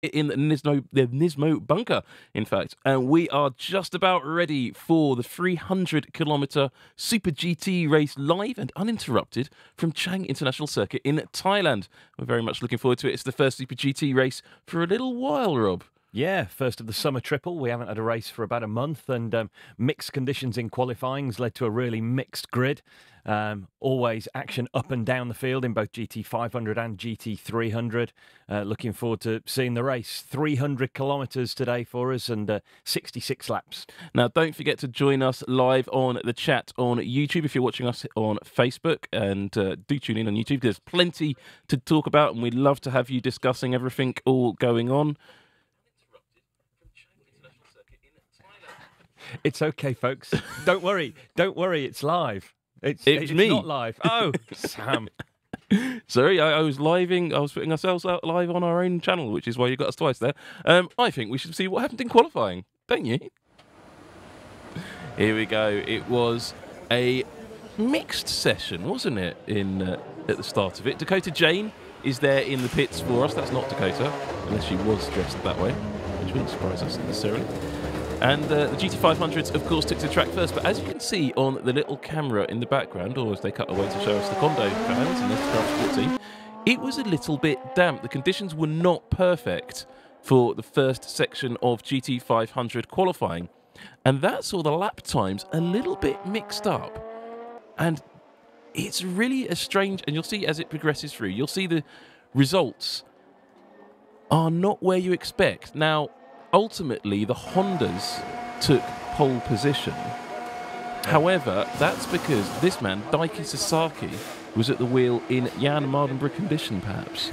in the NISMO bunker, in fact. And we are just about ready for the 300-kilometer Super GT race live and uninterrupted from Chang International Circuit in Thailand. We're very much looking forward to it. It's the first Super GT race for a little while, Rob. Yeah, first of the summer triple. We haven't had a race for about a month, and mixed conditions in qualifying's led to a really mixed grid. Always action up and down the field in both GT500 and GT300. Looking forward to seeing the race. 300 kilometres today for us and 66 laps. Now, don't forget to join us live on the chat on YouTube if you're watching us on Facebook, and do tune in on YouTube. There's plenty to talk about, and we'd love to have you discussing everything all going on. It's okay, folks. Don't worry. Don't worry. It's live. It's me. Not live. Oh, Sam. Sorry, I was putting ourselves out live on our own channel, which is why you got us twice there. I think we should see what happened in qualifying, don't you? Here we go. It was a mixed session, wasn't it, at the start of it? Dakota Jane is there in the pits for us. That's not Dakota, unless she was dressed that way, which wouldn't surprise us necessarily. And the GT500s, of course, took to the track first. But as you can see on the little camera in the background, or as they cut away to show us the Kondo fans and the Barff Sport team, it was a little bit damp. The conditions were not perfect for the first section of GT500 qualifying. And that saw the lap times a little bit mixed up. And it's really a strange, and you'll see as it progresses through, you'll see the results are not where you expect. Now, ultimately, the Hondas took pole position. However, that's because this man, Daiki Sasaki, was at the wheel in Jan Mardenborough condition, perhaps.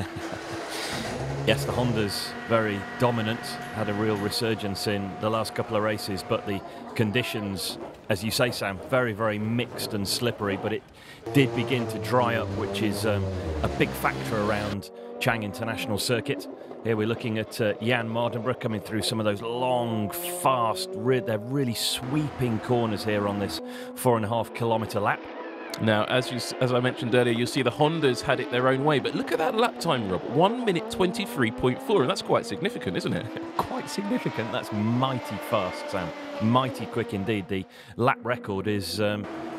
Yes, the Hondas very dominant, had a real resurgence in the last couple of races, but the conditions, as you say, Sam, very, very mixed and slippery, but it did begin to dry up, which is a big factor around Chang International Circuit. Here we're looking at Jan Mardenborough coming through some of those long, fast, they're really sweeping corners here on this 4.5 kilometre lap. Now, as I mentioned earlier, you'll see the Hondas had it their own way, but look at that lap time, Rob. 1 minute 23.4, and that's quite significant, isn't it? Quite significant. That's mighty fast, Sam. Mighty quick indeed. The lap record is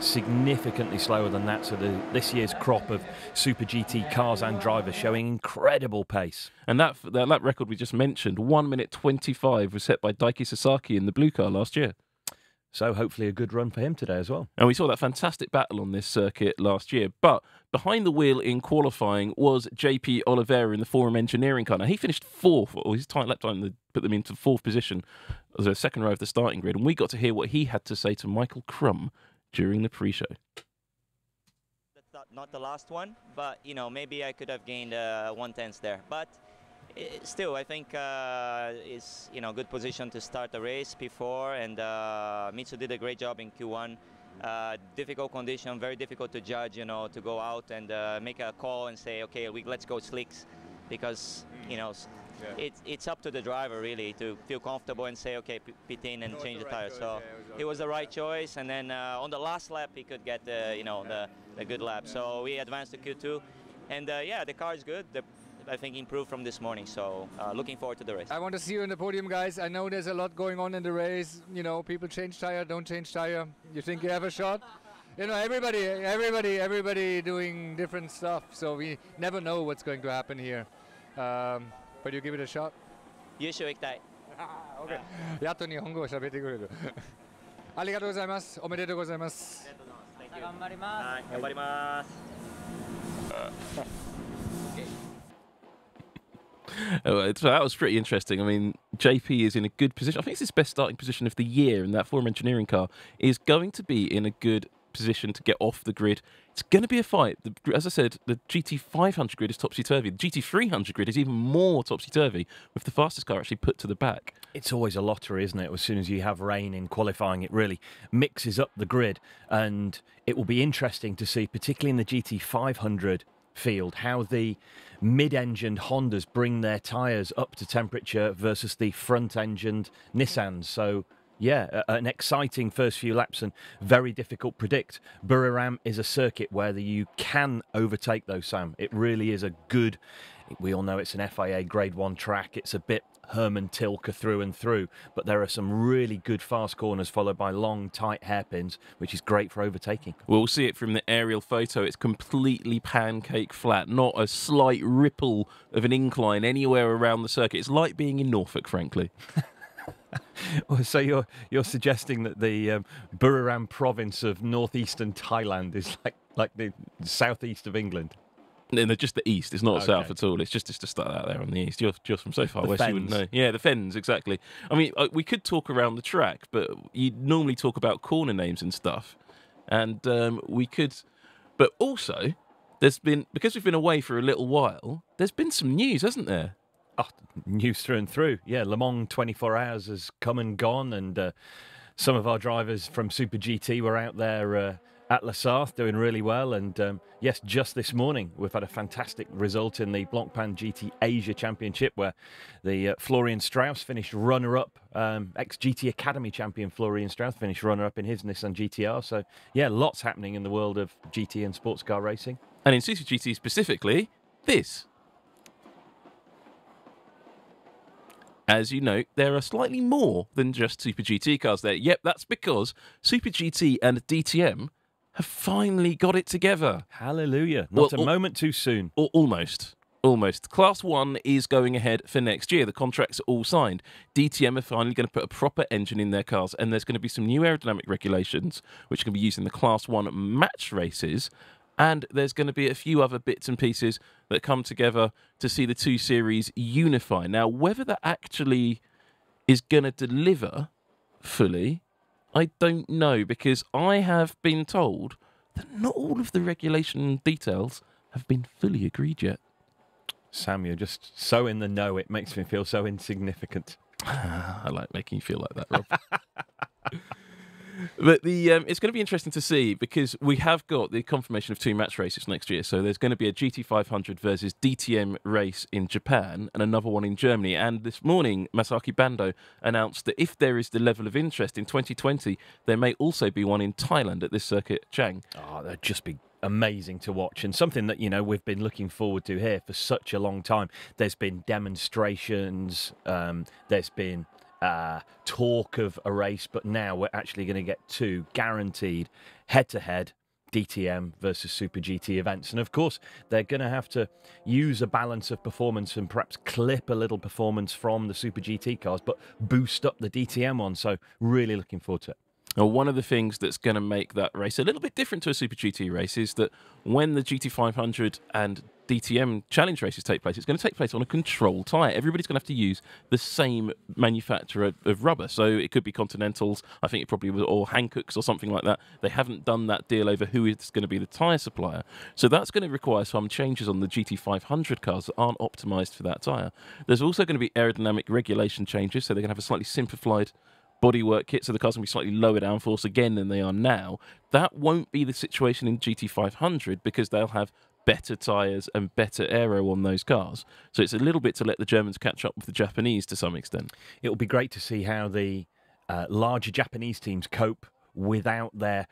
significantly slower than that, so this year's crop of Super GT cars and drivers showing incredible pace. And that lap record we just mentioned, 1 minute 25, was set by Daiki Sasaki in the blue car last year. So hopefully a good run for him today as well. And we saw that fantastic battle on this circuit last year. But behind the wheel in qualifying was JP Oliveira in the Forum Engineering car. Now, he finished fourth, or his lap time put them into fourth position as a second row of the starting grid. And we got to hear what he had to say to Michael Crum during the pre-show. That's not the last one, but, you know, maybe I could have gained 1/10 there. But still, I think it's, you know, good position to start the race P4, and Mitsu did a great job in Q1. Difficult condition, very difficult to judge, you know, to go out and make a call and say, okay, let's go slicks, because, you know, it's up to the driver really to feel comfortable and say, okay, pit in and change the tires. So it was the right choice, and then on the last lap he could get you know, the good lap. So we advanced to Q2, and yeah, the car is good. I think improved from this morning, so looking forward to the race. I want to see you in the podium, guys. I know there's a lot going on in the race. You know, people change tire, don't change tire. You think you have a shot? You know, everybody doing different stuff, so we never know what's going to happen here. But you give it a shot? 優勝行きたい。Okay. やっと日本語を喋ってくれる。ありがとうございます。おめでとうございます。頑張ります。頑張ります。So that was pretty interesting. I mean, JP is in a good position. I think it's his best starting position of the year, and that Forum Engineering car is going to be in a good position to get off the grid. It's going to be a fight. As I said, the GT500 grid is topsy-turvy. The GT300 grid is even more topsy-turvy, with the fastest car actually put to the back. It's always a lottery, isn't it? As soon as you have rain in qualifying, it really mixes up the grid, and it will be interesting to see, particularly in the GT500 field, how the mid-engined Hondas bring their tyres up to temperature versus the front-engined Nissans. So, yeah, an exciting first few laps and very difficult to predict. Buriram is a circuit where you can overtake those, Sam. It really is a good We all know it's an FIA Grade 1 track. It's a bit Herman Tilke through and through, but there are some really good fast corners followed by long, tight hairpins, which is great for overtaking. We'll see it from the aerial photo. It's completely pancake flat, not a slight ripple of an incline anywhere around the circuit. It's like being in Norfolk, frankly. Well, so you're suggesting that the Buriram province of northeastern Thailand is like the southeast of England? No, just the east. It's not south at all. It's just to start out there on the east. You're just from so far west, you wouldn't know. Yeah, the Fens, exactly. I mean, we could talk around the track, but you normally talk about corner names and stuff. And we could... But also, there's been... Because we've been away for a little while, there's been some news, hasn't there? Oh, news through and through. Yeah, Le Mans 24 Hours has come and gone, and some of our drivers from Super GT were out there... at La Sarthe, doing really well, and yes, just this morning we've had a fantastic result in the Blancpain GT Asia Championship, where the Florian Strauss finished runner-up, ex-GT Academy champion Florian Strauss finished runner-up in his Nissan GT-R. So yeah, lots happening in the world of GT and sports car racing. And in Super GT specifically, this. As you note, there are slightly more than just Super GT cars there. Yep, that's because Super GT and DTM have finally got it together. Hallelujah. Not a moment too soon. Almost. Almost. Class 1 is going ahead for next year. The contracts are all signed. DTM are finally going to put a proper engine in their cars, and there's going to be some new aerodynamic regulations which can be used in the Class 1 match races, and there's going to be a few other bits and pieces that come together to see the two series unify. Now, whether that actually is going to deliver fully, I don't know, because I have been told that not all of the regulation details have been fully agreed yet. Sam, you're just so in the know, it makes me feel so insignificant. I like making you feel like that, Rob. But it's going to be interesting to see, because we have got the confirmation of two match races next year. So there's going to be a GT500 versus DTM race in Japan and another one in Germany. And this morning, Masaki Bando announced that if there is the level of interest in 2020, there may also be one in Thailand at this circuit, Chang. Oh, that'd just be amazing to watch, and something that, you know, we've been looking forward to here for such a long time. There's been demonstrations, there's been talk of a race, but now we're actually going to get two guaranteed head-to-head DTM versus Super GT events. And of course, they're going to have to use a balance of performance and perhaps clip a little performance from the Super GT cars, but boost up the DTM one. So really looking forward to it. Now, one of the things that's going to make that race a little bit different to a Super GT race is that when the GT500 and DTM challenge races take place, it's going to take place on a control tyre. Everybody's going to have to use the same manufacturer of rubber. So it could be Continentals, I think it probably was, or Hankooks or something like that. They haven't done that deal over who is going to be the tyre supplier. So that's going to require some changes on the GT500 cars that aren't optimised for that tyre. There's also going to be aerodynamic regulation changes, so they're going to have a slightly simplified bodywork kit, so the cars will be slightly lower downforce again than they are now. That won't be the situation in GT500 because they'll have better tyres and better aero on those cars. So it's a little bit to let the Germans catch up with the Japanese to some extent. It'll be great to see how the larger Japanese teams cope without their,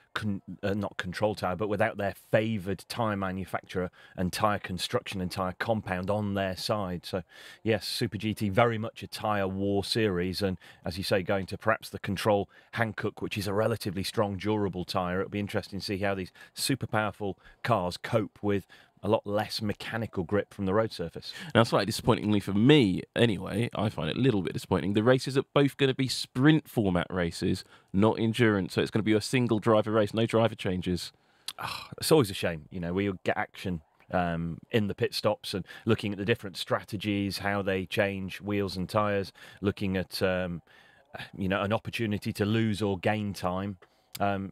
not control tyre, but without their favoured tyre manufacturer and tyre construction and tyre compound on their side. So, yes, Super GT, very much a tyre war series. And, as you say, going to perhaps the Control Hankook, which is a relatively strong, durable tyre. It'll be interesting to see how these super powerful cars cope with a lot less mechanical grip from the road surface. Now, slightly disappointingly for me, anyway, I find it a little bit disappointing. The races are both going to be sprint format races, not endurance. So it's going to be a single driver race, no driver changes. Oh, it's always a shame. You know, we'll get action in the pit stops and looking at the different strategies, how they change wheels and tyres, looking at, you know, an opportunity to lose or gain time.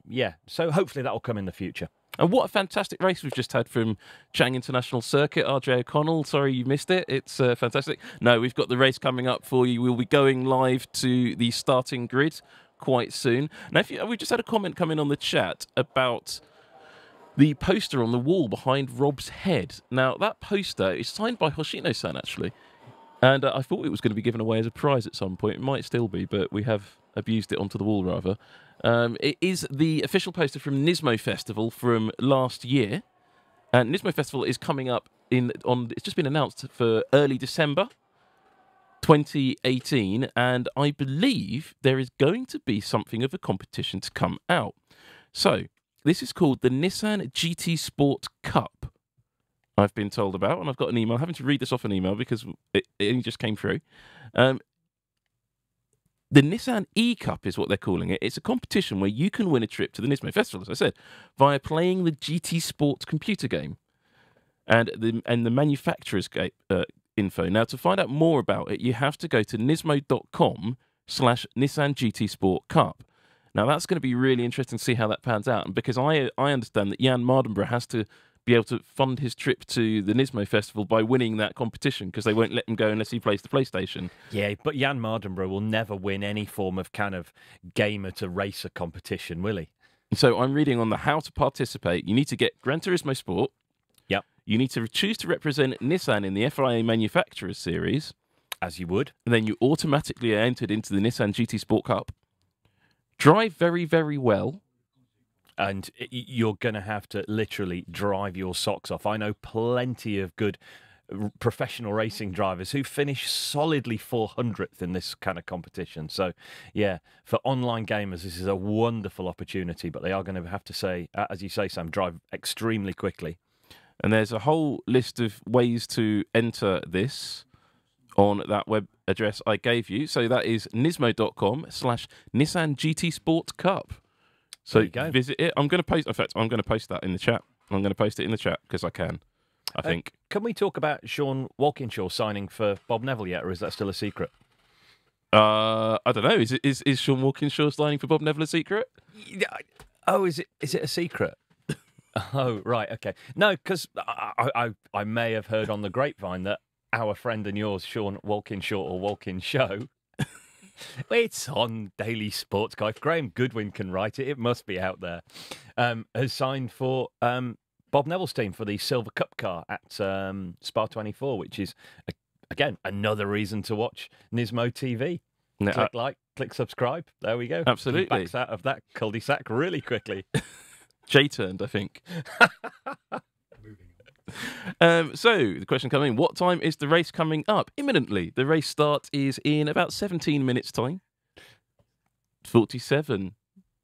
Yeah, so hopefully that will come in the future. And what a fantastic race we've just had from Chang International Circuit. RJ O'Connell, sorry you missed it. It's fantastic. No, we've got the race coming up for you. We'll be going live to the starting grid quite soon. Now, we just had a comment come in on the chat about the poster on the wall behind Rob's head. Now, that poster is signed by Hoshino-san, actually. And I thought it was going to be given away as a prize at some point. It might still be, but we have abused it onto the wall, rather. It is the official poster from NISMO Festival from last year. And NISMO Festival is coming up It's just been announced for early December 2018, and I believe there is going to be something of a competition to come out. So this is called the Nissan GT Sport Cup, I've been told about, and I've got an email. I'm having to read this off an email because it only just came through. The Nissan E-Cup is what they're calling it. It's a competition where you can win a trip to the NISMO Festival, as I said, via playing the GT Sport computer game and the manufacturer's info. Now, to find out more about it, you have to go to nismo.com/Nissan GT Sport Cup. Now, that's going to be really interesting to see how that pans out, and because I understand that Jan Mardenborough has to be able to fund his trip to the NISMO Festival by winning that competition, because they won't let him go unless he plays the PlayStation. Yeah, but Jan Mardenborough will never win any form of kind of gamer to racer competition, will he? So I'm reading on the how to participate. You need to get Gran Turismo Sport. Yep. You need to choose to represent Nissan in the FIA Manufacturers Series. As you would. And then you automatically are entered into the Nissan GT Sport Cup. Drive very, very well. And you're going to have to literally drive your socks off. I know plenty of good professional racing drivers who finish solidly 400th in this kind of competition. So, yeah, for online gamers, this is a wonderful opportunity, but they are going to have to say, as you say, Sam, drive extremely quickly. And there's a whole list of ways to enter this on that web address I gave you. So that is nismo.com/Nissan GT Sport Cup. So visit it. I'm going to post. In fact, I'm going to post that in the chat. I'm going to post it in the chat because I can. I think. Can we talk about Sean Walkinshaw signing for Bob Neville yet, or is that still a secret? I don't know. Is Sean Walkinshaw signing for Bob Neville a secret? Oh, is it a secret? Oh, right, okay. No, because I may have heard on the grapevine that our friend and yours, Sean Walkinshaw or Walkinshow, it's on Daily Sports Guy. If Graham Goodwin can write it, it must be out there, has signed for Bob Neville's team for the Silver Cup car at Spa 24, which is, again, another reason to watch NISMO TV. No, click like, click subscribe. There we go. Absolutely. He backs out of that cul-de-sac really quickly. J-turned, I think. So, the question coming, what time is the race coming up? Imminently. The race start is in about 17 minutes' time. 47.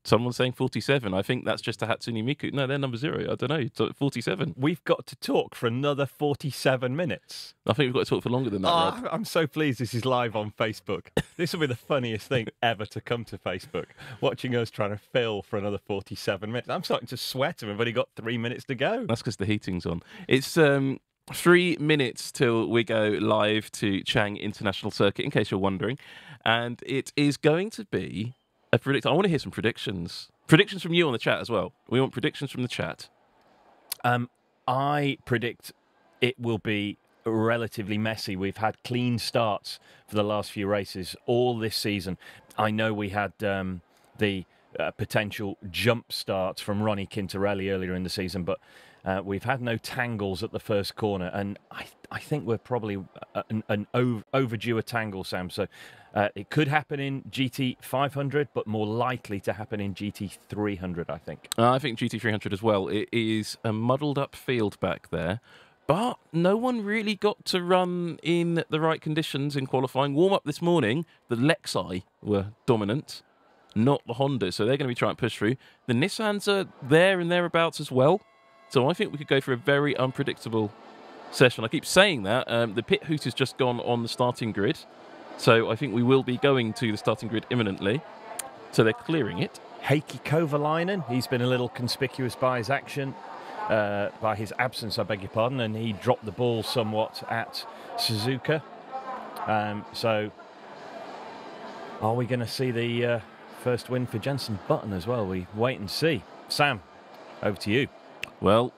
Someone's saying 47. I think that's just a Hatsune Miku. No, they're number 0. I don't know. 47. We've got to talk for another 47 minutes. I think we've got to talk for longer than that, Rod. I'm so pleased this is live on Facebook. This will be the funniest thing ever to come to Facebook, watching us trying to fill for another 47 minutes. I'm starting to sweat and we've only got 3 minutes to go. That's because the heating's on. It's 3 minutes till we go live to Chang International Circuit, in case you're wondering. And it is going to be a predict. I want to hear some predictions. Predictions from you on the chat as well. We want predictions from the chat. I predict it will be relatively messy. We've had clean starts for the last few races all this season. I know we had the potential jump starts from Ronnie Quintarelli earlier in the season, but we've had no tangles at the first corner, and I think we're probably an overdue a tangle, Sam. So it could happen in GT 500, but more likely to happen in GT 300, I think. I think GT 300 as well. It is a muddled up field back there, but no one really got to run in the right conditions in qualifying. Warm up this morning, the Lexi were dominant, not the Honda, so they're going to be trying to push through. The Nissans are there and thereabouts as well, so I think we could go for a very unpredictable session. I keep saying that. The pit hoot has just gone on the starting grid, so I think we will be going to the starting grid imminently. So they're clearing it. Heikki Kovalainen, he's been a little conspicuous by his action, by his absence, I beg your pardon, and he dropped the ball somewhat at Suzuka. So are we going to see the first win for Jenson Button as well? We wait and see. Sam, over to you. Well,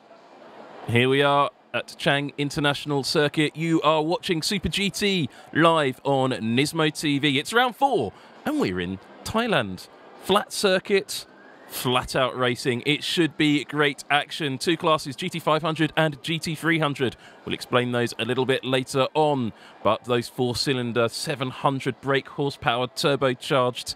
here we are at Chang International Circuit. You are watching Super GT live on NISMO TV. It's round 4, and we're in Thailand. Flat circuit, flat out racing. It should be great action. 2 classes, GT500 and GT300. We'll explain those a little bit later on. But those 4-cylinder, 700 brake horsepower, turbocharged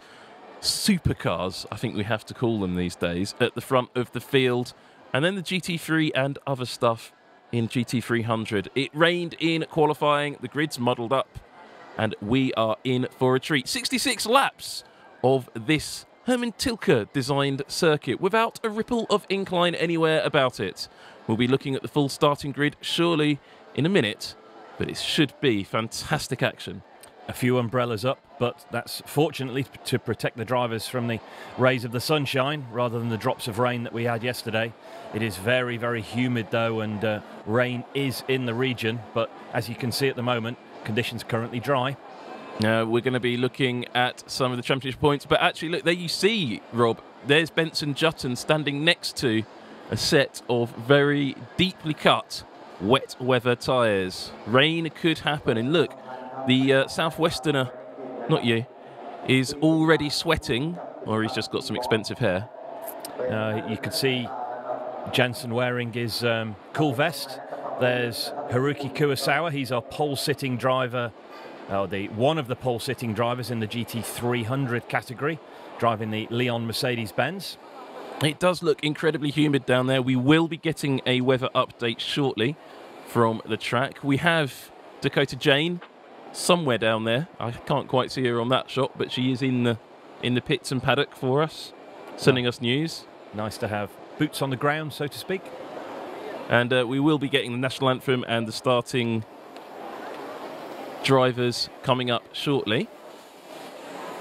supercars, I think we have to call them these days, at the front of the field. And then the GT3 and other stuff in GT300. It rained in qualifying, the grid's muddled up, and we are in for a treat. 66 laps of this Herman Tilke designed circuit without a ripple of incline anywhere about it. We'll be looking at the full starting grid surely in a minute, but it should be fantastic action. A few umbrellas up, but that's fortunately to protect the drivers from the rays of the sunshine rather than the drops of rain that we had yesterday. It is very, very humid though, and rain is in the region, but as you can see at the moment, conditions currently dry. We're going to be looking at some of the championship points, but actually look, there you see, Rob, there's Benson Jutton standing next to a set of very deeply cut wet weather tyres. Rain could happen, and look, the Southwesterner, not you, is already sweating, or he's just got some expensive hair. You can see Jensen wearing his cool vest. There's Haruki Kurosawa, he's our pole-sitting driver, one of the pole-sitting drivers in the GT300 category, driving the Leon Mercedes-Benz. It does look incredibly humid down there. We will be getting a weather update shortly from the track. We have Dakota Jane somewhere down there. I can't quite see her on that shot, but she is in the pits and paddock for us, sending us news. Nice to have boots on the ground, so to speak. And we will be getting the national anthem and the starting drivers coming up shortly.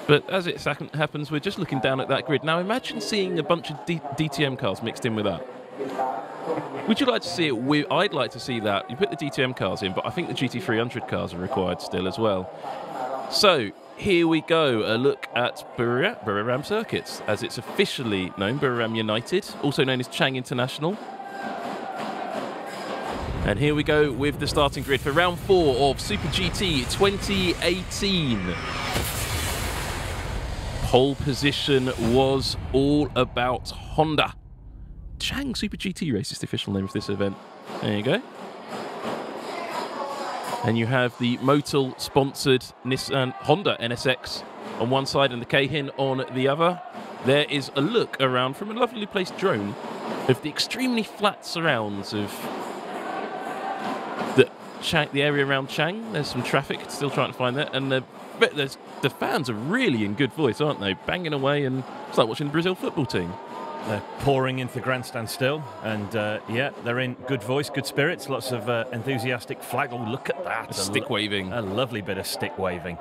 But as it happens, we're just looking down at that grid. Now imagine seeing a bunch of DTM cars mixed in with that. Would you like to see it? I'd like to see that. You put the DTM cars in, but I think the GT300 cars are required still as well. So here we go, a look at Buriram Circuit, as it's officially known, Buriram United, also known as Chang International. And here we go with the starting grid for round 4 of Super GT 2018. Pole position was all about Honda. Chang Super GT Race is the official name of this event. There you go. And you have the Motul-sponsored Nissan Honda NSX on one side and the Keihin on the other. There is a look around from a lovely placed drone of the extremely flat surrounds of the area around Chang. There's some traffic, still trying to find that, and the fans are really in good voice, aren't they? Banging away, and it's like watching the Brazil football team. They're pouring into the grandstand still, and yeah, they're in good voice, good spirits, lots of enthusiastic flag. Oh, look at that. Stick waving. A lovely bit of stick waving.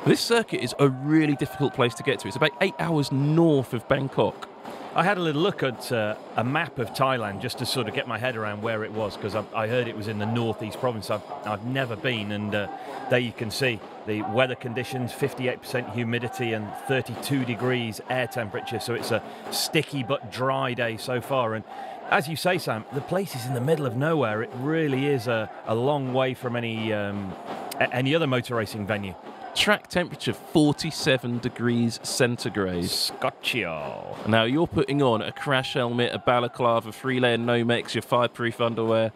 This circuit is a really difficult place to get to. It's about 8 hours north of Bangkok. I had a little look at a map of Thailand just to sort of get my head around where it was, because I heard it was in the northeast province. I've never been, and there you can see the weather conditions, 58% humidity and 32 degrees air temperature, so it's a sticky but dry day so far. And as you say, Sam, the place is in the middle of nowhere. It really is a long way from any other motor racing venue. Track temperature 47 degrees centigrade. Scotcho. Now you're putting on a crash helmet, a balaclava, 3-layer Nomex, your fireproof underwear.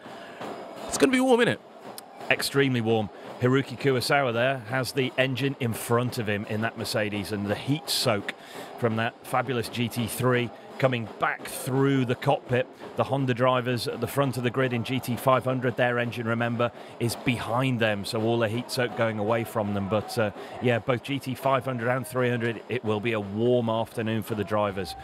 It's going to be warm, isn't it? Extremely warm. Haruki Kurosawa there has the engine in front of him in that Mercedes, and the heat soak from that fabulous GT3 coming back through the cockpit. The Honda drivers at the front of the grid in GT500, their engine, remember, is behind them, so all the heat soak going away from them. But yeah, both GT500 and 300, it will be a warm afternoon for the drivers.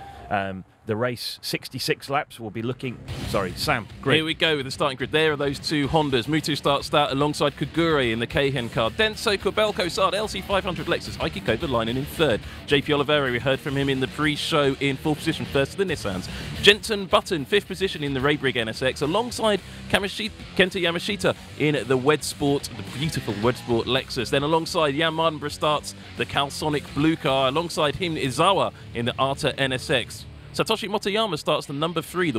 The race, 66 laps, will be looking... Sorry, Sam, grid. Here we go with the starting grid. There are those two Hondas. Mutu starts that alongside Kagure in the Keihin car. Denso Kobelko Saad, LC500 Lexus. Aiki Kovalainen in third. JP Oliveira, we heard from him in the pre-show, in fourth position, first to the Nissans. Jensen Button, fifth position in the Raybrigg NSX, alongside Kenta Yamashita in the Wed Sport, the beautiful Wed Sport Lexus. Then alongside Jan Mardenborough starts the Calsonic Blue car. Alongside him, Izawa in the Arta NSX. Satoshi Motoyama starts the number 3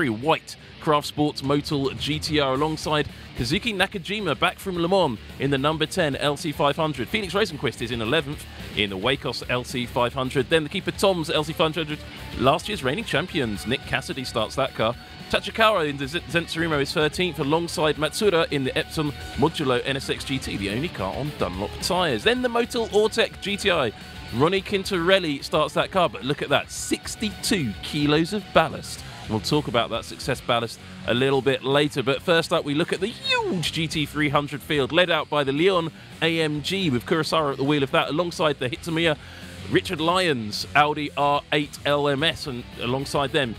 white Craft Sports Motul GT-R alongside Kazuki Nakajima back from Le Mans in the number 10 LC500. Felix Rosenquist is in 11th in the Wacos LC500. Then the keeper Tom's LC500, last year's reigning champions. Nick Cassidy starts that car. Tachikawa in the Zensurimo is 13th alongside Matsuda in the Epson Modulo NSX GT, the only car on Dunlop tyres. Then the Motul Ortec GTI. Ronnie Quintarelli starts that car, but look at that, 62 kilos of ballast We'll talk about that success ballast a little bit later. But first up, we look at the huge GT300 field, led out by the Leon AMG, with Kurosawa at the wheel of that, alongside the Hitamiya Richard Lyons Audi R8 LMS, and alongside them,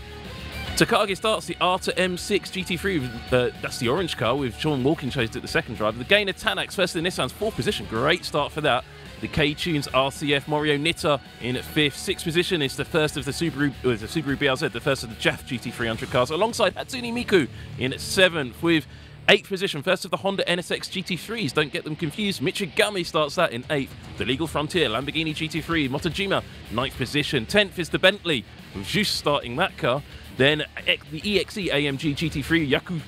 Takagi starts the R to M6 GT3, that's the orange car, with Sean Walkin chose it the second driver. The Gainer Tanax first in Nissan's fourth position, great start for that. The K-Tunes RCF Morio Nitta in at fifth. Sixth position is the first of the Subaru BRZ, the first of the JAF GT300 cars, alongside Hatsune Miku in at seventh, with eighth position, first of the Honda NSX GT3s, don't get them confused. Michigami starts that in eighth. The Legal Frontier Lamborghini GT3 Motojima, ninth position. 10th is the Bentley, with Juice starting that car. Then the EXE AMG GT3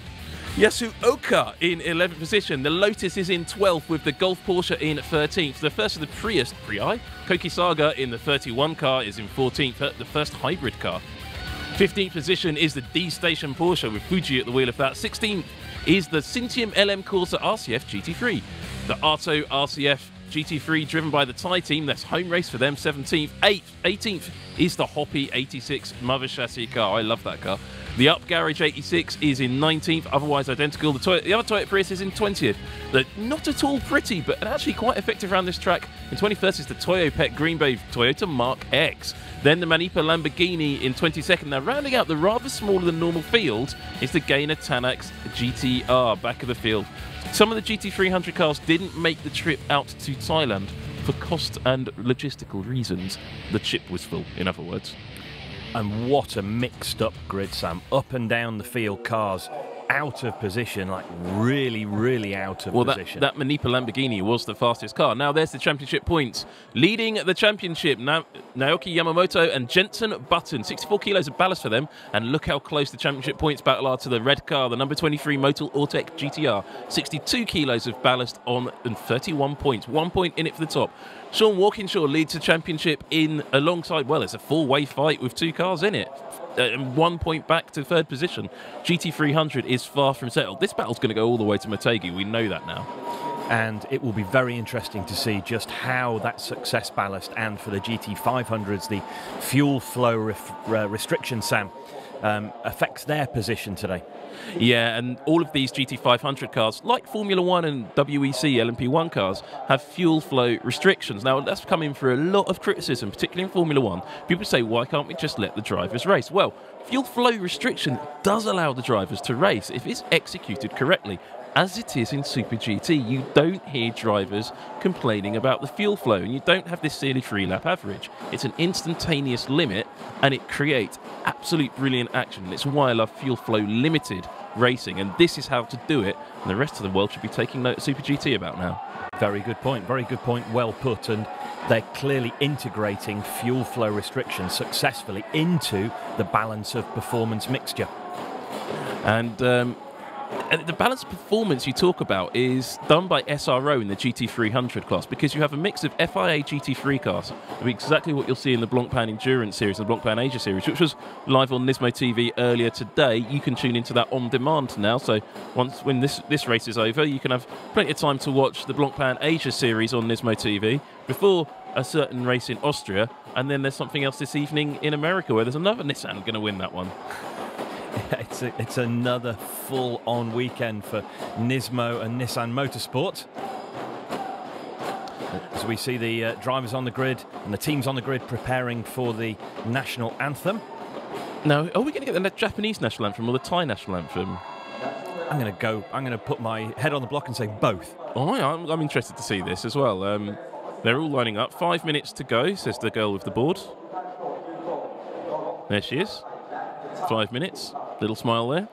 Yasuoka in 11th position. The Lotus is in 12th, with the Golf Porsche in 13th. The first of the Prius Kokisaga in the 31 car is in 14th, the first hybrid car. 15th position is the D-Station Porsche, with Fuji at the wheel of that. 16th is the Cintium LM Corsa RCF GT3. The Arto RCF GT3 driven by the Thai team, that's home race for them, 17th. 18th is the Hoppy 86 mother chassis car, I love that car. The Up Garage 86 is in 19th, otherwise identical. The other Toyota Prius is in 20th. The not at all pretty, but actually quite effective around this track. In 21st is the Toyopet Green Bay Toyota Mark X. Then the Manipa Lamborghini in 22nd. Now rounding out the rather smaller than normal field is the Gainer Tanax GT-R, back of the field. Some of the GT300 cars didn't make the trip out to Thailand for cost and logistical reasons. The chip was full, in other words. And what a mixed up grid, Sam. Up and down the field, cars out of position, like really, really out of position. That Manipa Lamborghini was the fastest car. Now there's the championship points. Leading the championship, Naoki Yamamoto and Jensen Button. 64 kilos of ballast for them. And look how close the championship points battle are to the red car, the number 23 Motul Ortec GT-R. 62 kilos of ballast on and 31 points. 1 point in it for the top. Sean Walkinshaw leads the championship in alongside, well, it's a four-way fight with two cars in it. 1 point back to third position. GT300 is far from settled. This battle's going to go all the way to Motegi. We know that now. And it will be very interesting to see just how that success ballast, and for the GT500s, the fuel flow restriction, Sam, affects their position today. Yeah, and all of these GT500 cars, like Formula 1 and WEC LMP1 cars, have fuel flow restrictions. Now, that's come in for a lot of criticism, particularly in Formula 1. People say, why can't we just let the drivers race? Well, fuel flow restriction does allow the drivers to race if it's executed correctly. As it is in Super GT, you don't hear drivers complaining about the fuel flow, and you don't have this silly 3-lap average. It's an instantaneous limit, and it creates absolute brilliant action. And it's why I love fuel flow limited racing, and this is how to do it, and the rest of the world should be taking note of Super GT about now. Very good point, well put, and they're clearly integrating fuel flow restrictions successfully into the balance of performance mixture. And the balance of performance you talk about is done by SRO in the GT300 class, because you have a mix of FIA GT3 cars, exactly what you'll see in the Blancpain Endurance Series and the Blancpain Asia Series, which was live on NISMO TV earlier today. You can tune into that on demand now, so when this race is over, you can have plenty of time to watch the Blancpain Asia Series on NISMO TV before a certain race in Austria, and then there's something else this evening in America where there's another Nissan going to win that one. It's another full-on weekend for NISMO and Nissan MOtorsports. As we see the drivers on the grid and the teams on the grid preparing for the national anthem. Now, are we going to get the Japanese national anthem or the Thai national anthem? I'm going to put my head on the block and say both. Oh, I'm interested to see this as well. They're all lining up. 5 minutes to go, says the girl with the board. There she is. 5 minutes. Little smile there.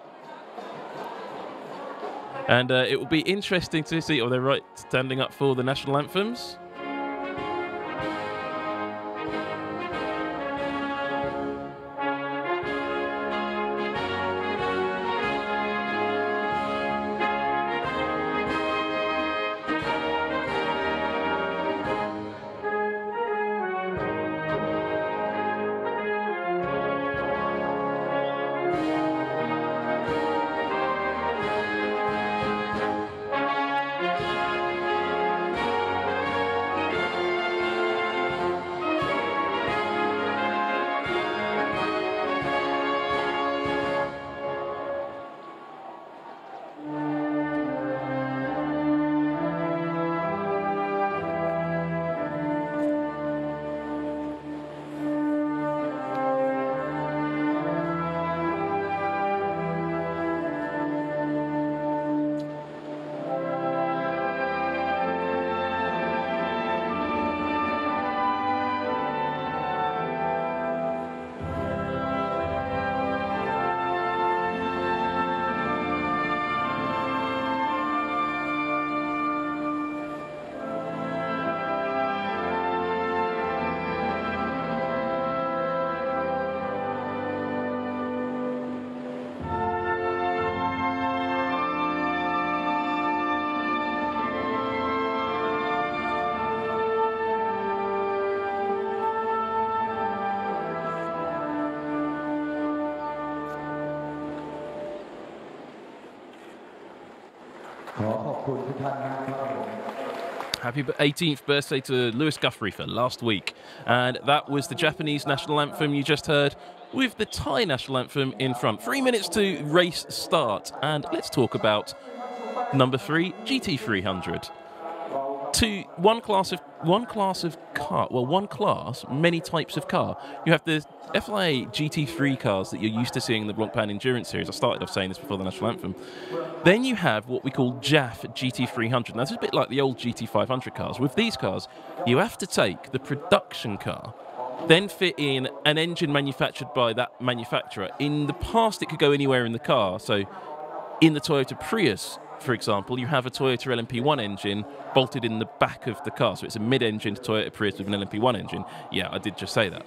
And it will be interesting to see, they're right standing up for the national anthems. Happy 18th birthday to Lewis Guthrie last week. And that was the Japanese national anthem you just heard with the Thai national anthem in front. 3 minutes to race start. And let's talk about number 3, GT300. One class, many types of car. You have the FIA GT3 cars that you're used to seeing in the Blancpain Endurance Series. I started off saying this before the national anthem. Then you have what we call JAF GT300. Now, this is a bit like the old GT500 cars. With these cars, you have to take the production car, then fit in an engine manufactured by that manufacturer. In the past, it could go anywhere in the car. So in the Toyota Prius, for example, you have a Toyota LMP1 engine bolted in the back of the car. So it's a mid-engine Toyota Prius with an LMP1 engine. Yeah, I did just say that.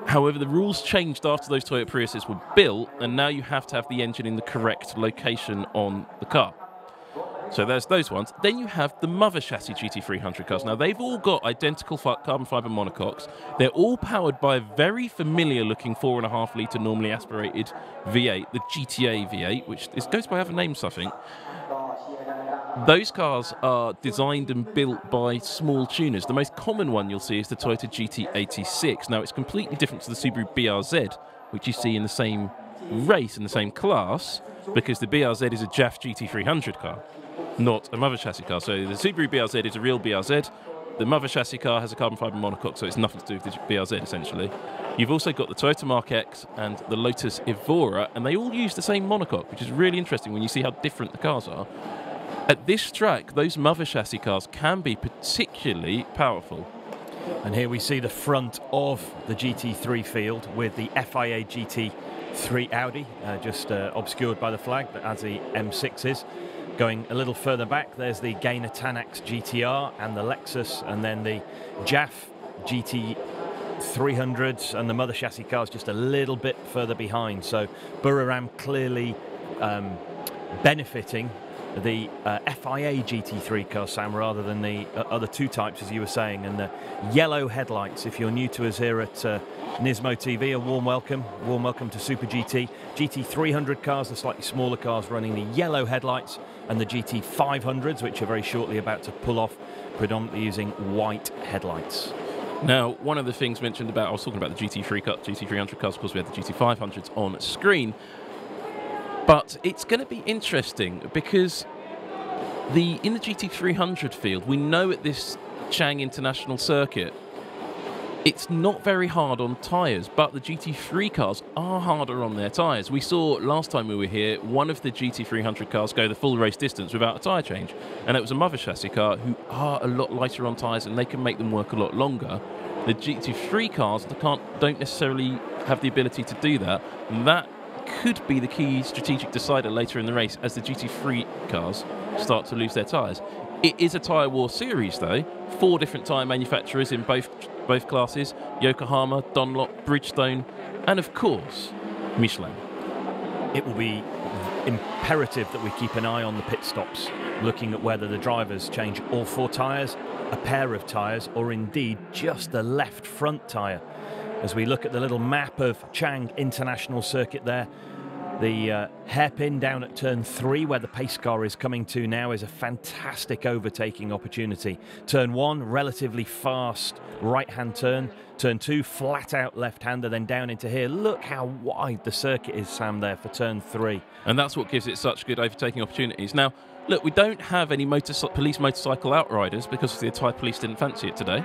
However, the rules changed after those Toyota Priuses were built, and now you have to have the engine in the correct location on the car. So there's those ones. Then you have the mother chassis GT300 cars. Now, they've all got identical carbon fibre monocoques. They're all powered by a very familiar-looking 4.5-litre normally aspirated V8, the GTA V8, which goes by other names, I think. Those cars are designed and built by small tuners. The most common one you'll see is the Toyota GT86. Now, it's completely different to the Subaru BRZ, which you see in the same race, in the same class, because the BRZ is a JAF GT300 car, not a mother chassis car. So the Subaru BRZ is a real BRZ. The mother chassis car has a carbon fibre monocoque, so it's nothing to do with the BRZ, essentially. You've also got the Toyota Mark X and the Lotus Evora, and they all use the same monocoque, which is really interesting when you see how different the cars are. At this track, those mother chassis cars can be particularly powerful. And here we see the front of the GT3 field with the FIA GT3 Audi, just obscured by the flag, as the M6 is. Going a little further back, there's the Gainer Tanax GT-R and the Lexus, and then the JAF GT300s and the mother chassis cars just a little bit further behind. So Buriram clearly benefiting the FIA GT3 car, Sam, rather than the other two types, as you were saying. And the yellow headlights, if you're new to us here at NISMO TV, a warm welcome to SuperGT. GT300 cars, the slightly smaller cars, running the yellow headlights, and the GT500s, which are very shortly about to pull off, predominantly using white headlights. Now, one of the things mentioned about, I was talking about the GT300 cars, of course we had the GT500s on screen. But it's going to be interesting because in the GT300 field, we know at this Chang International Circuit, it's not very hard on tyres, but the GT3 cars are harder on their tyres. We saw last time we were here, one of the GT300 cars go the full race distance without a tyre change. And it was a mother chassis car who are a lot lighter on tyres and they can make them work a lot longer. The GT3 cars don't necessarily have the ability to do that. And that could be the key strategic decider later in the race as the GT3 cars start to lose their tyres. It is a tyre war series though. 4 different tyre manufacturers in both classes: Yokohama, Dunlop, Bridgestone, and of course Michelin. It will be imperative that we keep an eye on the pit stops, looking at whether the drivers change all 4 tyres, a pair of tyres, or indeed just the left front tyre. As we look at the little map of Chang International Circuit there, the hairpin down at turn 3 where the pace car is coming to now is a fantastic overtaking opportunity. Turn 1, relatively fast right-hand turn. Turn 2, flat out left-hander, then down into here. Look how wide the circuit is, Sam, there for turn 3. And that's what gives it such good overtaking opportunities. Now, look, we don't have any police motorcycle outriders because the Thai police didn't fancy it today.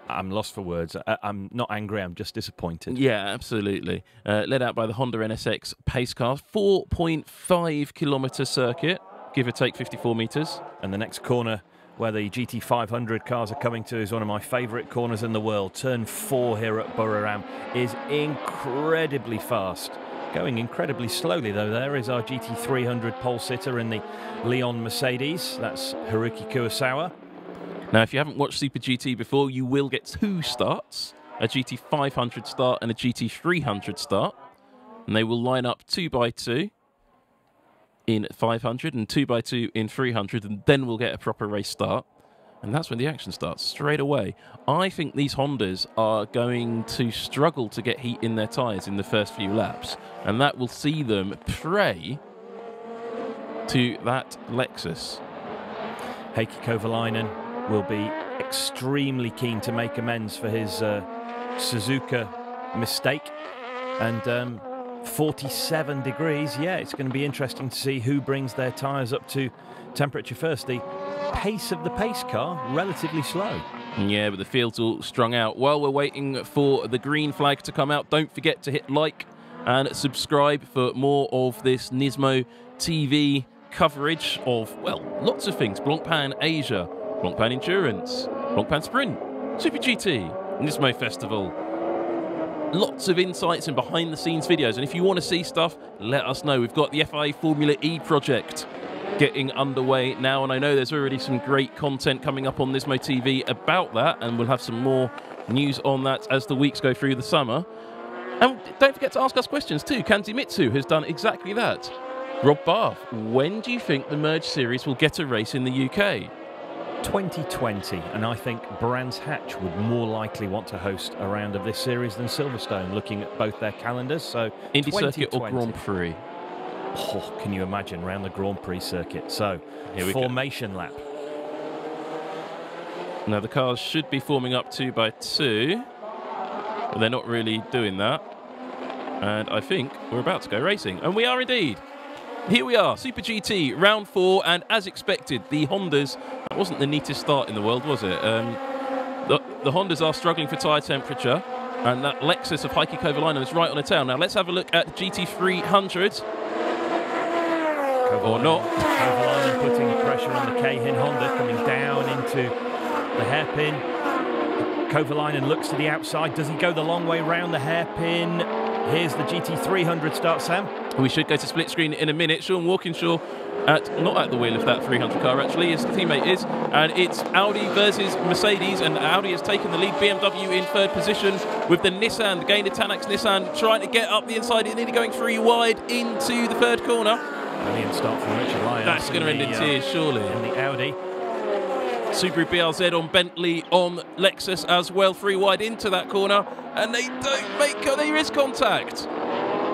I'm lost for words. I'm not angry, I'm just disappointed. Yeah, absolutely. Led out by the Honda NSX pace car. 4.5 kilometre circuit, give or take 54 metres. And the next corner where the GT500 cars are coming to is one of my favourite corners in the world. Turn 4 here at Buriram is incredibly fast. Going incredibly slowly, though. There is our GT300 pole sitter in the Leon Mercedes. That's Haruki Kurosawa. Now, if you haven't watched Super GT before, you will get 2 starts, a GT500 start and a GT300 start. And they will line up 2 by 2 in 500 and 2 by 2 in 300, and then we'll get a proper race start. And that's when the action starts, straight away. I think these Hondas are going to struggle to get heat in their tyres in the first few laps, and that will see them prey to that Lexus. Heikki Kovalainen will be extremely keen to make amends for his Suzuka mistake. And 47 degrees, yeah, it's going to be interesting to see who brings their tyres up to temperature first. The pace of the pace car, relatively slow. Yeah, but the field's all strung out. While we're waiting for the green flag to come out, don't forget to hit like and subscribe for more of this NISMO TV coverage of, well, lots of things. Blancpain Asia, Blancpain Endurance, Blancpain Sprint, SuperGT, NISMO Festival. Lots of insights and behind-the-scenes videos. And if you want to see stuff, let us know. We've got the FIA Formula E project getting underway now, and I know there's already some great content coming up on NISMO TV about that, and we'll have some more news on that as the weeks go through the summer. And don't forget to ask us questions too. Kanzimitsu has done exactly that. Rob Barff, when do you think the Merge Series will get a race in the UK? 2020, and I think Brands Hatch would more likely want to host a round of this series than Silverstone, looking at both their calendars. So Indy Circuit or Grand Prix? Oh, can you imagine, around the Grand Prix circuit? So, formation lap. Now the cars should be forming up 2 by 2, but they're not really doing that. And I think we're about to go racing, and we are indeed. Here we are, Super GT, round 4, and as expected, the Hondas, that wasn't the neatest start in the world, was it? The Hondas are struggling for tyre temperature, and that Lexus of Heikki Kovalainen is right on the tail. Now let's have a look at GT300. Or not. Kovalainen putting pressure on the Keihin Honda, coming down into the hairpin. Kovalainen looks to the outside. Does he go the long way round the hairpin? Here's the GT300 start, Sam. We should go to split screen in a minute. Sean Walkinshaw not at the wheel of that 300 car, actually. His teammate is. And it's Audi versus Mercedes, and Audi has taken the lead. BMW in third position with the Nissan, the Gainer Tanax Nissan, trying to get up the inside. It's nearly going 3 wide into the third corner. Brilliant start from Richard Lyons. That's going to end in tears, surely. In the Audi. Subaru BRZ on Bentley on Lexus as well, 3 wide into that corner, and they don't make, there is contact.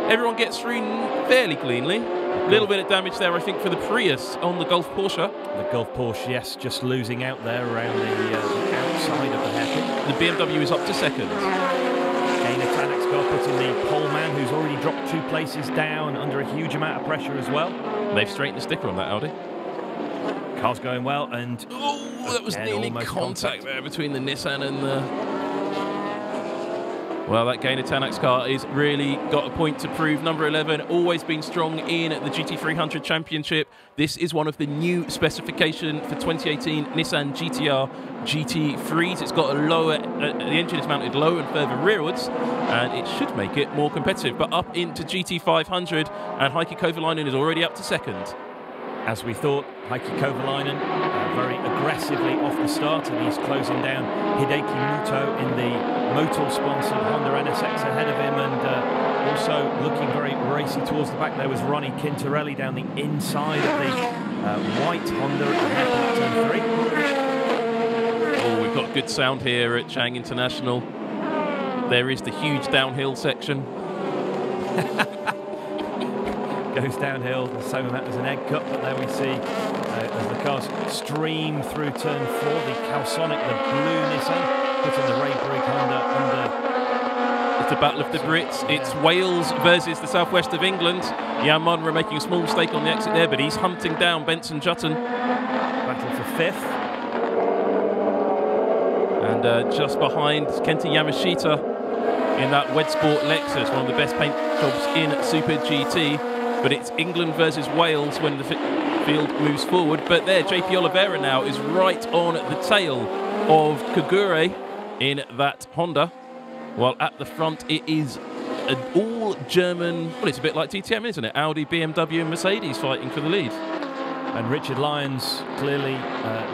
Everyone gets through fairly cleanly. A little bit of damage there, I think, for the Prius on the Golf Porsche. The Golf Porsche, yes, just losing out there around the outside of the hairpin. The BMW is up to second. Gainer Tanax car putting the pole man, who's already dropped 2 places down under a huge amount of pressure as well. They've straightened the sticker on that Audi. Car's going well, and oh, that was nearly contact there between the Nissan and the... Well, that Gainer Tanax car is really got a point to prove. Number 11, always been strong in the GT300 Championship. This is one of the new specification for 2018 Nissan GT-R GT3s. It's got a lower, the engine is mounted low and further rearwards, and it should make it more competitive. But up into GT500, and Heikki Kovalainen is already up to second. As we thought, Heikki Kovalainen very aggressively off the start, and he's closing down Hideki Muto in the Motul-sponsored Honda NSX ahead of him, and also looking very racy towards the back. There was Ronnie Quintarelli down the inside of the white Honda at the turn 3. Oh, we've got good sound here at Chang International. There is the huge downhill section. Goes downhill, the same amount as an egg cut, but there we see as the cars stream through turn 4, the Calsonic, the blue Nissan, putting the Ray Brigg Honda under. It's a battle of the Brits. It's Wales versus the southwest of England. Jan Munro making a small mistake on the exit there, but he's hunting down Benson Jutton. Battle for 5th. And just behind Kenta Yamashita in that Wed Sport Lexus, one of the best paint jobs in Super GT. But it's England versus Wales when the field moves forward. But there, JP Oliveira now is right on the tail of Kagure in that Honda. While at the front, it is an all-German, well, it's a bit like DTM, isn't it? Audi, BMW and Mercedes fighting for the lead. And Richard Lyons clearly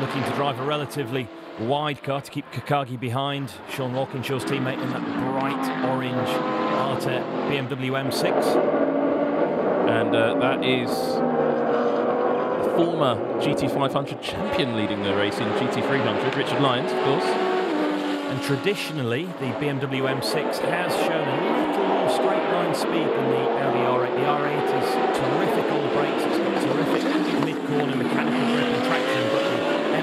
looking to drive a relatively wide car to keep Kakagi behind. Sean Walkinshaw's teammate in that bright orange Arte BMW M6. And that is the former GT500 champion leading the race in GT300, Richard Lyons, of course. And traditionally, the BMW M6 has shown a little more straight line speed than the Audi R8. The R8 is terrific on the brakes, it's got terrific mid-corner mechanical grip and traction, but the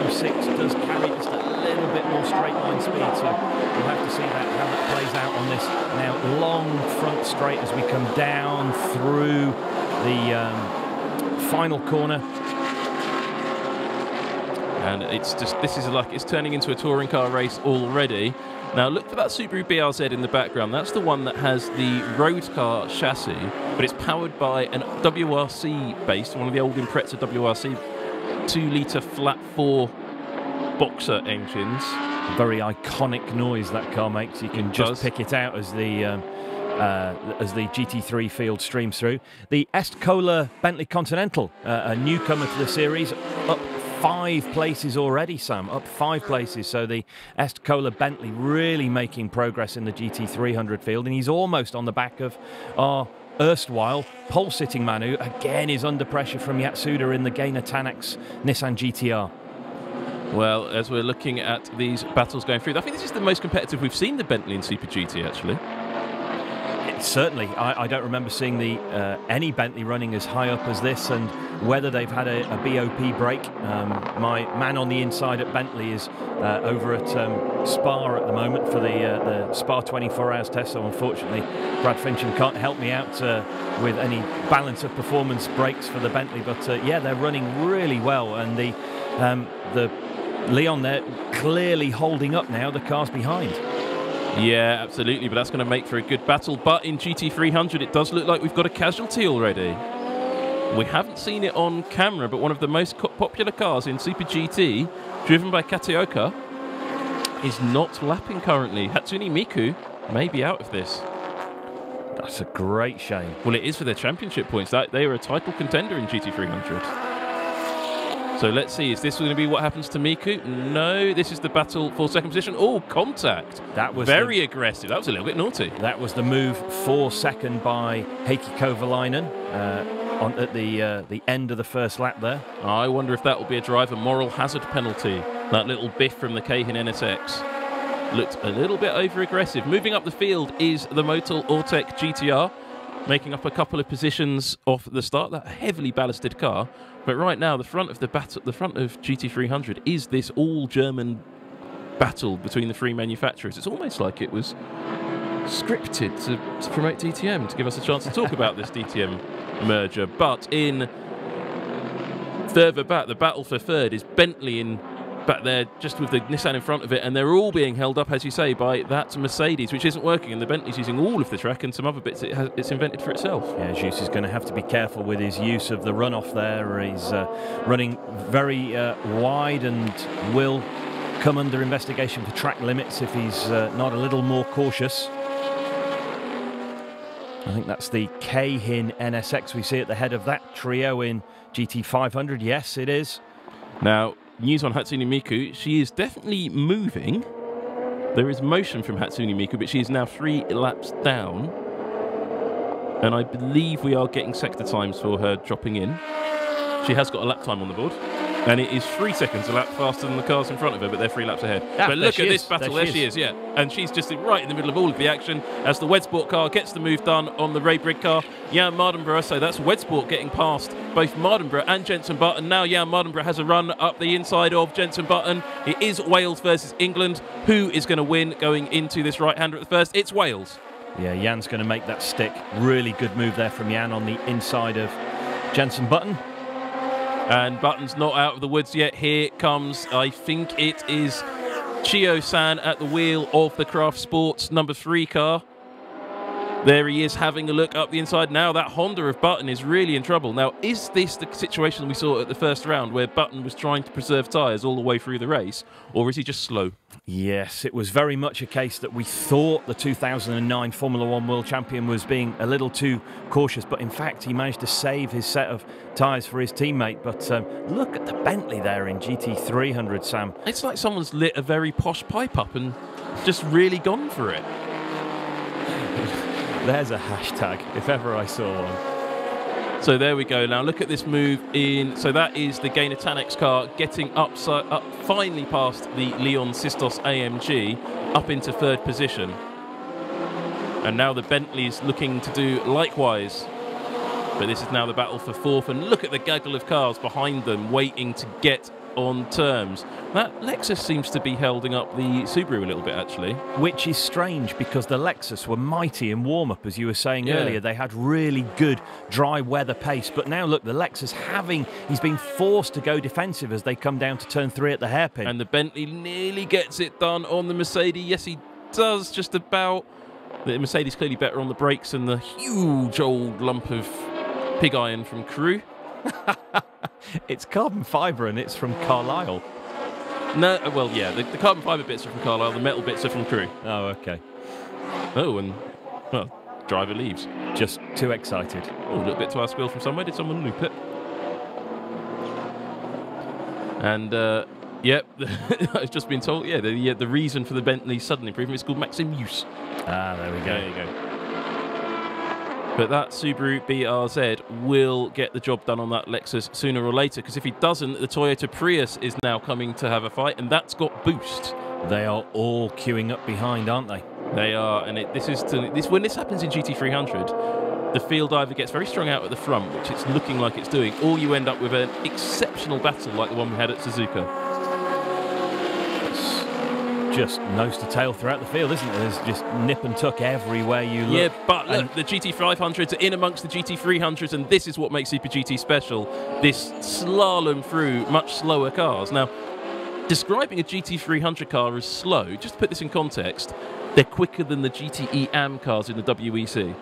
M6 does carry just a little bit more straight line speed, so we'll have to see how that plays out on this now long front straight as we come down through the final corner. And it's just, this is like, it's turning into a touring car race already. Now look for that Subaru BRZ in the background. That's the one that has the road car chassis, but it's powered by an WRC based, one of the old Impreza WRC 2-litre flat 4 boxer engines. Very iconic noise that car makes. You can just pick it out as the GT3 field streams through. The Est-Cola Bentley Continental, a newcomer to the series, up 5 places already, Sam, up 5 places. So the Est-Cola Bentley really making progress in the GT300 field, and he's almost on the back of our erstwhile pole-sitting man, who again is under pressure from Yatsuda in the Gainer Tanax Nissan GT-R. Well, as we're looking at these battles going through, I think this is the most competitive we've seen the Bentley in Super GT, actually. Certainly, I don't remember seeing any Bentley running as high up as this, and whether they've had a BOP break. My man on the inside at Bentley is over at Spa at the moment for the Spa 24 hours test, so unfortunately Brad Fincham can't help me out with any balance of performance breaks for the Bentley, but yeah, they're running really well, and the Leon there clearly holding up now, the cars behind. Yeah, absolutely, but that's going to make for a good battle. But in GT300, it does look like we've got a casualty already. We haven't seen it on camera, but one of the most popular cars in Super GT, driven by Kataoka, is not lapping currently. Hatsune Miku may be out of this. That's a great shame. Well, it is for their championship points. They are a title contender in GT300. So let's see, is this going to be what happens to Miku? No, this is the battle for second position. Oh, contact. That was very aggressive. That was a little bit naughty. That was the move for second by Heikki Kovalainen at the end of the first lap there. I wonder if that will be a driver moral hazard penalty. That little biff from the Keihin NSX looked a little bit over-aggressive. Moving up the field is the Motul Ortec GT-R, making up a couple of positions off the start. That heavily ballasted car. But right now, the front of GT300 is this all-German battle between the three manufacturers. It's almost like it was scripted to promote DTM, to give us a chance to talk about this DTM merger. But in further back, the battle for third is Bentley in back there, just with the Nissan in front of it, and they're all being held up, as you say, by that Mercedes, which isn't working, and the Bentley's using all of the track and some other bits it's invented for itself. Yeah, Jus is going to have to be careful with his use of the runoff there. He's running very wide and will come under investigation for track limits if he's not a little more cautious. I think that's the Keihin NSX we see at the head of that trio in GT500. Yes, it is. Now, news on Hatsune Miku, she is definitely moving. There is motion from Hatsune Miku, but she is now 3 laps down. And I believe we are getting sector times for her dropping in. She has got a lap time on the board. And it is 3 seconds a lap faster than the cars in front of her, but they're 3 laps ahead. Yeah, but look at this battle. There she is, yeah. And she's just right in the middle of all of the action as the Wedsport car gets the move done on the Ray Brigg car. Jan Mardenborough, so that's Wedsport getting past both Mardenborough and Jenson Button. Now Jan Mardenborough has a run up the inside of Jenson Button. It is Wales versus England. Who is going to win going into this right-hander at the first? It's Wales. Yeah, Jan's going to make that stick. Really good move there from Jan on the inside of Jenson Button. And Button's not out of the woods yet. Here comes, I think it is Chio-san at the wheel of the Craft Sports number 3 car. There he is having a look up the inside. Now that Honda of Button is really in trouble. Now, is this the situation we saw at the first round where Button was trying to preserve tyres all the way through the race? Or is he just slow? Yes, it was very much a case that we thought the 2009 Formula 1 World Champion was being a little too cautious, but in fact he managed to save his set of tyres for his teammate. But look at the Bentley there in GT300, Sam. It's like someone's lit a very posh pipe up and just really gone for it. There's a hashtag, if ever I saw one. So there we go. Now look at this move in. So that is the Gainer Tanax car getting up finally past the Leon Sistos AMG up into 3rd position. And now the Bentley's looking to do likewise. But this is now the battle for fourth, and look at the gaggle of cars behind them waiting to get on terms. That Lexus seems to be holding up the Subaru a little bit, actually. Which is strange, because the Lexus were mighty in warm-up, as you were saying earlier. They had really good dry weather pace, but now look, the Lexus he's been forced to go defensive as they come down to turn 3 at the hairpin. And the Bentley nearly gets it done on the Mercedes. Yes, he does, just about. The Mercedes clearly better on the brakes than the huge old lump of pig iron from Crewe. It's carbon fibre and it's from Carlisle. No, well, yeah, the carbon fibre bits are from Carlisle, the metal bits are from Crewe. Oh, okay. Oh, and, well, driver leaves. Just too excited. Oh, a little bit to our squeal from somewhere. Did someone loop it? And, yep, I've just been told, the reason for the Bentley's sudden improvement is called Maxim Use. Ah, there we go. There you go. But that Subaru BRZ will get the job done on that Lexus sooner or later, because if he doesn't, the Toyota Prius is now coming to have a fight, and that's got boost. They are all queuing up behind, aren't they? They are, and when this happens in GT300, the field either gets very strung out at the front, which it's looking like it's doing, or you end up with an exceptional battle like the one we had at Suzuka. Just nose to tail throughout the field, isn't it? There's just nip and tuck everywhere you look. Yeah, but look, the GT500s are in amongst the GT300s, and this is what makes Super GT special. This slalom through much slower cars. Now, describing a GT300 car as slow, just to put this in context, they're quicker than the GTE AM cars in the WEC.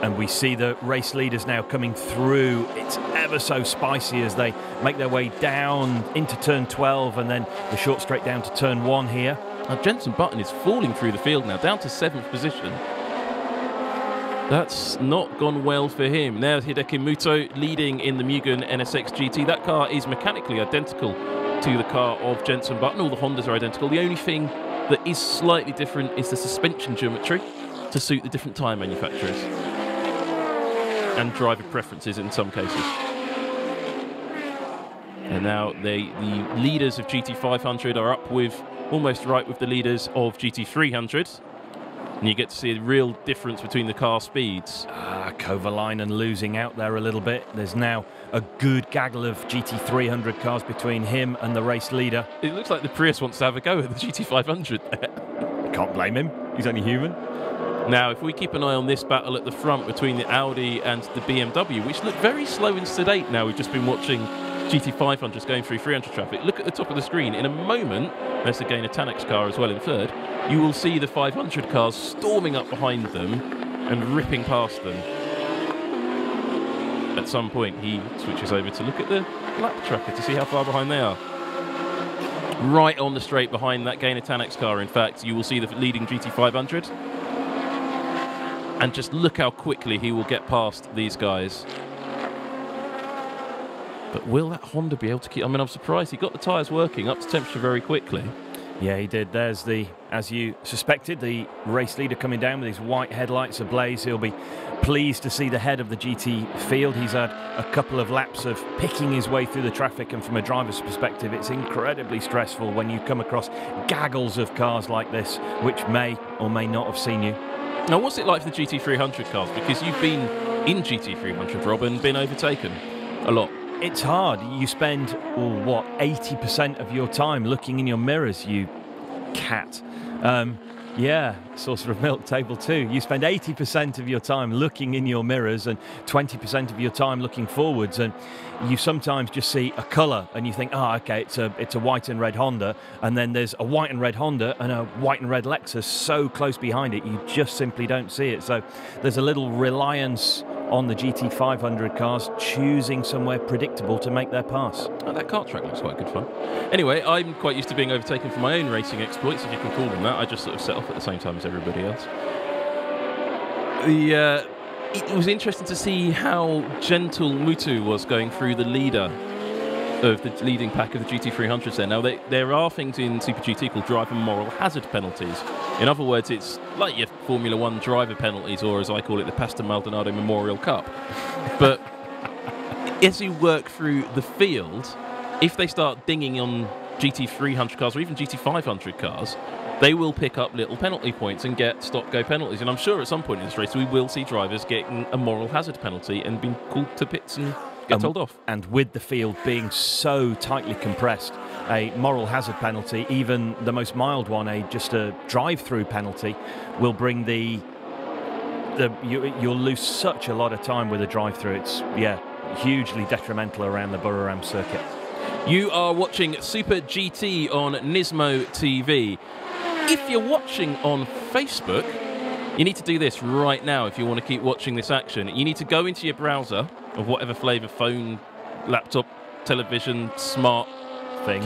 And we see the race leaders now coming through. It's ever so spicy as they make their way down into turn 12 and then the short straight down to turn 1 here. Now, Jenson Button is falling through the field now, down to 7th position. That's not gone well for him. Now Hideki Muto leading in the Mugen NSX GT. That car is mechanically identical to the car of Jenson Button. All the Hondas are identical. The only thing that is slightly different is the suspension geometry to suit the different tyre manufacturers. And driver preferences in some cases. And now the leaders of GT500 are up with almost right with the leaders of GT300. And you get to see a real difference between the car speeds. Kovalainen losing out there a little bit. There's now a good gaggle of GT300 cars between him and the race leader. It looks like the Prius wants to have a go at the GT500 there. Can't blame him. He's only human. Now, if we keep an eye on this battle at the front between the Audi and the BMW, which look very slow and sedate now, we've just been watching GT500s going through 300 traffic. Look at the top of the screen. In a moment, there's again a Tanex car as well in third, you will see the 500 cars storming up behind them and ripping past them. At some point, he switches over to look at the lap tracker to see how far behind they are. Right on the straight behind that Gainer Tanex car, in fact, you will see the leading GT500. And just look how quickly he will get past these guys. But will that Honda be able to keep... I mean, I'm surprised. He got the tyres working up to temperature very quickly. Yeah, he did. There's the, as you suspected, the race leader coming down with his white headlights ablaze. He'll be pleased to see the head of the GT field. He's had a couple of laps of picking his way through the traffic, and from a driver's perspective, it's incredibly stressful when you come across gaggles of cars like this, which may or may not have seen you. Now, what's it like for the GT300 cars? Because you've been in GT300, Rob, and been overtaken a lot. It's hard. You spend, 80% of your time looking in your mirrors, you cat. Yeah, saucer of milk, table 2. You spend 80% of your time looking in your mirrors and 20% of your time looking forwards, and you sometimes just see a colour and you think, okay, it's a white and red Honda, and then there's a white and red Honda and a white and red Lexus so close behind it, you just simply don't see it. So there's a little reliance on the GT500 cars choosing somewhere predictable to make their pass. Oh, that kart track looks quite good fun. Anyway, I'm quite used to being overtaken for my own racing exploits, if you can call them that. I just sort of set off at the same time as everybody else. It was interesting to see how gentle Mutu was going through the leader of the leading pack of the GT300s there. Now, there are things in Super GT called driver moral hazard penalties. In other words, it's like your Formula 1 driver penalties, or as I call it, the Pastor Maldonado Memorial Cup. But as you work through the field, if they start dinging on GT300 cars or even GT500 cars, they will pick up little penalty points and get stop-go penalties. And I'm sure at some point in this race we will see drivers getting a moral hazard penalty and being called to pits and get told off. And with the field being so tightly compressed, a moral hazard penalty, even the most mild one, just a drive-through penalty, will bring you'll lose such a lot of time with a drive-through. It's, yeah, hugely detrimental around the Buriram circuit. You are watching Super GT on NISMO TV. If you're watching on Facebook, you need to do this right now if you want to keep watching this action. You need to go into your browser of whatever flavour, phone, laptop, television, smart thing,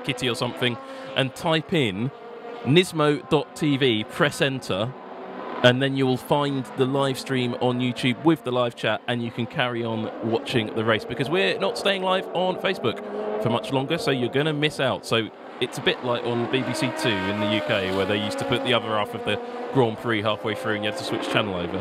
kitty or something, and type in NISMO.TV, press enter, and then you will find the live stream on YouTube with the live chat, and you can carry on watching the race, because we're not staying live on Facebook for much longer, so you're going to miss out. So it's a bit like on BBC Two in the UK, where they used to put the other half of the Grand Prix halfway through and you had to switch channel over.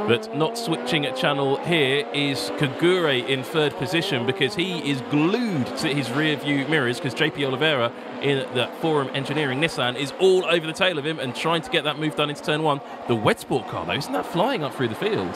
But not switching a channel here is Kagure in third position, because he is glued to his rear view mirrors, because JP Oliveira in that Forum Engineering Nissan is all over the tail of him and trying to get that move done into turn one. The wet sport car, though, isn't that flying up through the field?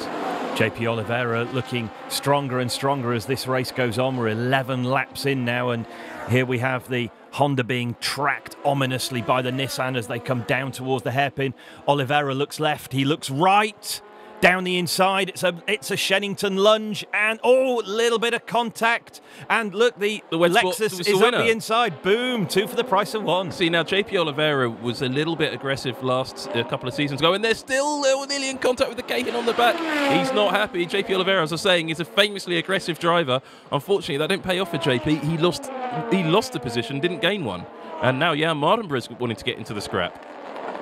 JP Oliveira looking stronger and stronger as this race goes on. We're 11 laps in now, and here we have the Honda being tracked ominously by the Nissan as they come down towards the hairpin. Oliveira looks left, he looks right. Down the inside, it's a Shennington lunge, and oh, a little bit of contact, and look, the Lexus is up the inside. Boom, 2 for the price of 1. See, now JP Oliveira was a little bit aggressive last couple of seasons ago, and they're still nearly in contact with the Cayman on the back. He's not happy. JP Oliveira, as I was saying, is a famously aggressive driver. Unfortunately, that didn't pay off for JP. He lost the position, didn't gain one, and now Jan Mardenborough's wanting to get into the scrap.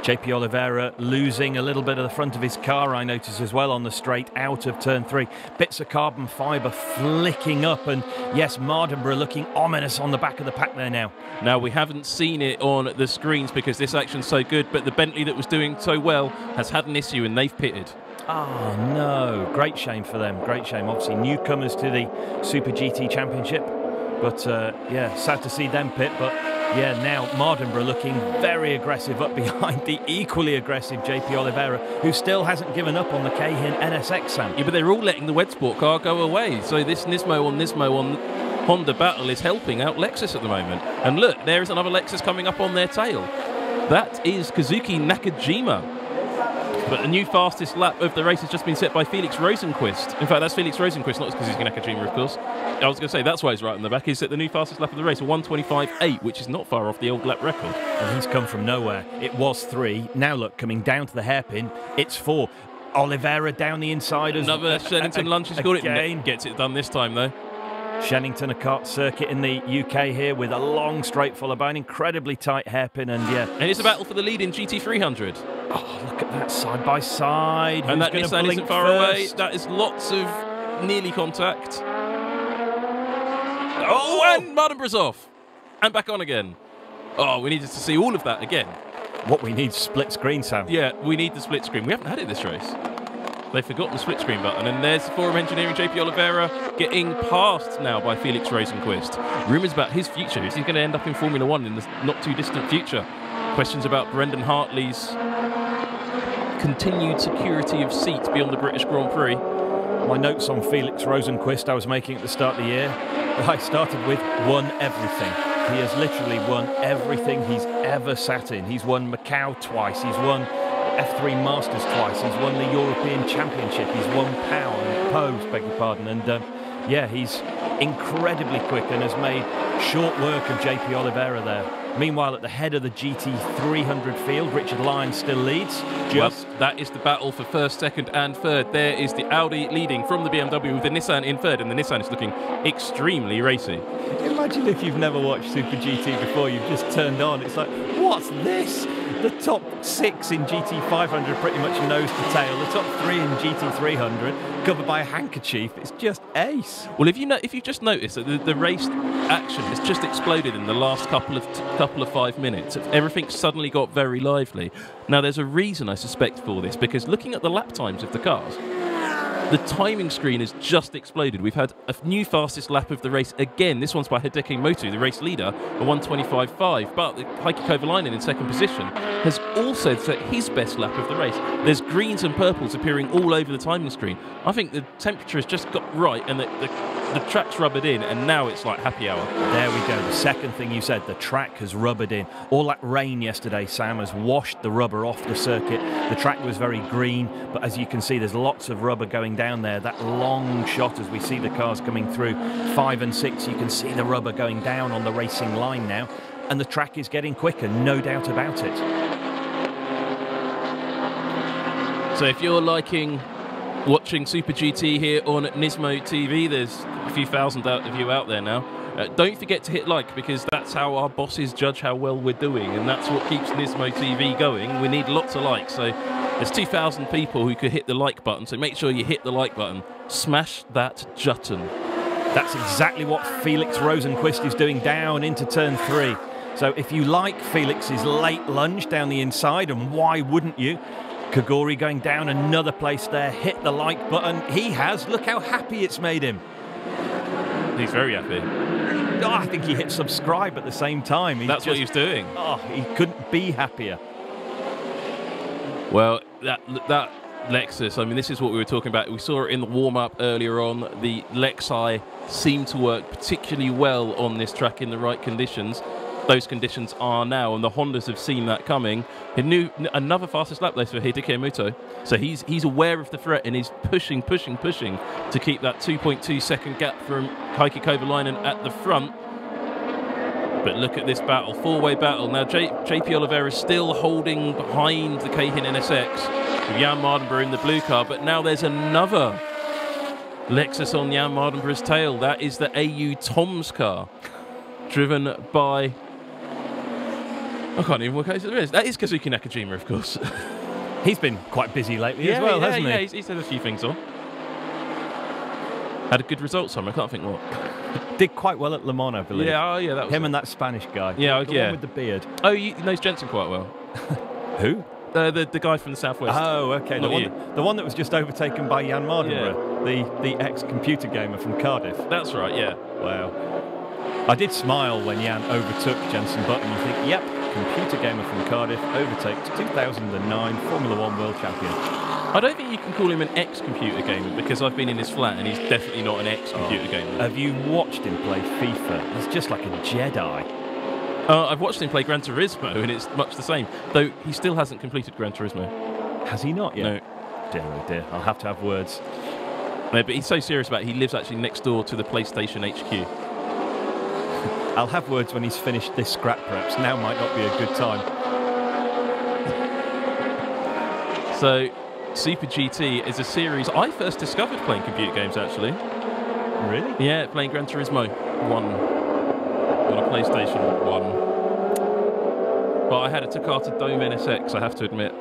JP Oliveira losing a little bit of the front of his car, I notice as well, on the straight out of turn 3. Bits of carbon fibre flicking up, and yes, Mardenborough looking ominous on the back of the pack there now. Now, we haven't seen it on the screens because this action's so good, but the Bentley that was doing so well has had an issue and they've pitted. Oh no, great shame for them, great shame. Obviously newcomers to the Super GT Championship, but yeah, sad to see them pit, but yeah, now Mardenborough looking very aggressive up behind the equally aggressive JP Oliveira, who still hasn't given up on the Cayman NSX, Sam. Yeah, but they're all letting the wet sport car go away. So this Nismo on Honda battle is helping out Lexus at the moment. And look, there is another Lexus coming up on their tail. That is Kazuki Nakajima. But the new fastest lap of the race has just been set by Felix Rosenquist. In fact, that's Felix Rosenquist, not Kazuki Nakajima, of course. I was going to say, that's why he's right in the back. He's set the new fastest lap of the race, a 1:25.8, which is not far off the old lap record. And he's come from nowhere. It was 3. Now look, coming down to the hairpin, it's 4. Oliveira down the inside. Another Shennington lunge, he's got it. Gets it done this time, though. Shennington, a kart circuit in the UK here, with a long straight followed by an incredibly tight hairpin, and yeah. And it's a battle for the lead in GT300. Oh, look at that side by side. And that Nissan isn't far away. That is lots of nearly contact. Oh, and Mardenborough's off. And back on again. Oh, we needed to see all of that again. What we need is split screen, Sam. Yeah, we need the split screen. We haven't had it this race. They've forgotten the split screen button, and there's the Forum Engineering JP Oliveira getting passed now by Felix Rosenquist. Rumours about his future. Is he going to end up in Formula 1 in the not too distant future? Questions about Brendan Hartley's continued security of seat beyond the British Grand Prix. My notes on Felix Rosenquist I was making at the start of the year, I started with won everything. He has literally won everything he's ever sat in. He's won Macau twice, he's won F3 Masters twice, he's won the European Championship, he's won Pose, beg your pardon, and yeah, he's incredibly quick and has made short work of JP Oliveira there. Meanwhile, at the head of the GT300 field, Richard Lyons still leads. Well, that is the battle for first, second and third. There is the Audi leading from the BMW with the Nissan in third, and the Nissan is looking extremely racy. Imagine if you've never watched Super GT before, you've just turned on. It's like, what's this? The top 6 in GT500 pretty much nose to tail. The top 3 in GT300 covered by a handkerchief. It's just ace. Well, if you just notice that the race action has just exploded in the last couple of 5 minutes, everything suddenly got very lively. Now, there's a reason I suspect for this, because looking at the lap times of the cars, The timing screen has just exploded. We've had a new fastest lap of the race again. This one's by Hideki Moto, the race leader, a 1:25.5. But Heikki Kovalainen in second position has also set his best lap of the race. There's greens and purples appearing all over the timing screen. I think the temperature has just got right, and the track's rubbered in, and now it's like happy hour. There we go. The second thing you said, the track has rubbered in. All that rain yesterday, Sam, has washed the rubber off the circuit. The track was very green, but as you can see, there's lots of rubber going down there. That long shot as we see the cars coming through 5 and 6, you can see the rubber going down on the racing line now, and the track is getting quicker, no doubt about it. So if you're liking watching Super GT here on NISMO TV, there's a few thousand of you out there now. Don't forget to hit like, because that's how our bosses judge how well we're doing, and that's what keeps NISMO TV going. We need lots of likes. So there's 2,000 people who could hit the like button, so make sure you hit the like button. Smash that jutton. That's exactly what Felix Rosenquist is doing down into turn 3. So if you like Felix's late lunge down the inside, and why wouldn't you? Kaguri going down another place there, hit the like button. He has. Look how happy it's made him. He's very happy. Oh, I think he hit subscribe at the same time. That's what he's doing. Oh, he couldn't be happier. Well, that Lexus, I mean, this is what we were talking about. We saw it in the warm-up earlier on. The Lexi seemed to work particularly well on this track in the right conditions. Those conditions are now, and the Hondas have seen that coming. He knew another fastest lap race for Hideki Moto, so he's aware of the threat, and he's pushing to keep that 2.2 second gap from Heikki Kovalainen at the front. But look at this battle, four-way battle. Now JP Oliveira is still holding behind the Keihin NSX with Jan Mardenborough in the blue car, but now there's another Lexus on Jan Mardenborough's tail. That is the AU Toms car, driven by... I can't even work out who it is. That is Kazuki Nakajima, of course. He's been quite busy lately as well, hasn't he? Yeah, he's had a few things on. Had a good result somewhere, I can't think what. Did quite well at Le Mans, I believe. Yeah, that was him and that Spanish guy. Yeah, the one with the beard. Oh, he knows Jensen quite well. Who? The guy from the southwest. Oh, okay. The one that was just overtaken by Jan Mardenborough, the ex-computer gamer from Cardiff. That's right, yeah. Wow. I did smile when Jan overtook Jensen Button. You think, yep, computer gamer from Cardiff overtakes 2009 Formula 1 world champion. I don't think you can call him an ex-computer gamer, because I've been in his flat and he's definitely not an ex-computer gamer. Have you watched him play FIFA? He's just like a Jedi. I've watched him play Gran Turismo, and it's much the same, though he still hasn't completed Gran Turismo. Has he not yet? No. Dear, oh dear, I'll have to have words. No, but he's so serious about it, he lives actually next door to the PlayStation HQ. I'll have words when he's finished this scrap, perhaps. Now might not be a good time. So, Super GT is a series I first discovered playing computer games, actually. Really? Yeah, playing Gran Turismo 1 on a PlayStation 1. But I had a Takata Dome NSX, I have to admit.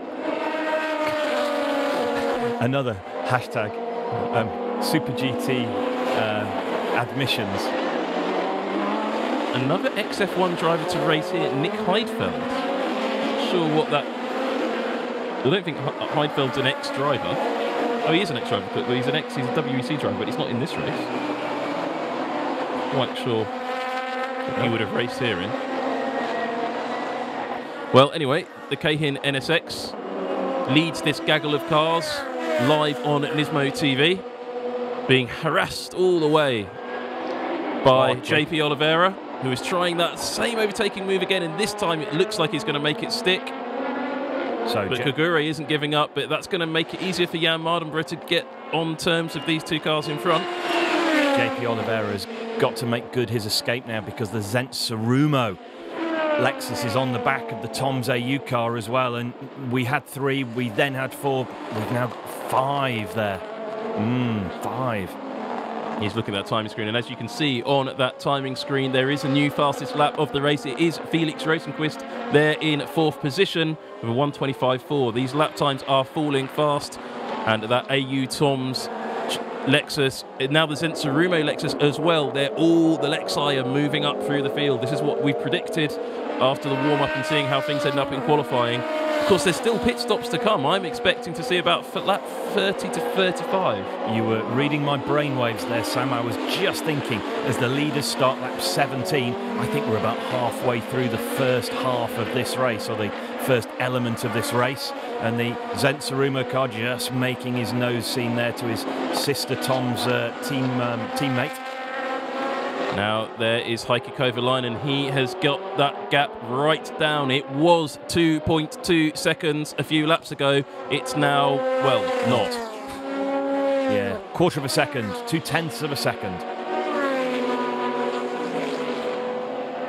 Another hashtag, Super GT admissions. Another XF1 driver to race here, Nick Heidfeld. Not sure what that... I don't think Heidfeld's an ex-driver. Oh, he is an ex-driver, but he's a WEC driver, but he's not in this race. Quite sure he would have raced here in. Well, anyway, the Keihin NSX leads this gaggle of cars live on NISMO TV, being harassed all the way by JP Oliveira, who is trying that same overtaking move again, and this time it looks like he's going to make it stick. But Kagure isn't giving up, but that's going to make it easier for Jan Mardenborough to get on terms of these two cars in front. JP Oliveira's got to make good his escape now, because the Zent Sarumo Lexus is on the back of the Toms AU car as well, and we had 3, we then had 4, we've now got 5 there. 5. He's looking at that timing screen, and as you can see on that timing screen, there is a new fastest lap of the race. It is Felix Rosenquist there in 4th position with a 1:25.4. These lap times are falling fast, and that AU Toms Lexus, now the Zent Sarumo Lexus as well, they're all, the Lexi are moving up through the field. This is what we predicted after the warm-up and seeing how things ended up in qualifying. course, there's still pit stops to come. I'm expecting to see about lap 30 to 35. You were reading my brainwaves there, Sam. I was just thinking, as the leaders start lap 17, I think we're about halfway through the first half of this race, or the first element of this race. And the Zensarumo car just making his nose scene there to his sister Tom's teammate. Now there is Heikki Kovalainen. He has got that gap right down. It was 2.2 seconds a few laps ago. It's now, well, not. Yeah, quarter of a second, 0.2 of a second.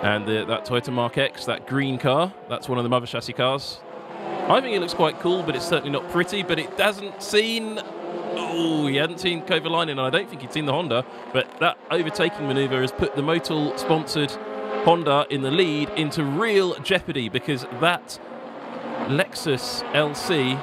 And that Toyota Mark X, that green car, that's one of the mother chassis cars. I think it looks quite cool, but it's certainly not pretty. But it hasn't seen... Oh, he hadn't seen Kovalainen, and I don't think he'd seen the Honda, but that overtaking manoeuvre has put the Motul-sponsored Honda in the lead into real jeopardy, because that Lexus LC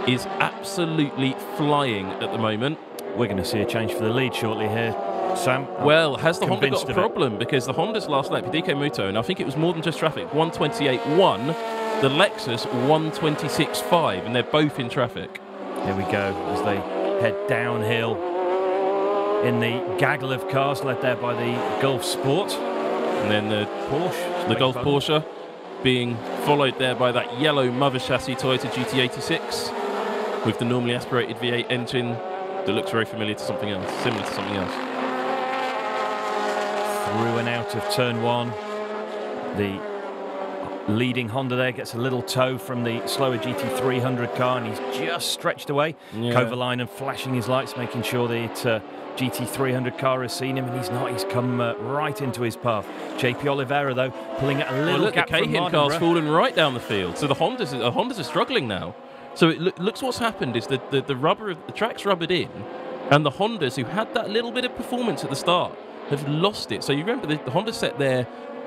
is absolutely flying at the moment. We're going to see a change for the lead shortly here, Sam. Well, has the Honda got a problem? Because the Honda's last lap, Hideki Muto, and I think it was more than just traffic, 128.1, the Lexus 126.5, and they're both in traffic. Here we go as they head downhill in the gaggle of cars led there by the Gulf Sport. And then the Porsche, the Gulf Porsche, being followed there by that yellow mother chassis Toyota GT86 with the normally aspirated V8 engine that looks very familiar to something else, similar to something else. Through and out of turn one, the leading Honda there gets a little tow from the slower GT300 car, and he's just stretched away. Yeah. Kovalainen flashing his lights, making sure that GT300 car has seen him, and he's not. He's come right into his path. JP Oliveira, though, pulling at a little gap from the Cahin car's fallen right down the field. So the Hondas are struggling now. So it looks what's happened is that the track's rubbered in, and the Hondas, who had that little bit of performance at the start, have lost it. So you remember the Honda set their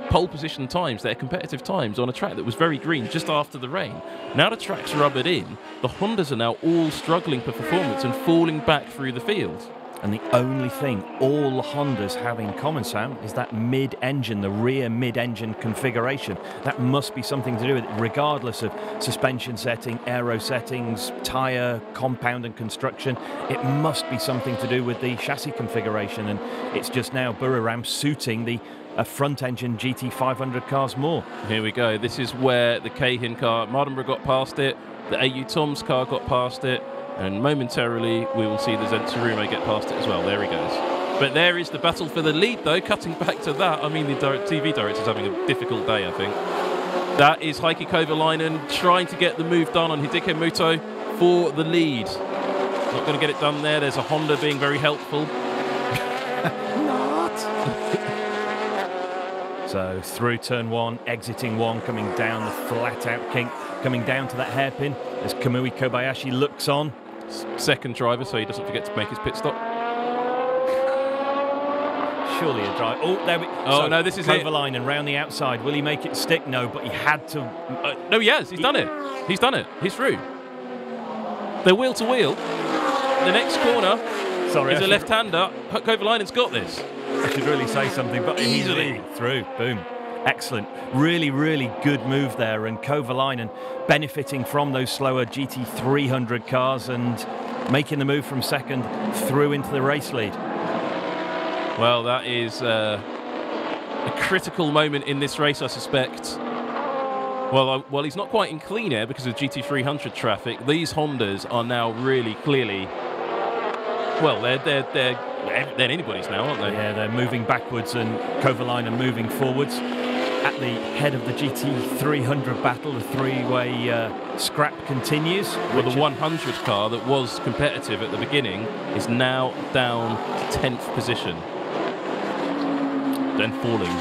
pole position times, their competitive times, on a track that was very green just after the rain. Now the track's rubbered in, the Hondas are now all struggling for performance and falling back through the field. And the only thing all the Hondas have in common, Sam, is that mid-engine, the rear mid-engine configuration. That must be something to do with it, regardless of suspension setting, aero settings, tyre, compound and construction. It must be something to do with the chassis configuration, and it's just now Buriram suiting the front-engine GT500 cars more. Here we go. This is where the Cahin car, Mardenborough got past it, the AU Toms car got past it, and momentarily we will see the Zensarumo get past it as well. There he goes. But there is the battle for the lead, though. Cutting back to that, I mean, the TV director's having a difficult day, I think. That is Heikki Kovalainen trying to get the move done on Hideki Muto for the lead. Not going to get it done there. There's a Honda being very helpful. So through turn one, exiting one, coming down the flat-out kink, coming down to that hairpin as Kamui Kobayashi looks on. Second driver, so he doesn't forget to make his pit stop. Surely a drive. Oh, there we go. Oh, so no, this is Kovalainen round the outside. Will he make it stick? No, but he had to. No, he has. He's done it. He's done it. He's through. They're wheel to wheel. The next corner is a left-hander. Kovalainen's got this. I should really say something, but easily through. Boom. Excellent. Really, really good move there. And Kovalainen benefiting from those slower GT300 cars and making the move from second through into the race lead. Well, that is a critical moment in this race, I suspect. Well, he's not quite in clean air because of GT300 traffic. These Hondas are now really clearly... Well, they're anybody's now, aren't they? Yeah, they're moving backwards and Kovalainen moving forwards. At the head of the GT300 battle, the three-way scrap continues. Well, the 100 car that was competitive at the beginning is now down to 10th position. Then falling.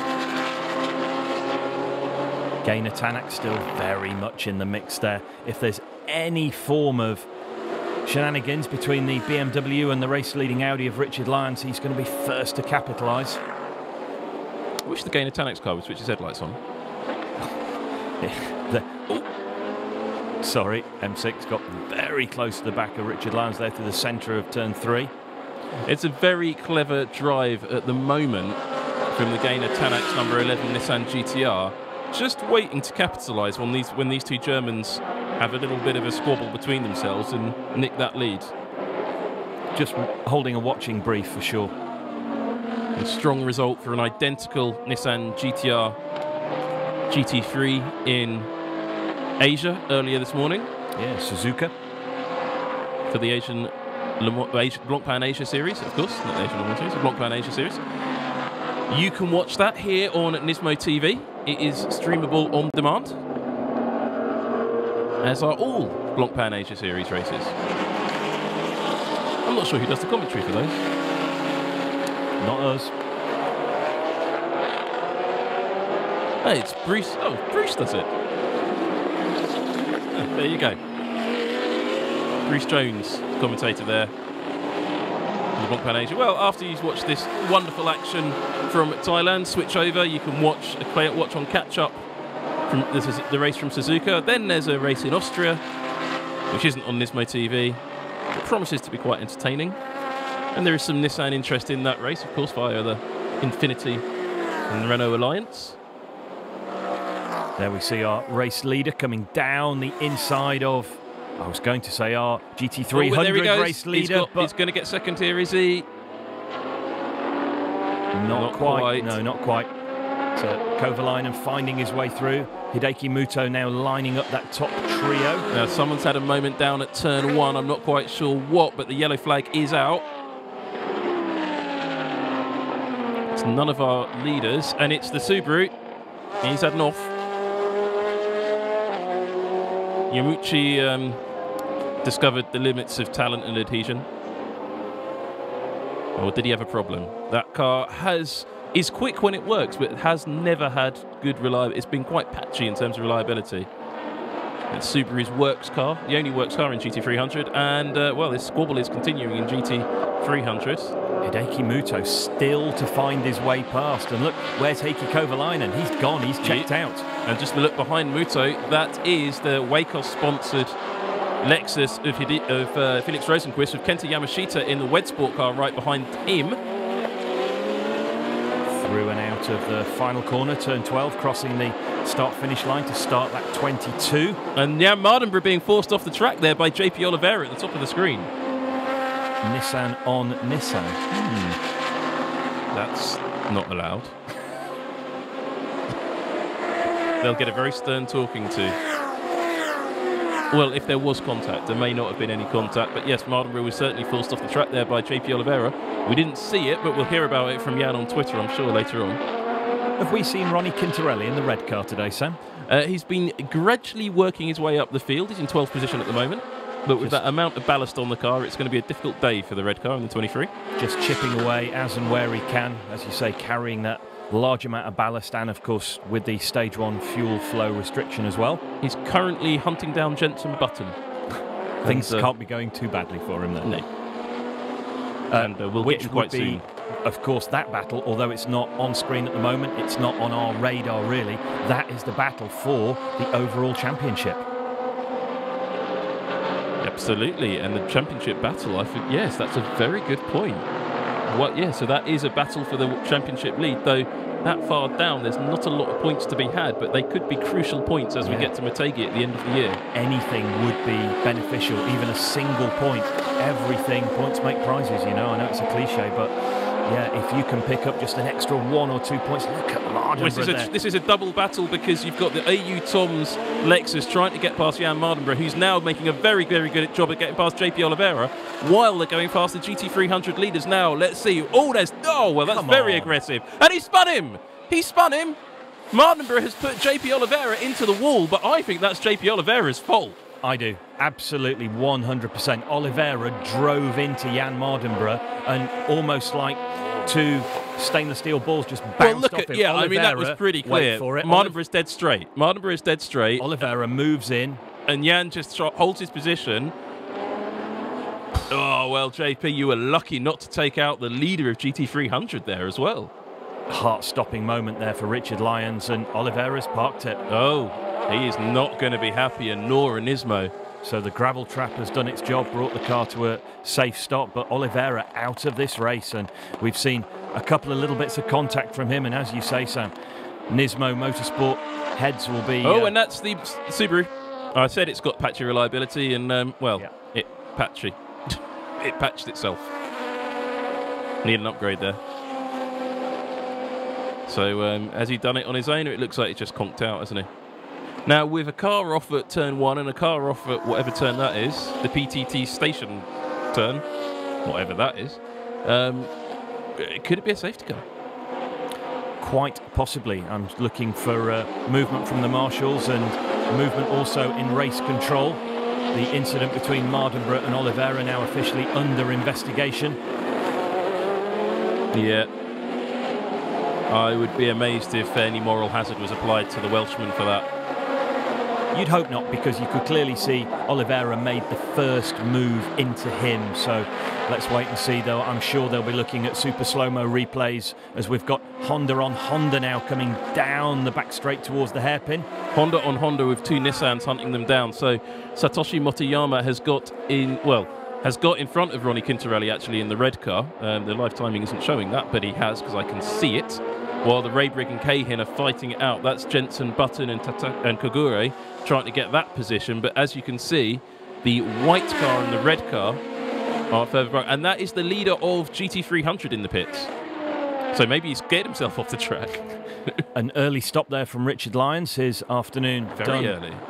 Gaynor Tanak still very much in the mix there. If there's any form of shenanigans between the BMW and the race-leading Audi of Richard Lyons, he's going to be first to capitalise. I wish the Gaynor Tanak's car would switch his headlights on. Sorry, M6 got very close to the back of Richard Lyons there through the centre of turn 3. It's a very clever drive at the moment from the Gaynor Tanak's number 11 Nissan GT-R. just waiting to capitalise on when these two Germans have a little bit of a squabble between themselves and nick that lead. Just holding a watching brief for sure. A strong result for an identical Nissan GT-R GT3 in Asia earlier this morning. Yeah, Suzuka. For the Blancpain Asia Series, of course. Not the Asian Le Mans Series, the Blancpain Asia Series. You can watch that here on NISMO TV. It is streamable on demand, as are all Blancpain Asia Series races. I'm not sure who does the commentary for those. Not us. Hey, it's Bruce. Oh, Bruce does it. Oh, there you go. Bruce Jones, commentator there. In the Blancpain Asia. Well, after you've watched this wonderful action from Thailand, switch over. You can watch on catch up. This is the race from Suzuka. Then there's a race in Austria, which isn't on NISMO TV. It promises to be quite entertaining. And there is some Nissan interest in that race, of course, via the Infiniti and Renault Alliance. There we see our race leader coming down the inside of, I was going to say our GT300 race leader. But he's going to get second here, is he? Not quite. No, not quite. So Kovalainen finding his way through. Hideki Muto now lining up that top trio. Now, someone's had a moment down at turn 1. I'm not quite sure what, but the yellow flag is out. It's none of our leaders, and it's the Subaru. He's had an off. Yamuchi discovered the limits of talent and adhesion. Or did he have a problem? That car is quick when it works, but it has never had good reliability. It's been quite patchy in terms of reliability. It's Subaru's works car, the only works car in GT300, and well, this squabble is continuing in GT300. Hideki Muto still to find his way past, and look, where's Heikki Kovalainen? He's gone, he's checked out. And just to look behind Muto, that is the Wacos-sponsored Lexus of Felix Rosenquist with Kenta Yamashita in the Wed Sport car right behind him. Through and out of the final corner, turn 12, crossing the start-finish line to start that 22. And Jan Mardenborough being forced off the track there by JP Oliveira at the top of the screen. Nissan on Nissan. That's not allowed. They'll get a very stern talking to. Well, if there was contact, there may not have been any contact, but yes, Mardenborough was certainly forced off the track there by JP Oliveira. We didn't see it, but we'll hear about it from Jan on Twitter, I'm sure, later on. Have we seen Ronnie Quintarelli in the red car today, Sam? He's been gradually working his way up the field. He's in 12th position at the moment. But with that amount of ballast on the car, it's going to be a difficult day for the red car in the 23. Just chipping away as and where he can, as you say, carrying that large amount of ballast, and of course with the stage 1 fuel flow restriction as well. He's currently hunting down Jenson Button. Things can't be going too badly for him then. No. And we'll get him quite soon. Of course, that battle, although it's not on screen at the moment, it's not on our radar really, that is the battle for the overall championship. Absolutely, and the championship battle, I think, yes, that's a very good point. So that is a battle for the championship lead, though that far down there's not a lot of points to be had, but they could be crucial points as we get to Motegi at the end of the year. Anything would be beneficial, even a single point. Everything, points make prizes, you know. I know it's a cliche, but yeah, if you can pick up just an extra 1 or 2 points, look at Mardenborough this is a double battle, because you've got the AU Toms Lexus trying to get past Jan Mardenborough, who's now making a very, very good job at getting past JP Oliveira, while they're going past the GT300 leaders now. Let's see. Oh, that's very aggressive. And he spun him. He spun him. Mardenborough has put JP Oliveira into the wall, but I think that's JP Oliveira's fault. I do. Absolutely 100%. Oliveira drove into Jan Mardenborough and almost like two stainless steel balls just bounced off him. Yeah, Oliveira, I mean, that was pretty clear. Mardenborough is dead straight. Mardenborough is dead straight. Oliveira moves in. And Jan just holds his position. Oh, well, JP, you were lucky not to take out the leader of GT300 there as well. Heart-stopping moment there for Richard Lyons, and Oliveira's parked it. Oh, he is not going to be happy, and nor a NISMO. So the gravel trap has done its job, brought the car to a safe stop, but Oliveira out of this race, and we've seen a couple of little bits of contact from him, and as you say, Sam, NISMO Motorsport heads will be... and that's the Subaru. I said it's got patchy reliability, and, it patchy. It patched itself. Need an upgrade there. So has he done it on his own, or it looks like he's just conked out, hasn't he? Now, with a car off at turn 1 and a car off at whatever turn that is, the PTT station turn, whatever that is, could it be a safety car? Quite possibly. I'm looking for movement from the marshals and movement also in race control. The incident between Mardenborough and Oliveira now officially under investigation. Yeah. I would be amazed if any moral hazard was applied to the Welshman for that. You'd hope not, because you could clearly see Oliveira made the first move into him. So let's wait and see, though. I'm sure they'll be looking at super slow-mo replays as we've got Honda on Honda now coming down the back straight towards the hairpin. Honda on Honda with 2 Nissans hunting them down. So Satoshi Motoyama has got in front of Ronnie Quintarelli actually in the red car. The live timing isn't showing that, but he has, because I can see it. While the Raybrigg and Cahin are fighting it out. That's Jensen, Button and Kagure trying to get that position. But as you can see, the white car and the red car are further back. And that is the leader of GT300 in the pits. So maybe he's scared himself off the track. An early stop there from Richard Lyons. His afternoon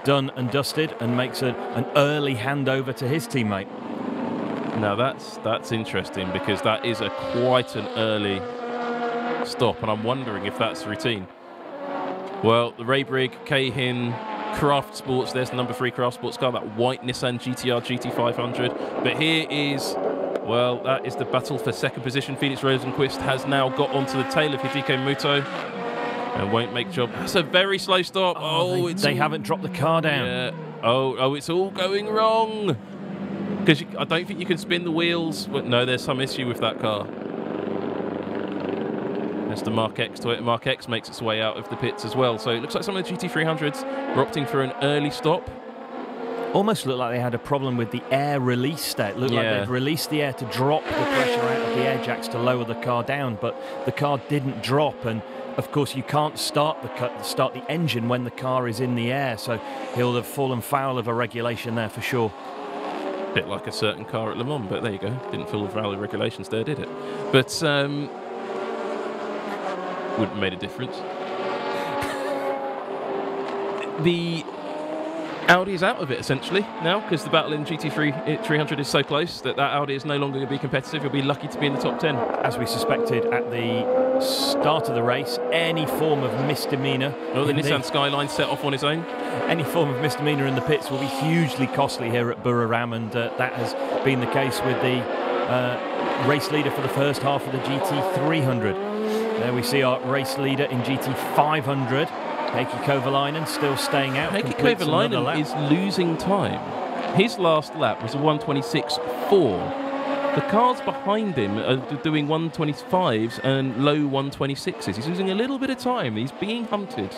done and dusted, and makes an early handover to his teammate. Now that's interesting, because that is quite an early stop, and I'm wondering if that's routine. Well, the Raybrigg, Cahin, Craft Sports, there's the number 3 Craft Sports car, that white Nissan GT-R GT500. But here is, well, that is the battle for second position. Felix Rosenquist has now got onto the tail of Hideki Muto and won't make job. That's a very slow stop. They haven't dropped the car down. Yeah. Oh, it's all going wrong. Because I don't think you can spin the wheels. No, there's some issue with that car. There's the Mark X. Toyota Mark X makes its way out of the pits as well. So it looks like some of the GT300s are opting for an early stop. Almost looked like they had a problem with the air release there. It looked like they'd released the air to drop the pressure out of the air jacks to lower the car down, but the car didn't drop. And of course, you can't start the engine when the car is in the air. So he'll have fallen foul of a regulation there for sure. Bit like a certain car at Le Mans, but there you go. Didn't fall foul of regulations there, did it? But wouldn't have made a difference. The Audi is out of it essentially now, because the battle in GT300 is so close that Audi is no longer going to be competitive. He'll be lucky to be in the top 10. As we suspected at the start of the race, any form of misdemeanour... Oh, the Nissan Skyline set off on its own. Any form of misdemeanour in the pits will be hugely costly here at Buriram, and that has been the case with the race leader for the first half of the GT300. There we see our race leader in GT500, Heikki Kovalainen, still staying out. Heikki Kovalainen is losing time. His last lap was a 1:26.4. The cars behind him are doing 1:25s and low 1:26s. He's losing a little bit of time. He's being hunted.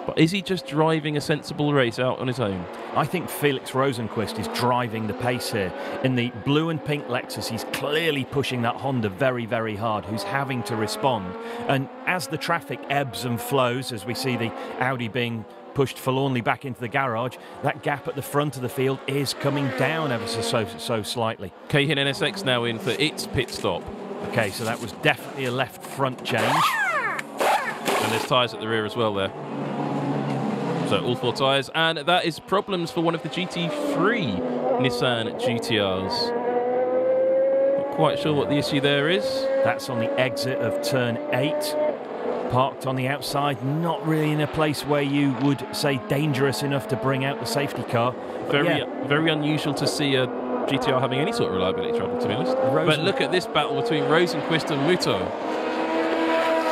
But is he just driving a sensible race out on his own? I think Felix Rosenquist is driving the pace here. In the blue and pink Lexus, he's clearly pushing that Honda very, very hard, who's having to respond. And as the traffic ebbs and flows, as we see the Audi being pushed forlornly back into the garage, that gap at the front of the field is coming down ever so slightly. Cahin NSX now in for its pit stop. Okay, so that was definitely a left front change. And there's tyres at the rear as well there. So all 4 tyres, and that is problems for one of the GT3 Nissan GT-Rs. Not quite sure what the issue there is. That's on the exit of turn 8. Parked on the outside, not really in a place where you would say dangerous enough to bring out the safety car. Very unusual to see a GT-R having any sort of reliability trouble, to be honest. But look at this battle between Rosenquist and Muto.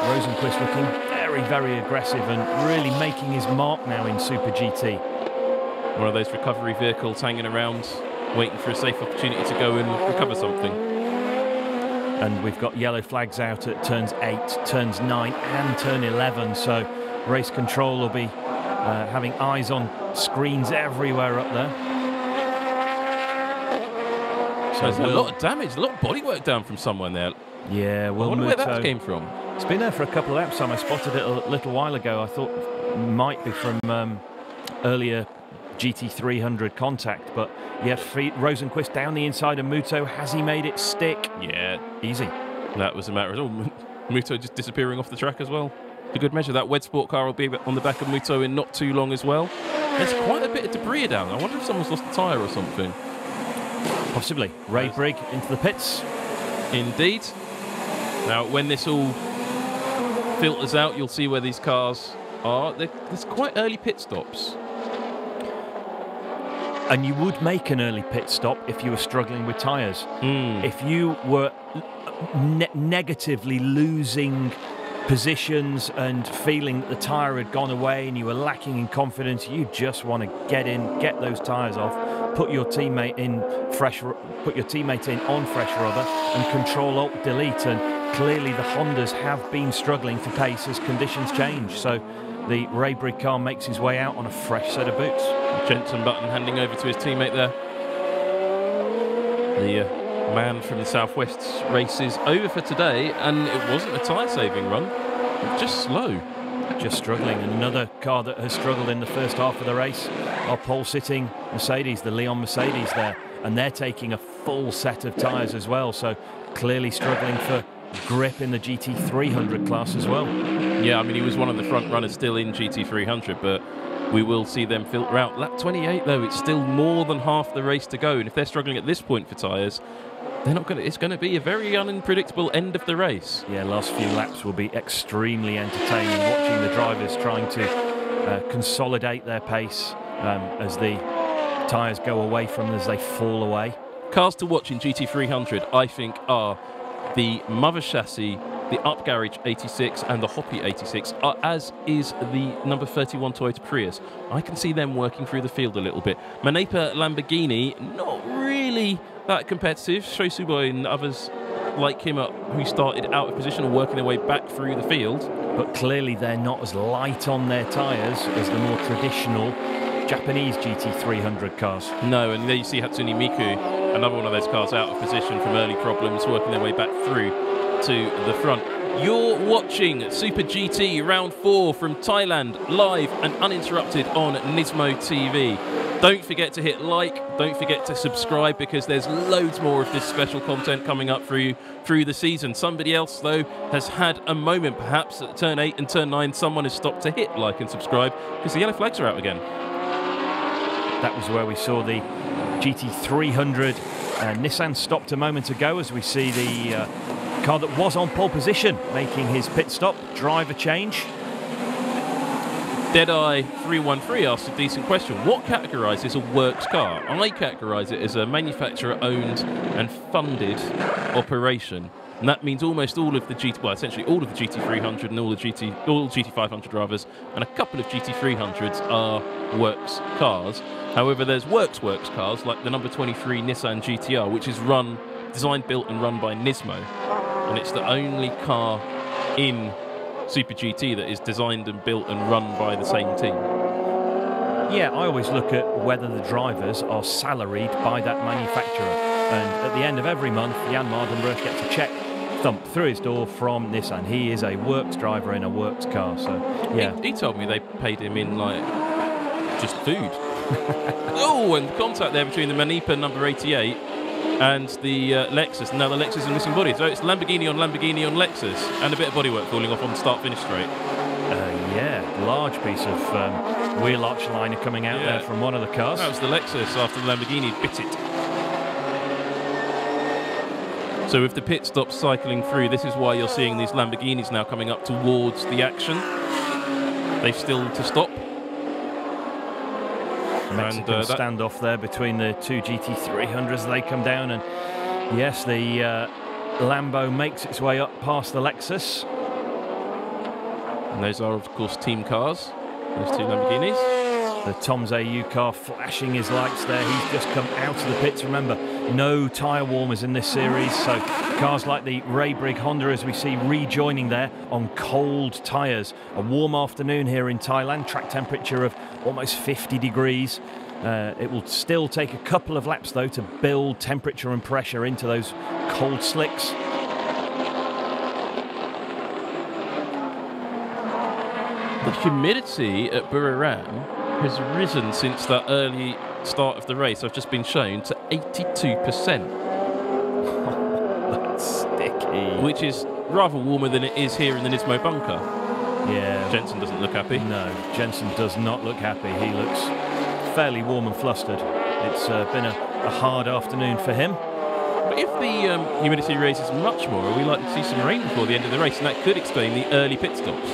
Rosenquist looking very, very aggressive and really making his mark now in Super GT. One of those recovery vehicles hanging around, waiting for a safe opportunity to go and recover something. And we've got yellow flags out at turns 8, turns 9 and turn 11, so race control will be having eyes on screens everywhere up there. So there's a lot of damage, a lot of bodywork down from someone there. Yeah, well, I wonder where that came from. It's been there for a couple of laps. I spotted it a little while ago. I thought it might be from earlier GT300 contact, but yeah, Rosenquist down the inside of Muto. Has he made it stick? Yeah, easy. That was a matter of Muto just disappearing off the track as well. A good measure. That WED Sport car will be on the back of Muto in not too long as well. There's quite a bit of debris down. I wonder if someone's lost a tyre or something. Possibly. Ray Brigg into the pits. Indeed. Now, when this all filters out, you'll see where these cars are. There's quite early pit stops. And you would make an early pit stop if you were struggling with tyres. If you were negatively losing positions and feeling that the tyre had gone away and you were lacking in confidence, you just want to get in, get those tyres off, put your teammate in on fresh rubber and Control Alt Delete. And clearly the Hondas have been struggling for pace as conditions change. So the Ray Brigg car makes his way out on a fresh set of boots. Jenson Button handing over to his teammate there. The man from the Southwest's race is over for today, and it wasn't a tyre-saving run, just slow. Just struggling. Another car that has struggled in the first half of the race, our pole-sitting Mercedes, the Leon Mercedes there, and they're taking a full set of tyres as well, so clearly struggling for grip in the GT300 class as well. Yeah, I mean, he was one of the front runners still in GT300, but we will see them filter out. Lap 28, though, it's still more than half the race to go, and if they're struggling at this point for tyres, they're not going to. It's going to be a very unpredictable end of the race. Yeah, last few laps will be extremely entertaining, watching the drivers trying to consolidate their pace as the tyres go away from them, as they fall away. Cars to watch in GT300, I think, are the Mother Chassis, the Up Garage 86 and the Hoppy 86, as is the number 31 Toyota Prius. I can see them working through the field a little bit. Manepa Lamborghini, not really that competitive. Shosubo and others like him who started out of position and working their way back through the field. But clearly they're not as light on their tyres as the more traditional Japanese GT300 cars. No, and there you see Hatsune Miku, another one of those cars out of position from early problems, working their way back through to the front. You're watching Super GT Round 4 from Thailand, live and uninterrupted on NISMO TV. Don't forget to hit like, don't forget to subscribe, because there's loads more of this special content coming up through the season. Somebody else, though, has had a moment, perhaps at turn 8 and turn 9, someone has stopped to hit like and subscribe because the yellow flags are out again. That was where we saw the GT300 Nissan stopped a moment ago, as we see the car that was on pole position making his pit stop. Driver change. Deadeye 313 asked a decent question. What categorises a works car? I categorise it as a manufacturer-owned and funded operation. And that means almost all of the essentially all of the GT300 and all GT500 drivers, and a couple of GT300s are works cars. However, there's works cars like the number 23 Nissan GT-R, which is designed, built and run by NISMO. And it's the only car in Super GT that is designed and built and run by the same team. Yeah, I always look at whether the drivers are salaried by that manufacturer. And at the end of every month, Jan Mardenbruch gets a check thumped through his door from Nissan. He is a works driver in a works car, so yeah. He told me they paid him in, like, just food. Oh, and contact there between the Manepa number 88 and the Lexus. Now the Lexus is missing body, so it's Lamborghini on Lexus, and a bit of bodywork falling off on the start-finish straight. Yeah, large piece of wheel arch liner coming out there from one of the cars. That was the Lexus after the Lamborghini bit it. So with the pit stops cycling through, this is why you're seeing these Lamborghinis now coming up towards the action. They've still to stop. Mexican standoff there between the two GT300s. They come down, and yes, the Lambo makes its way up past the Lexus. And those are, of course, team cars, those two Lamborghinis. The Tom Zayu car flashing his lights there. He's just come out of the pits. Remember, no tyre warmers in this series, so cars like the Ray Brigg Honda, as we see, rejoining there on cold tyres. A warm afternoon here in Thailand, track temperature of almost 50 degrees. It will still take a couple of laps, though, to build temperature and pressure into those cold slicks. The humidity at Buriram has risen since that early start of the race. I've just been shown to 82%. That's sticky. Which is rather warmer than it is here in the NISMO bunker. Yeah. Jensen doesn't look happy. No, Jensen does not look happy. He looks fairly warm and flustered. It's been a hard afternoon for him. But if the humidity raises much more, are we likely to see some rain before the end of the race? And that could explain the early pit stops.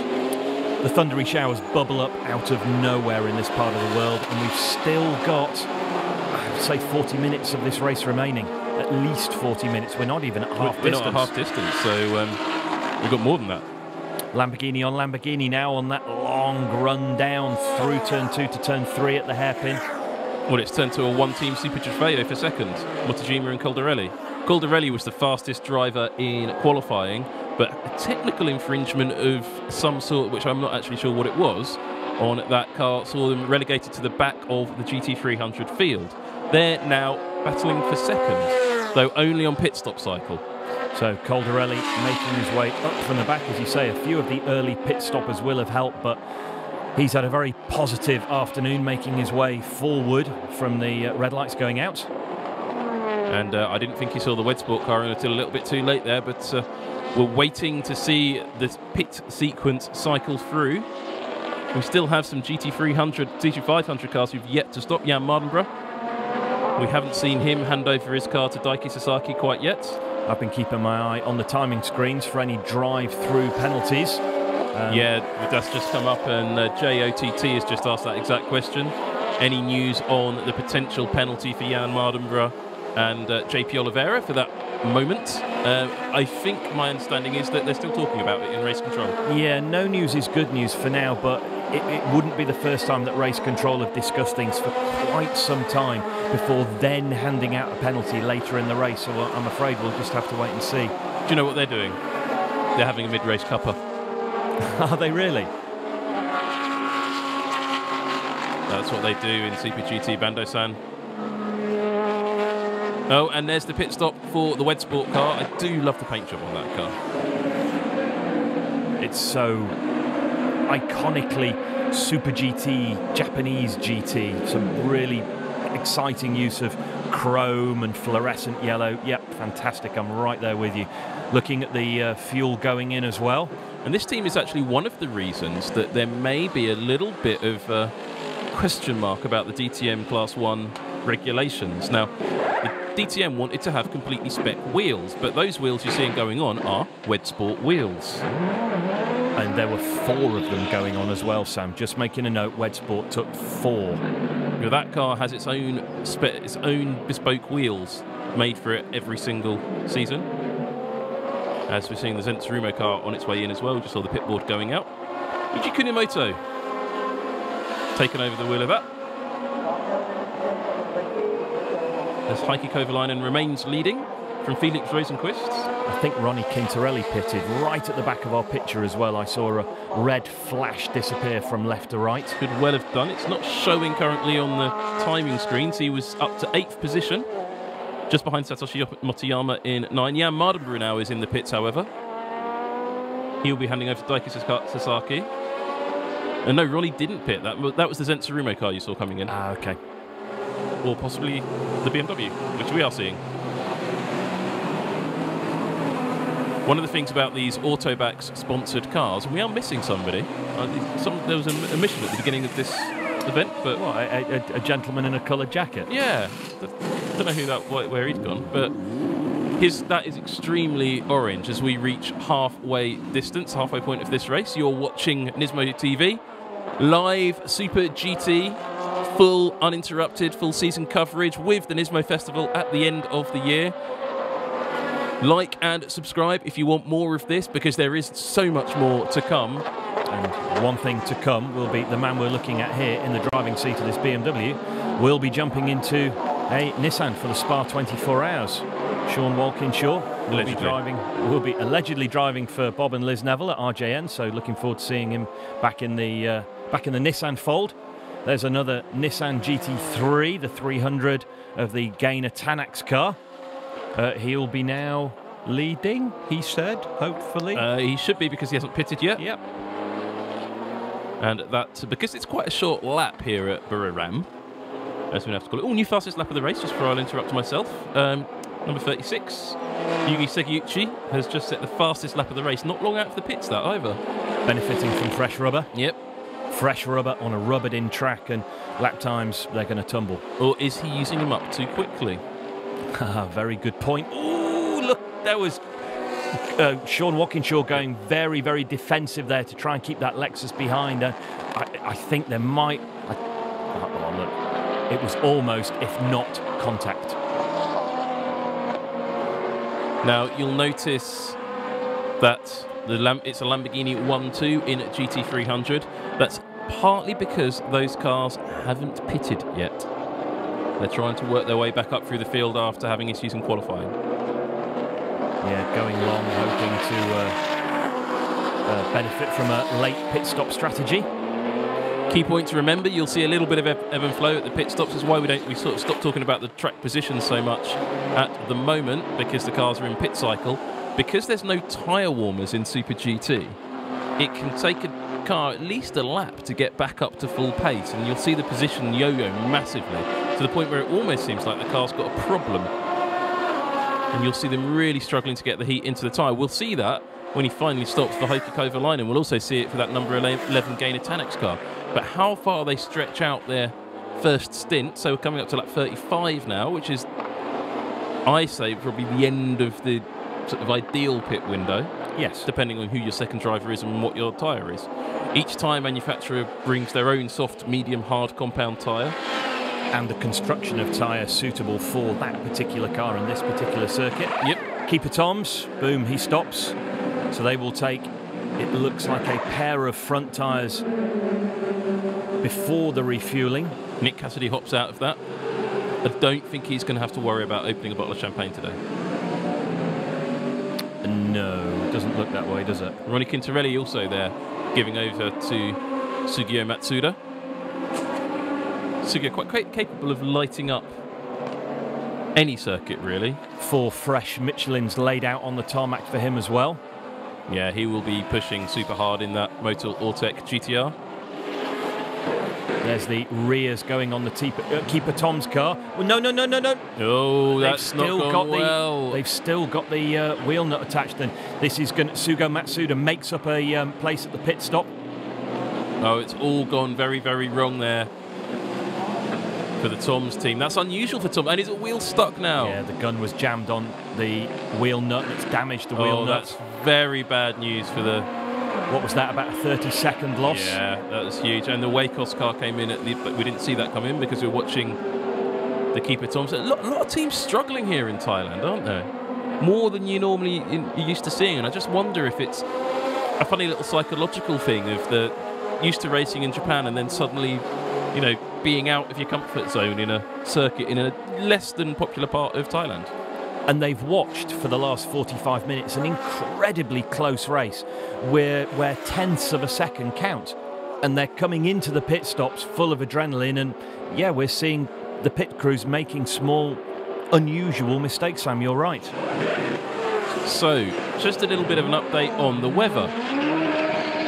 The thundery showers bubble up out of nowhere in this part of the world, and we've still got, I'd say, 40 minutes of this race remaining. At least 40 minutes. We're not even at half distance. We're not at half distance, so we've got more than that. Lamborghini on Lamborghini now on that long run down through turn 2 to turn 3 at the hairpin. Well, it's turned to a one-team Super Trofeo for second. Motojima and Caldarelli. Caldarelli was the fastest driver in qualifying, but a technical infringement of some sort, which I'm not actually sure what it was, on that car saw them relegated to the back of the GT300 field. They're now battling for second, though only on pit stop cycle. So Caldarelli making his way up from the back, as you say. A few of the early pit stoppers will have helped, but he's had a very positive afternoon, making his way forward from the red lights going out. And I didn't think he saw the Wed Sport car until a little bit too late there, but we're waiting to see this pit sequence cycle through. We still have some GT300, GT500 cars who've yet to stop. Jan Mardenborough, we haven't seen him hand over his car to Daiki Sasaki quite yet. I've been keeping my eye on the timing screens for any drive-through penalties. Yeah, that's just come up, and JOTT has just asked that exact question. Any news on the potential penalty for Jan Mardenborough and JP Oliveira for that moment? I think my understanding is that they're still talking about it in race control. Yeah, no news is good news for now, but it wouldn't be the first time that race control have discussed things for quite some time before then handing out a penalty later in the race. So I'm afraid we'll just have to wait and see. Do you know what they're doing? They're having a mid-race cuppa. Are they really? That's what they do in Super GT Bando-san. Oh, and there's the pit stop for the Wed Sport car. I do love the paint job on that car. It's so iconically Super GT, Japanese GT. Some really exciting use of chrome and fluorescent yellow. Yep, fantastic. I'm right there with you. Looking at the fuel going in as well. And this team is actually one of the reasons that there may be a little bit of a question mark about the DTM Class 1 regulations. Now, the DTM wanted to have completely spec wheels, but those wheels you're seeing going on are Wed Sport wheels. And there were 4 of them going on as well, Sam. Just making a note, Wed Sport took 4. Now, that car has its own bespoke wheels made for it every single season. As we're seeing the Zenitsurumo car on its way in as well. We just saw the pit board going out. Yuji Kunimoto taken over the wheel of that. As Heikki Kovalainen remains leading from Felix Rosenquist. I think Ronnie Quintarelli pitted right at the back of our picture as well. I saw a red flash disappear from left to right. Could well have done. It's not showing currently on the timing screens. He was up to 8th position, just behind Satoshi Motoyama in 9. Jan Mardenborough now is in the pits, however. He'll be handing over to Daiki Sasaki. And no, Ronnie didn't pit. That was the Zenitsurumo car you saw coming in. Ah, okay. Or possibly the BMW, which we are seeing. One of the things about these Autobacks sponsored cars, and we are missing somebody. There was a mission at the beginning of this event, but what, a gentleman in a coloured jacket. Yeah, don't know where he'd gone, but that is extremely orange as we reach halfway point of this race. You're watching NISMO TV, live Super GT, full uninterrupted, full season coverage with the NISMO Festival at the end of the year. Like and subscribe if you want more of this, because there is so much more to come. And one thing to come will be the man we're looking at here in the driving seat of this BMW will be jumping into a Nissan for the Spa 24 Hours. Sean Walkinshaw will be allegedly driving for Bob and Liz Neville at RJN, so looking forward to seeing him back in the Nissan fold. There's another Nissan GT3, the 300 of the Gainer Tanax car. He'll be now leading, he said, hopefully. He should be, because he hasn't pitted yet. Yep. And that, because it's quite a short lap here at Buriram, as we have to call it. Oh, new fastest lap of the race, just before I'll interrupt myself. Number 36, Yuki Seguichi, has just set the fastest lap of the race. Not long out of the pits, that either. Benefiting from fresh rubber. Yep. Fresh rubber on a rubbered-in track, and lap times, they're going to tumble. Or is he using them up too quickly? Very good point. Oh, look, there was Sean Walkinshaw going very, very defensive there to try and keep that Lexus behind. I think there might... oh, look. It was almost, if not, contact. Now, you'll notice that it's a Lamborghini 1-2 in at GT300. That's partly because those cars haven't pitted yet. They're trying to work their way back up through the field after having issues in qualifying. Yeah, going long, hoping to benefit from a late pit stop strategy. Key point to remember, you'll see a little bit of ebb and flow at the pit stops. Is why we sort of stop talking about the track position so much at the moment, because the cars are in pit cycle. Because there's no tyre warmers in Super GT, it can take a car at least a lap to get back up to full pace, and you'll see the position yo-yo massively, to the point where it almost seems like the car's got a problem. And you'll see them really struggling to get the heat into the tyre. We'll see that when he finally stops the Heikki Kovalainen. We'll also see it for that number 11 Gainer Tannock's car. But how far they stretch out their first stint, so we're coming up to lap 35 now, which is, I say, probably the end of the sort of ideal pit window. Yes. Depending on who your second driver is and what your tyre is. Each tyre manufacturer brings their own soft, medium, hard compound tyre. And the construction of tyre suitable for that particular car and this particular circuit. Yep. Keeper Toms, boom, he stops. So they will take, it looks like a pair of front tyres before the refuelling. Nick Cassidy hops out of that. I don't think he's going to have to worry about opening a bottle of champagne today. No, it doesn't look that way, does it? Ronnie Quintarelli also there, giving over to Sugio Matsuda. Sugio quite capable of lighting up any circuit, really. 4 fresh Michelins laid out on the tarmac for him as well. Yeah, he will be pushing super hard in that Motul Ortec GT-R. There's the rears going on the Keeper Tom's car. Well, no. Oh, that's not gone well. They've still got the wheel nut attached. And this is going to... Sugo Matsuda makes up a place at the pit stop. Oh, it's all gone very, very wrong there for the Toms team. That's unusual for Tom. And is it wheel stuck now? Yeah, the gun was jammed on the wheel nut. It's damaged the wheel nut. That's very bad news for the... What was that, about a 30-second loss? Yeah, that was huge. And the Wacos car came in, but we didn't see that come in because we were watching the Keeper Toms. A lot of teams struggling here in Thailand, aren't there? More than you're used to seeing. And I just wonder if it's a funny little psychological thing of the used to racing in Japan and then suddenly, you know, being out of your comfort zone in a circuit in a less than popular part of Thailand. And they've watched for the last 45 minutes an incredibly close race where tenths of a second count. And they're coming into the pit stops full of adrenaline. And yeah, we're seeing the pit crews making small, unusual mistakes, Sam, you're right. So, just a little bit of an update on the weather.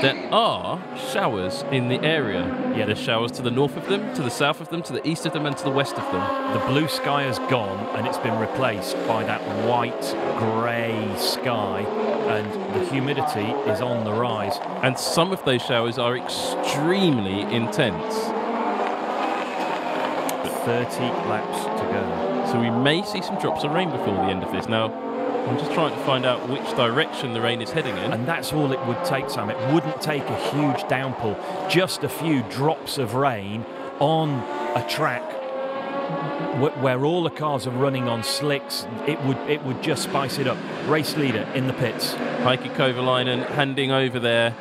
There are showers in the area. Yeah, there's showers to the north of them, to the south of them, to the east of them, and to the west of them. The blue sky has gone, and it's been replaced by that white, grey sky, and the humidity is on the rise. And some of those showers are extremely intense. 30 laps to go. So we may see some drops of rain before the end of this. Now, I'm just trying to find out which direction the rain is heading in. And that's all it would take, Sam. It wouldn't take a huge downpour. Just a few drops of rain on a track where all the cars are running on slicks. It would just spice it up. Race leader in the pits. Heikki Kovalainen handing over there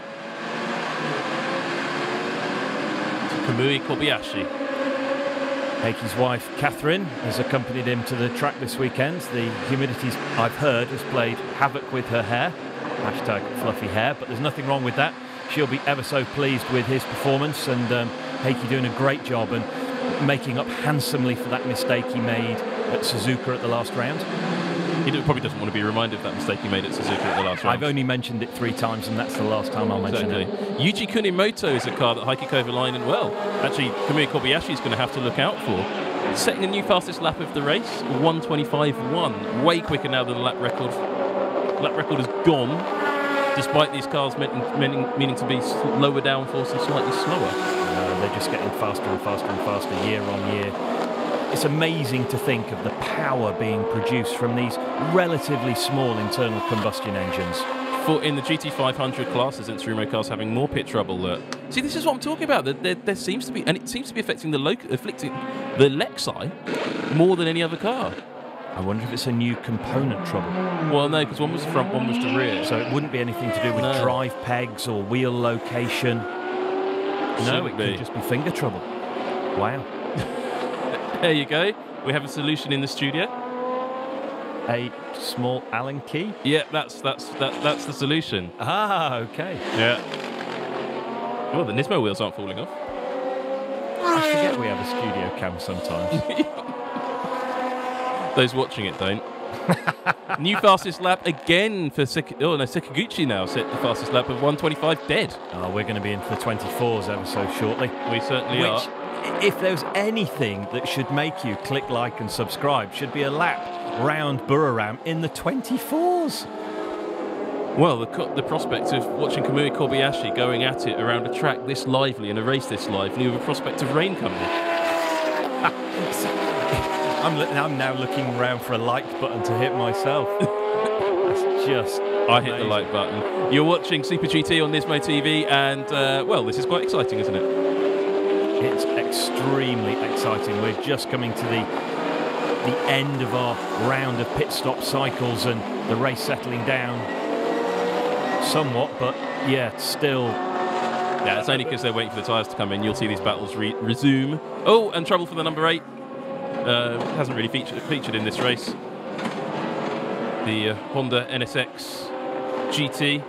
to Kamui Kobayashi. Heikki's wife, Catherine, has accompanied him to the track this weekend. The humidity, I've heard, has played havoc with her hair. Hashtag fluffy hair, but there's nothing wrong with that. She'll be ever so pleased with his performance, and Heikki doing a great job and making up handsomely for that mistake he made at Suzuka at the last round. He probably doesn't want to be reminded of that mistake he made at Suzuka at the last round. I've only mentioned it 3 times, and that's the last time I'll mention it. Yuji Kunimoto is a car that Heikki Kovalainen, well, actually Kamui Kobayashi is going to have to look out for. Setting a new fastest lap of the race, 1:25.1, way quicker now than the lap record. Lap record has gone, despite these cars meaning to be lower downforce and slightly slower. They're just getting faster and faster and faster year on year. It's amazing to think of the power being produced from these relatively small internal combustion engines. In the GT500 class, there's Tsurumo cars having more pit trouble. See, this is what I'm talking about. There seems to be, and it seems to be affecting the Lexi more than any other car. I wonder if it's a new component trouble. Well, no, because one was the front, one was the rear. So it wouldn't be anything to do with drive pegs or wheel location. No, it could just be finger trouble. Wow. There you go. We have a solution in the studio. A small Allen key? Yeah, that's the solution. Ah, okay. Yeah. Well, the Nismo wheels aren't falling off. I forget we have a studio cam sometimes. Those watching it don't. New fastest lap again for Sekiguchi now set the fastest lap of 1:25 dead. Oh, we're going to be in for 24s ever so shortly. We certainly are. If there's anything that should make you click like and subscribe, should be a lap round Buriram in the 24s. Well, the prospect of watching Kamui Kobayashi going at it around a track this lively and a race this lively with a prospect of rain coming. I'm now looking around for a like button to hit myself. That's just I hit the like button. You're watching SuperGT on NISMO TV, and well, this is quite exciting, isn't it? It's extremely exciting. We're just coming to the end of our round of pit stop cycles, and the race settling down somewhat, but yeah, still. Yeah, it's only because they're waiting for the tyres to come in. You'll see these battles resume. Oh, and trouble for the number 8. Hasn't really featured in this race. The Honda NSX GT.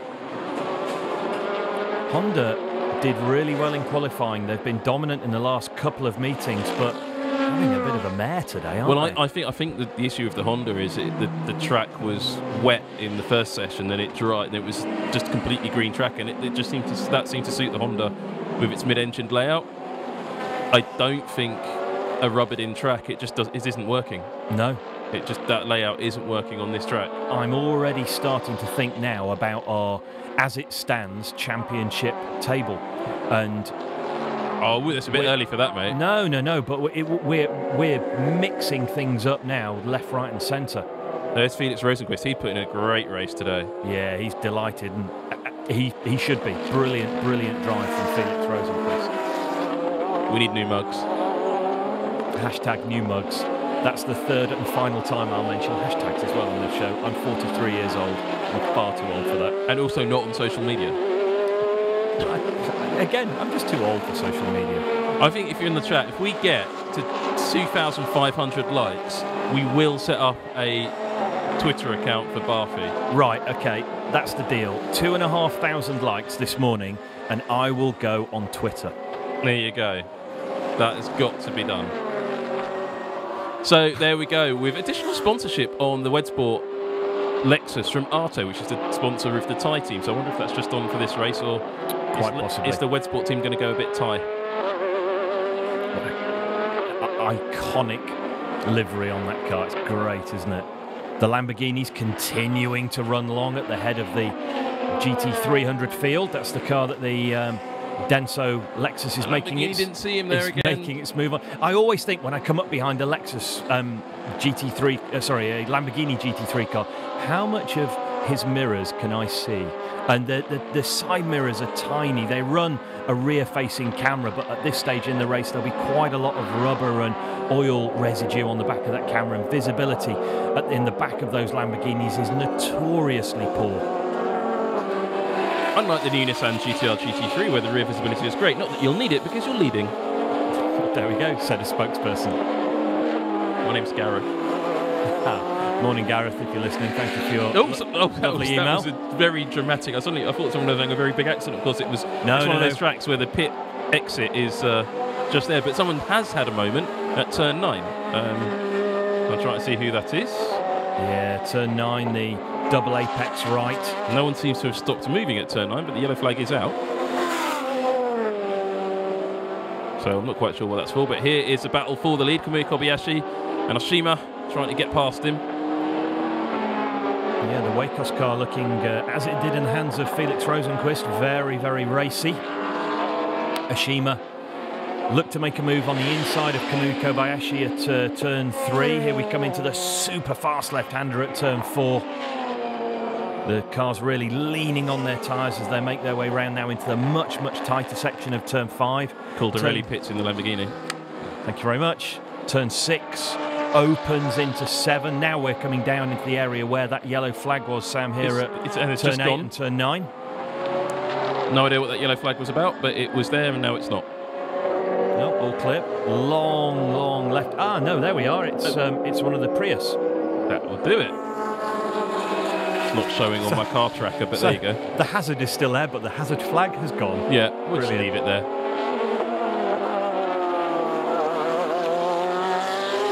Honda did really well in qualifying. They've been dominant in the last couple of meetings, but having a bit of a mare today, aren't they? Well, I think the issue with the Honda is the track was wet in the first session, then it dried, and it was just a completely green track, and it just seemed to suit the Honda with its mid-engined layout. I don't think a rubbered-in track, it isn't working. No. That layout isn't working on this track. I'm already starting to think now about our, as it stands, championship table. And oh, it's a bit early for that, mate. No, but we're mixing things up now, left, right and centre. There's Felix Rosenquist. He put in a great race today. Yeah, he's delighted, and he should be. Brilliant drive from Felix Rosenquist. We need new mugs. Hashtag new mugs. That's the third and final time I'll mention hashtags as well on this show. I'm 43 years old. I'm far too old for that. And also not on social media. Again, I'm just too old for social media. I think if you're in the chat, if we get to 2,500 likes, we will set up a Twitter account for Barffy. Right, okay, that's the deal. 2,500 likes this morning, and I will go on Twitter. There you go. That has got to be done. So there we go, with additional sponsorship on the Wedsport Lexus from Arto, which is the sponsor of the Thai team. So I wonder if that's just on for this race, or quite possibly. Is the Wedsport team going to go a bit Thai? Iconic livery on that car. It's great, isn't it? The Lamborghini's continuing to run long at the head of the GT300 field. That's the car that the Denso Lexus is making its, didn't see him there again. Making its move on. I always think when I come up behind a Lexus a Lamborghini GT3 car, how much of his mirrors can I see? And the side mirrors are tiny. They run a rear-facing camera, but at this stage in the race, there'll be quite a lot of rubber and oil residue on the back of that camera, and visibility in the back of those Lamborghinis is notoriously poor. Unlike the new Nissan GT-R GT3, where the rear visibility is great. Not that you'll need it, because you're leading. There we go, said a spokesperson. My name's Gareth. Morning, Gareth, if you're listening. Thank you for your lovely email. That was very dramatic. I thought someone was having a very big accident. Of course, it's one of those tracks where the pit exit is just there. But someone has had a moment at turn 9. I'll try to see who that is. Yeah, turn 9, the double apex right. No one seems to have stopped moving at turn 9, but the yellow flag is out. So I'm not quite sure what that's for, but here is the battle for the lead. Kamui Kobayashi and Oshima trying to get past him. Yeah, the Wacos car looking as it did in the hands of Felix Rosenquist, very, very racy. Oshima looked to make a move on the inside of Kamui Kobayashi at turn 3. Here we come into the super fast left-hander at turn 4. The car's really leaning on their tyres as they make their way round now into the much, much tighter section of turn 5. Caldarelli pits in the Lamborghini. Thank you very much. Turn 6 opens into 7. Now we're coming down into the area where that yellow flag was, Sam, here at turn 8 and turn 9. No idea what that yellow flag was about, but it was there and now it's not. No, all clear. Long, long left. Ah, no, there we are. It's one of the Prius. That will do it. It's not showing on my car tracker, but there you go. The hazard is still there, but the hazard flag has gone. Yeah, we'll just leave it there.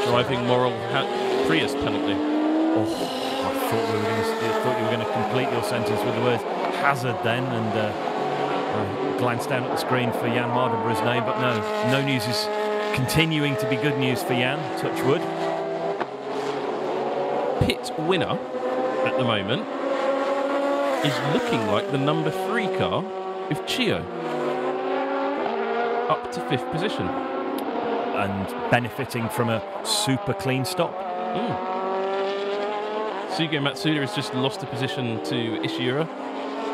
Driving moral Prius penalty. Oh, I thought you were going to complete your sentence with the words hazard then, and I glanced down at the screen for Jan Mardenborough's name, but no news is continuing to be good news for Jan, touch wood. Pit winner at the moment is looking like the number 3 car with Chio. Up to 5th position. And benefiting from a super clean stop. Sugo Matsuda has just lost a position to Ishiura,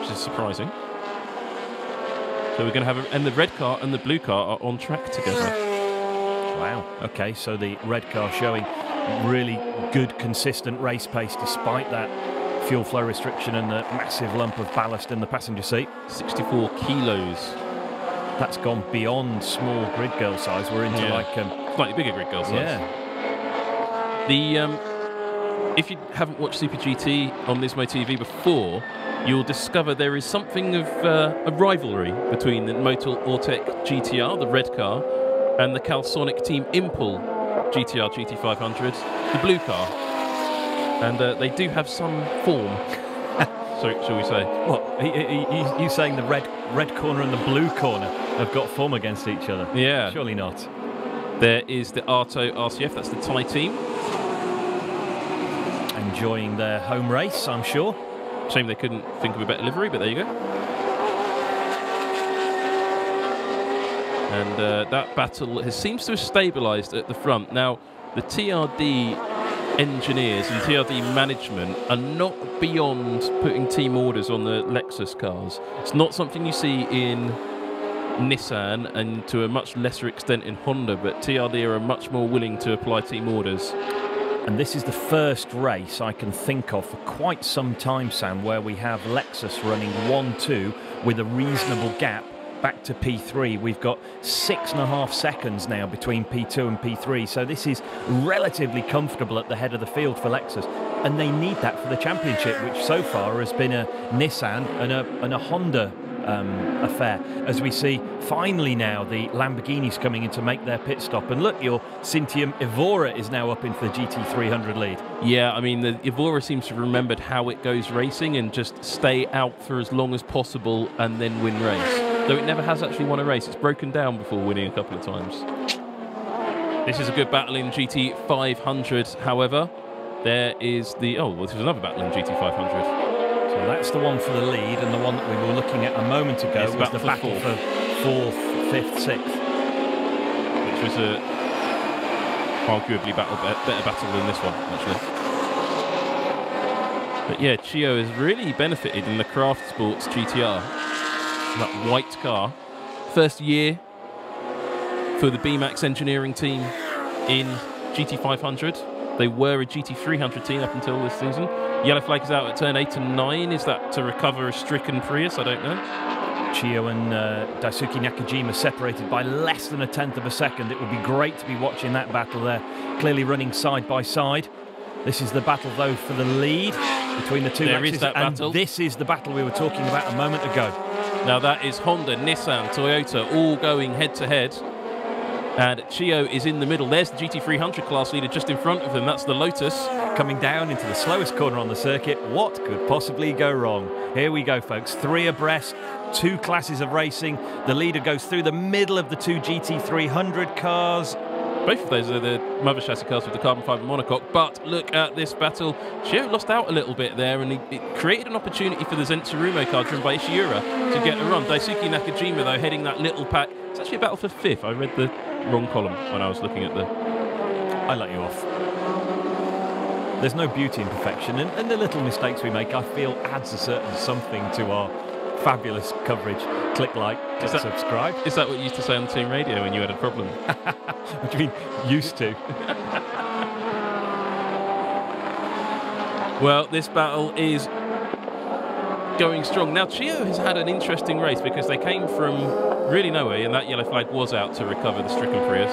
which is surprising. So we're going to have and the red car and the blue car are on track together. Wow. Okay, so the red car showing really good, consistent race pace despite that fuel flow restriction and the massive lump of ballast in the passenger seat. 64 kilos. That's gone beyond small grid girl size. We're into like slightly bigger grid girl size. Yeah. If you haven't watched SuperGT on NISMO TV before, you'll discover there is something of a rivalry between the Motul Ortec GT-R, the red car, and the Calsonic Team Impul GT-R GT500, the blue car. And they do have some form. So, shall we say? What? You saying the red corner and the blue corner have got form against each other? Yeah. Surely not. There is the Arto RCF, that's the Thai team. Enjoying their home race, I'm sure. Shame they couldn't think of a better livery, but there you go. And that battle seems to have stabilised at the front. Now, the TRD engineers and TRD management are not beyond putting team orders on the Lexus cars. It's not something you see in Nissan and to a much lesser extent in Honda, but TRD are much more willing to apply team orders. And this is the first race I can think of for quite some time, Sam, where we have Lexus running 1-2 with a reasonable gap back to P3. We've got 6.5 seconds now between P2 and P3, so this is relatively comfortable at the head of the field for Lexus, and they need that for the championship, which so far has been a Nissan and a Honda affair, as we see finally now the Lamborghinis coming in to make their pit stop. And look, your Cintium Evora is now up into the GT300 lead. Yeah, I mean, the Evora seems to have remembered how it goes racing and just stay out for as long as possible and then win race. Though it never has actually won a race. It's broken down before winning a couple of times. This is a good battle in GT500, however. There is the... Oh, well, this is another battle in GT500. So that's the one for the lead, and the one that we were looking at a moment ago was the battle for 4th, 5th, 6th. Which was a arguably better battle than this one, actually. But yeah, Chio has really benefited in the Craft Sports GT-R. That white car. First year for the BMAX engineering team in GT500. They were a GT300 team up until this season. Yellow flag is out at turn 8 and 9. Is that to recover a stricken Prius? I don't know. Chio and Daisuke Nakajima separated by less than 1/10 of a second. It would be great to be watching that battle there, clearly running side by side. This is the battle, though, for the lead between the two Lexus, and this is the battle we were talking about a moment ago. Now that is Honda, Nissan, Toyota all going head-to-head. And Chio is in the middle. There's the GT300 class leader just in front of them. That's the Lotus. Coming down into the slowest corner on the circuit. What could possibly go wrong? Here we go, folks. 3 abreast, 2 classes of racing. The leader goes through the middle of the 2 GT300 cars. Both of those are the mother chassis cars with the carbon fibre monocoque. But look at this battle. Chio lost out a little bit there, and it created an opportunity for the Zenitsurumo car driven by Ishiura to get a run. Daisuke Nakajima, though, heading that little pack. It's actually a battle for 5th. I read the wrong column when I was looking at the... I let you off. There's no beauty in perfection, and the little mistakes we make, I feel, adds a certain something to our fabulous coverage. Click like, click subscribe. Is that what you used to say on team radio when you had a problem? What do you mean, used to? Well, this battle is going strong. Now, Chio has had an interesting race because they came from really nowhere, and that yellow flag was out to recover the stricken Prius.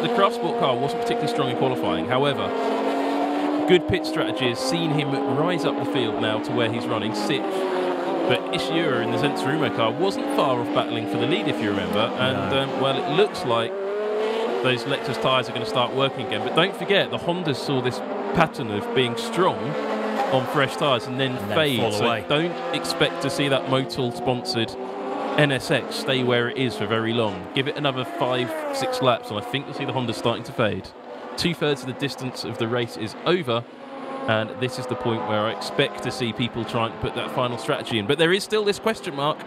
The Craft Sport car wasn't particularly strong in qualifying. However, good pit strategy has seen him rise up the field now to where he's running 6th. But Ishiura in the Zenitsurumo car wasn't far off battling for the lead, if you remember. And, well, it looks like those Lexus tyres are going to start working again. But don't forget, the Hondas saw this pattern of being strong on fresh tyres and then fade. So don't expect to see that Motul-sponsored NSX stay where it is for very long. Give it another 5-6 laps, and I think you'll see the Hondas starting to fade. 2/3 of the distance of the race is over, and this is the point where I expect to see people try and put that final strategy in. But there is still this question mark.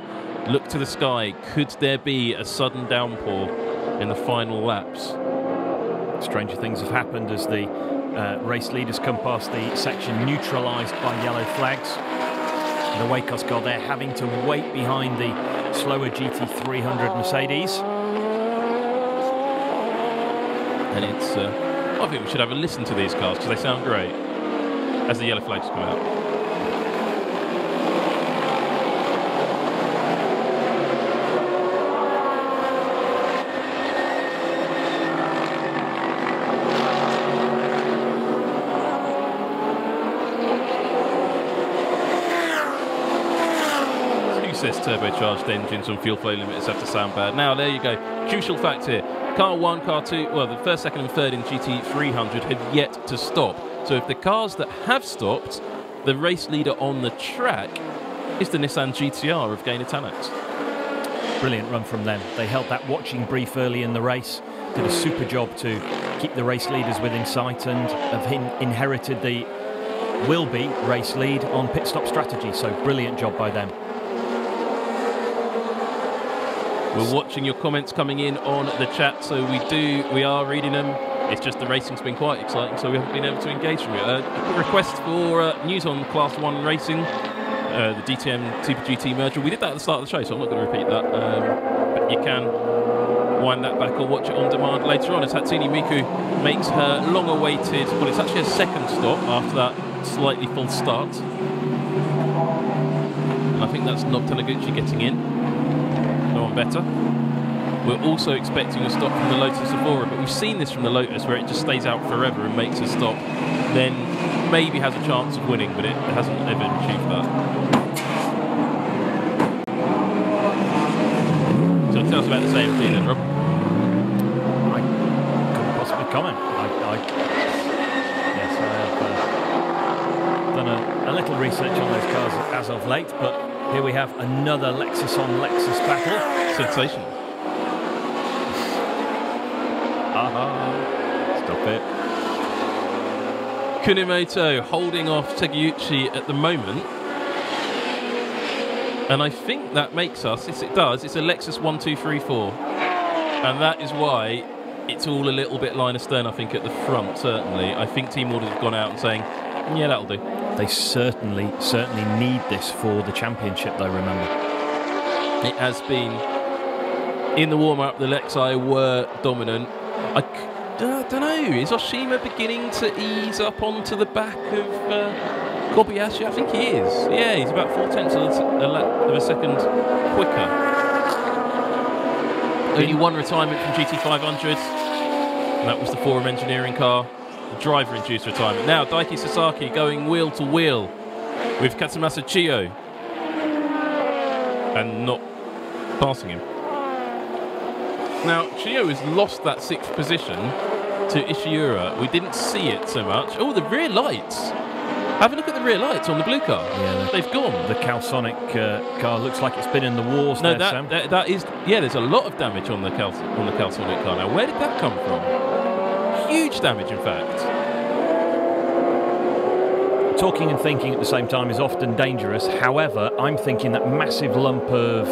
Look to the sky. Could there be a sudden downpour in the final laps? Stranger things have happened as the race leaders come past the section neutralised by yellow flags. The Wacos car there having to wait behind the slower GT300 Mercedes. And it's... I think we should have a listen to these cars because they sound great as the yellow flags come out. Turbocharged engines and fuel flow limiters have to sound bad. Now, there you go. Crucial fact here. Car 1, Car 2, well, the 1st, 2nd and 3rd in GT300 have yet to stop. So if the cars that have stopped, the race leader on the track is the Nissan GT-R of Gainer Tanax. Brilliant run from them. They held that watching brief early in the race, did a super job to keep the race leaders within sight, and have inherited the will-be race lead on pit stop strategy. So brilliant job by them. We're watching your comments coming in on the chat, so we are reading them. It's just the racing's been quite exciting, so we haven't been able to engage with it. A request for news on Class 1 racing, the DTM Super GT merger. We did that at the start of the show, so I'm not going to repeat that. But you can wind that back or watch it on demand later on as Hatsune Miku makes her long-awaited, well, it's actually a 2nd stop after that slightly false start. And I think that's Nob Taniguchi getting in. No one better. We're also expecting a stop from the Lotus Evora, but we've seen this from the Lotus where it just stays out forever and makes a stop, then maybe has a chance of winning, but it hasn't ever achieved that. So tell us about the same thing then, Rob. I couldn't possibly comment. Yes, I have done a little research on those cars as of late, but here we have another Lexus on Lexus battle. Sensation. Stop it. Kunimoto holding off Taguchi at the moment. And I think that makes us, yes it does, it's a Lexus 1, 2, 3, 4. And that is why it's all a little bit line astern, I think, at the front, certainly. I think team orders have gone out and saying, yeah, that'll do. They certainly need this for the championship, though, remember. It has been. In the warm-up, the Lexi were dominant. I don't know, is Oshima beginning to ease up onto the back of Kobayashi? I think he is. Yeah, he's about 4/10 of a second quicker. Only one retirement from GT500, and that was the Forum Engineering car. The driver-induced retirement. Now, Daiki Sasaki going wheel to wheel with Katsumasa Chio and not passing him. Now, Chio has lost that 6th position to Ishiura. We didn't see it so much. Oh, the rear lights. Have a look at the rear lights on the blue car. Yeah, they've gone. The Calsonic car looks like it's been in the wars. No, there, Sam. that is. Yeah, there's a lot of damage on the Calsonic car. Now, where did that come from? Huge damage, in fact. Talking and thinking at the same time is often dangerous. However, I'm thinking that massive lump of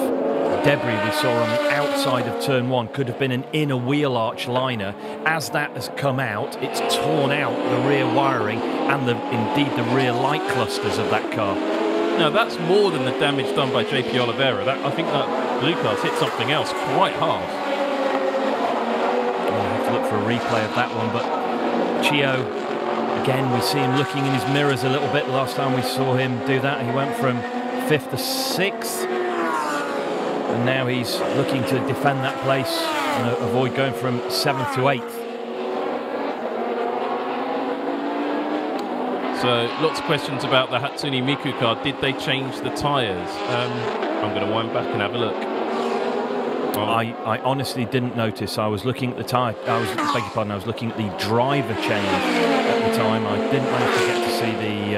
debris we saw on the outside of turn 1 could have been an inner wheel arch liner. As that has come out, it's torn out the rear wiring and indeed the rear light clusters of that car. Now that's more than the damage done by JP Oliveira. I think that blue car's hit something else quite hard. I'll have to look for a replay of that one, but Chio, again, we see him looking in his mirrors a little bit. Last time we saw him do that, he went from 5th to 6th. And now he's looking to defend that place and avoid going from 7th to 8th. So lots of questions about the Hatsune Miku car. Did they change the tyres? I'm going to wind back and have a look. I honestly didn't notice. I was looking at the tyre. I was looking at the driver change at the time. I didn't manage to get to see the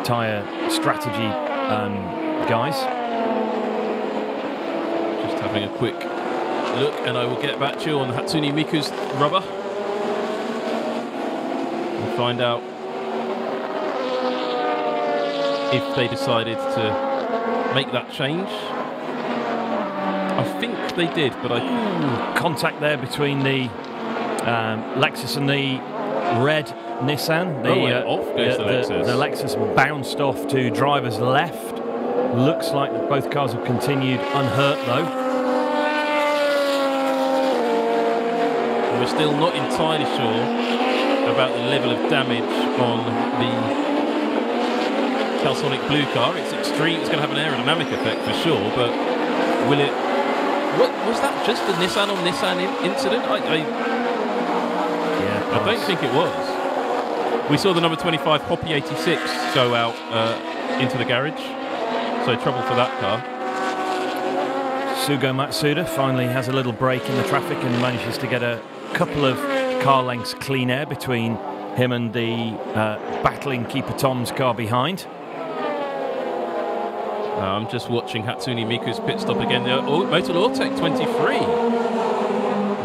tyre strategy guys. Having a quick look, and I will get back to you on Hatsune Miku's rubber and find out if they decided to make that change. I think they did, but contact there between the Lexus and the red Nissan. The Lexus bounced off to driver's left. Looks like that both cars have continued unhurt though. We're still not entirely sure about the level of damage on the Calsonic blue car. It's extreme. It's going to have an aerodynamic effect for sure, but will it? What was that? Just a Nissan on Nissan incident? I don't think it was. We saw the number 25 Poppy 86 go out into the garage, so trouble for that car. Sugo Matsuda finally has a little break in the traffic and manages to get a couple of car lengths clean air between him and the battling Keeper Tom's car behind. I'm just watching Hatsune Miku's pit stop again. Motor Tech 23.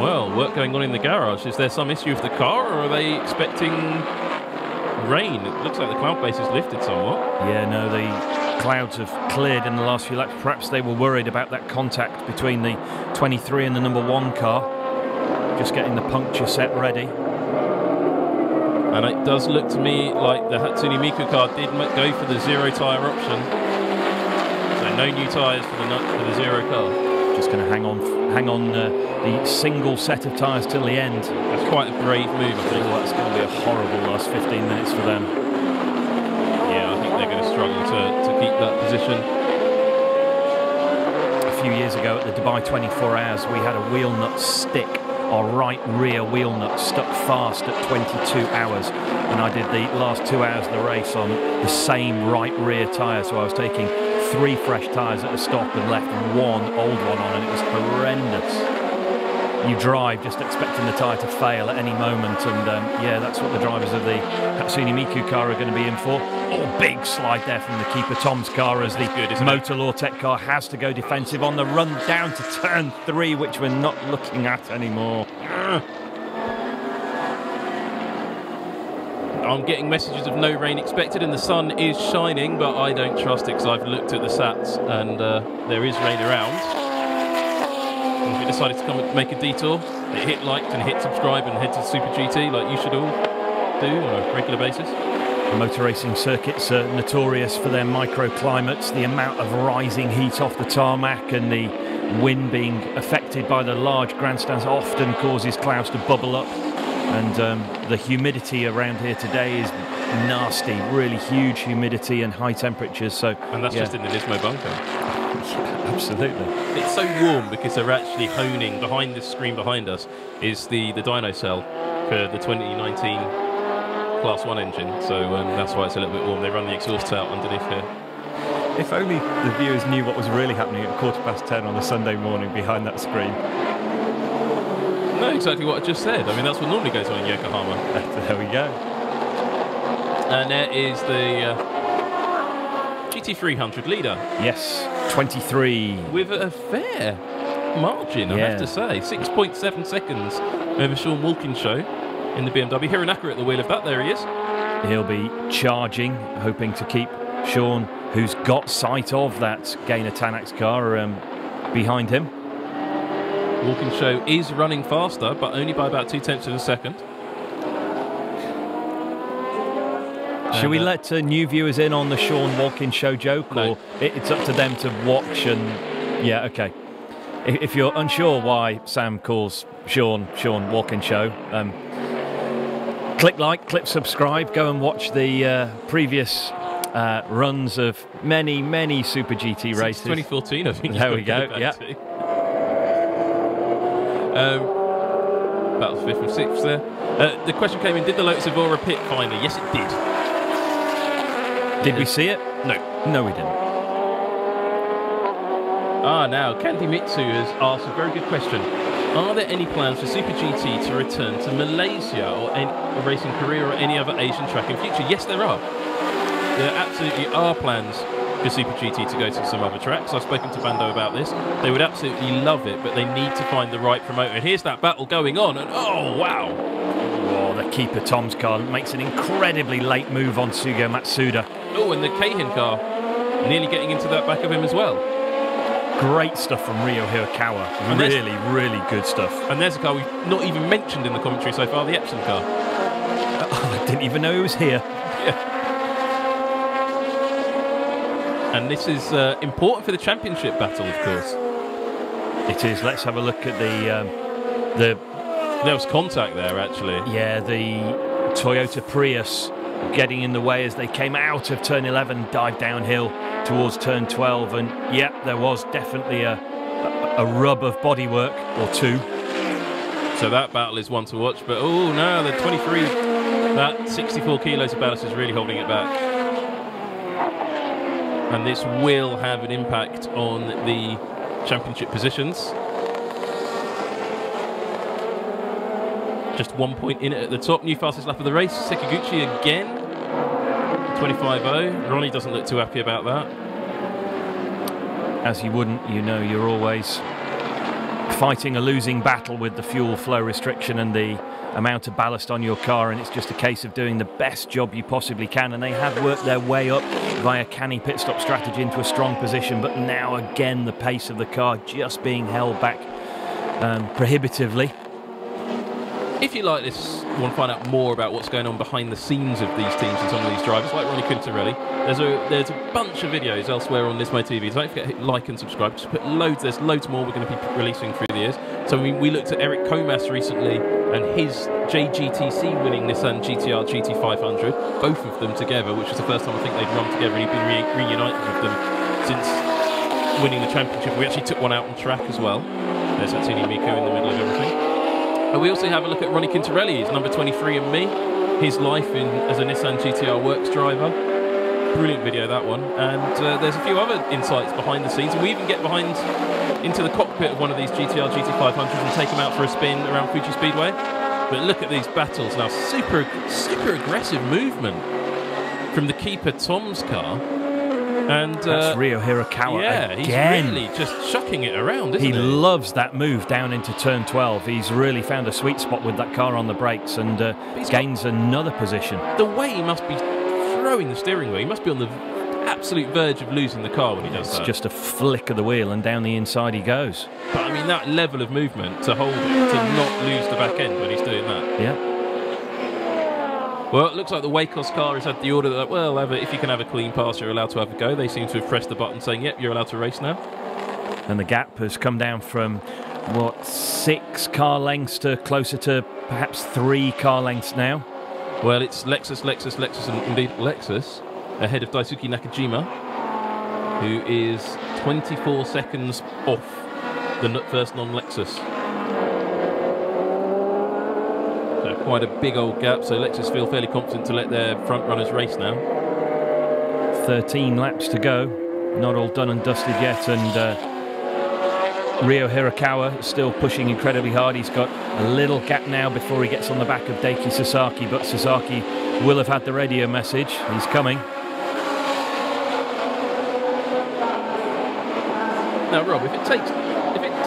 Well, work going on in the garage. Is there some issue with the car, or are they expecting rain? It looks like the cloud base has lifted somewhat. Yeah, no, the clouds have cleared in the last few laps. Perhaps they were worried about that contact between the 23 and the number 1 car. Just getting the puncture set ready. And it does look to me like the Hatsune Miku car did go for the 0 tyre option. So no new tyres for the 0 car. Just going to hang on the single set of tyres till the end. That's quite a brave move, I think. That's going to be a horrible last 15 minutes for them. Yeah, I think they're going to struggle to keep that position. A few years ago at the Dubai 24 Hours, we had a wheel nut stick. Our right rear wheel nut stuck fast at 22 hours, and I did the last 2 hours of the race on the same right rear tyre, so I was taking 3 fresh tyres at the stop and left 1 old one on, and it was horrendous. You drive just expecting the tyre to fail at any moment, and yeah, that's what the drivers of the Hatsune Miku car are going to be in for. Oh, big slide there from the Keeper Tom's car as the Motor Tech car has to go defensive on the run down to turn 3, which we're not looking at anymore. I'm getting messages of no rain expected, and the sun is shining, but I don't trust it because I've looked at the sats and there is rain around. And if you decided to come and make a detour, hit like and hit subscribe and head to SuperGT like you should all do on a regular basis. Motor racing circuits are notorious for their microclimates, the amount of rising heat off the tarmac and the wind being affected by the large grandstands often causes clouds to bubble up, and the humidity around here today is nasty, really huge humidity and high temperatures. And that's just in the NISMO bunker. Yeah, absolutely. It's so warm because they're actually honing behind this screen behind us is the dyno cell for the 2019 Class 1 engine, so that's why it's a little bit warm. They run the exhausts out underneath here. If only the viewers knew what was really happening at 10:15 on a Sunday morning behind that screen. No, exactly what I just said. I mean, that's what normally goes on in Yokohama. There we go. And there is the GT300 leader. Yes, 23. With a fair margin, I have to say. 6.7 seconds over Sean Walkinshaw in the BMW. Hironaka at the wheel of that. There he is. He'll be charging, hoping to keep Sean, who's got sight of that Gaynor Tanak's car, behind him. Walkinshaw is running faster, but only by about 0.2 of a second. Should we let new viewers in on the Sean Walkinshaw joke, no. or it's up to them to watch and... Yeah, okay. If you're unsure why Sam calls Sean Walkinshaw, click like, click subscribe, go and watch the previous runs of many Super GT races. 2014, I think. There we go, yeah. About the 5th and 6th there. The question came in, did the Lotus Evora pit finally? Yes, it did. Did we see it? No. No, we didn't. Now, Candy Mitsu has asked a very good question. Are there any plans for Super GT to return to Malaysia or a racing career or any other Asian track in future? Yes, there are. There absolutely are plans for Super GT to go to some other tracks. I've spoken to Bando about this. They would absolutely love it, but they need to find the right promoter. And here's that battle going on, and oh, wow. Oh, the keeper Tom's car makes an incredibly late move on Sugo Matsuda. Oh, and the Keihin car nearly getting into that back of him as well. Great stuff from Ryo Hirakawa. Really good stuff. And there's a car we've not even mentioned in the commentary so far, the Epson car. I didn't even know he was here. Yeah. And this is important for the championship battle, of course. It is. Let's have a look at the There was contact there, actually. Yeah, the Toyota Prius getting in the way as they came out of turn 11, dived downhill towards turn 12, and yeah, there was definitely a rub of bodywork or two. So that battle is one to watch, but oh no, the 23, that 64 kilos of ballast is really holding it back. And this will have an impact on the championship positions. Just 1 point in it at the top. New fastest lap of the race. Sekiguchi again. 25.0. Ronnie doesn't look too happy about that. As you wouldn't, you know, you're always fighting a losing battle with the fuel flow restriction and the amount of ballast on your car, and it's just a case of doing the best job you possibly can. And they have worked their way up via canny pit stop strategy into a strong position, but now again the pace of the car just being held back prohibitively. If you like this, you want to find out more about what's going on behind the scenes of these teams and some of these drivers, like Ronnie Quintarelli, there's a bunch of videos elsewhere on NISMO TV. So don't forget to hit like and subscribe. Just put loads. There's loads more we're going to be releasing through the years. So we looked at Eric Comas recently and his JGTC winning Nissan GT-R GT500, both of them together, which was the first time I think they'd run together, and he'd been reunited with them since winning the championship. We actually took one out on track as well. There's Hatsune Miku in the middle of everything. And we also have a look at Ronnie Quintarelli, his number 23 and me, his life as a Nissan GT-R works driver. Brilliant video, that one. And there's a few other insights behind the scenes. And we even get behind into the cockpit of one of these GT-R GT500s and take them out for a spin around Fuji Speedway. But look at these battles now. Super aggressive movement from the keeper Tom's car. And that's Ryo Hirakawa again. He's really just chucking it around, isn't he? He loves that move down into turn 12. He's really found a sweet spot with that car on the brakes and gains another position. The way he must be throwing the steering wheel, he must be on the absolute verge of losing the car when he does that. It's just a flick of the wheel and down the inside he goes. But I mean, that level of movement to hold it, to not lose the back end when he's doing that. Yeah. Well, it looks like the Wacos car has had the order that, well, if you can have a clean pass, you're allowed to have a go. They seem to have pressed the button saying, yep, you're allowed to race now. And the gap has come down from, what, 6 car lengths to closer to perhaps 3 car lengths now. Well, it's Lexus, and indeed Lexus ahead of Daisuke Nakajima, who is 24 seconds off the first non-Lexus. Quite a big old gap, so Lexus feel fairly confident to let their front runners race now. 13 laps to go. not all done and dusted yet, and Ryo Hirakawa still pushing incredibly hard. He's got a little gap now before he gets on the back of Daiki Sasaki, but Sasaki will have had the radio message. He's coming. Now, Rob, if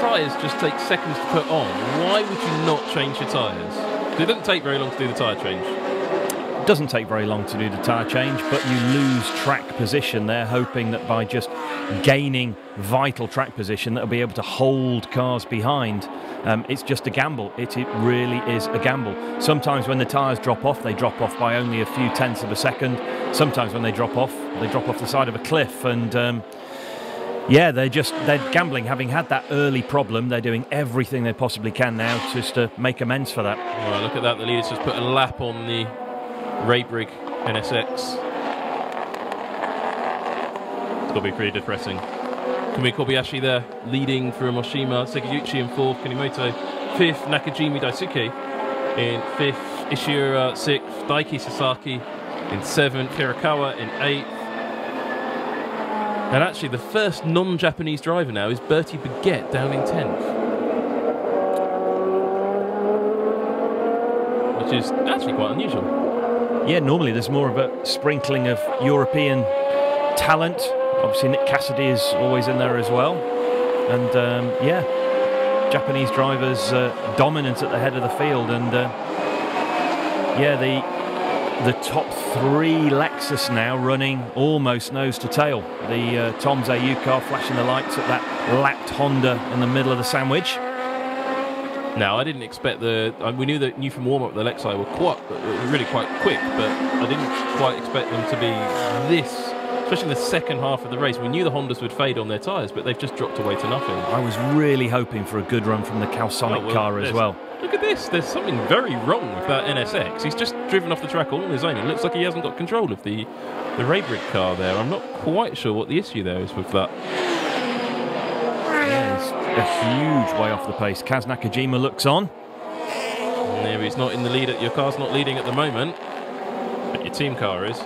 tyres just take seconds to put on, why would you not change your tyres? It doesn't take very long to do the tyre change. It doesn't take very long to do the tyre change, but you lose track position there, hoping that by just gaining vital track position, that'll be able to hold cars behind. It's just a gamble. It really is a gamble. Sometimes when the tyres drop off, they drop off by only a few tenths of a second. Sometimes when they drop off the side of a cliff, and yeah, they're gambling. Having had that early problem, they're doing everything they possibly can now just to make amends for that. Well, look at that. The leaders just put a lap on the Raybrig NSX. It's got to be pretty depressing. Kamui Kobayashi there, leading from Oshima, Sekiguchi in 4th, Kunimoto 5th, Nakajimi Daisuke in 5th, Ishiura 6th, Daiki Sasaki in 7th, Hirakawa in 8th. And actually, the first non-Japanese driver now is Bertie Baguette down in 10th. Which is actually quite unusual. Yeah, normally there's more of a sprinkling of European talent. Obviously, Nick Cassidy is always in there as well. And yeah, Japanese drivers dominant at the head of the field. And yeah, the top 3 Lexus now running almost nose to tail. The Tom Zayu car flashing the lights at that lapped Honda in the middle of the sandwich. Now, I didn't expect we knew that new from warm-up the Lexi were really quite quick, but I didn't quite expect them to be this, especially in the second half of the race. We knew the Hondas would fade on their tyres, but they've just dropped away to nothing. I was really hoping for a good run from the Calsonic car as well. Look at this. There's something very wrong with that NSX. He's just driven off the track all on his own. It looks like he hasn't got control of the Raybrig car there. I'm not quite sure what the issue there is with that. Yeah, he's a huge way off the pace. Kaz Nakajima looks on. No, he's not in the lead. Your car's not leading at the moment, but your team car is.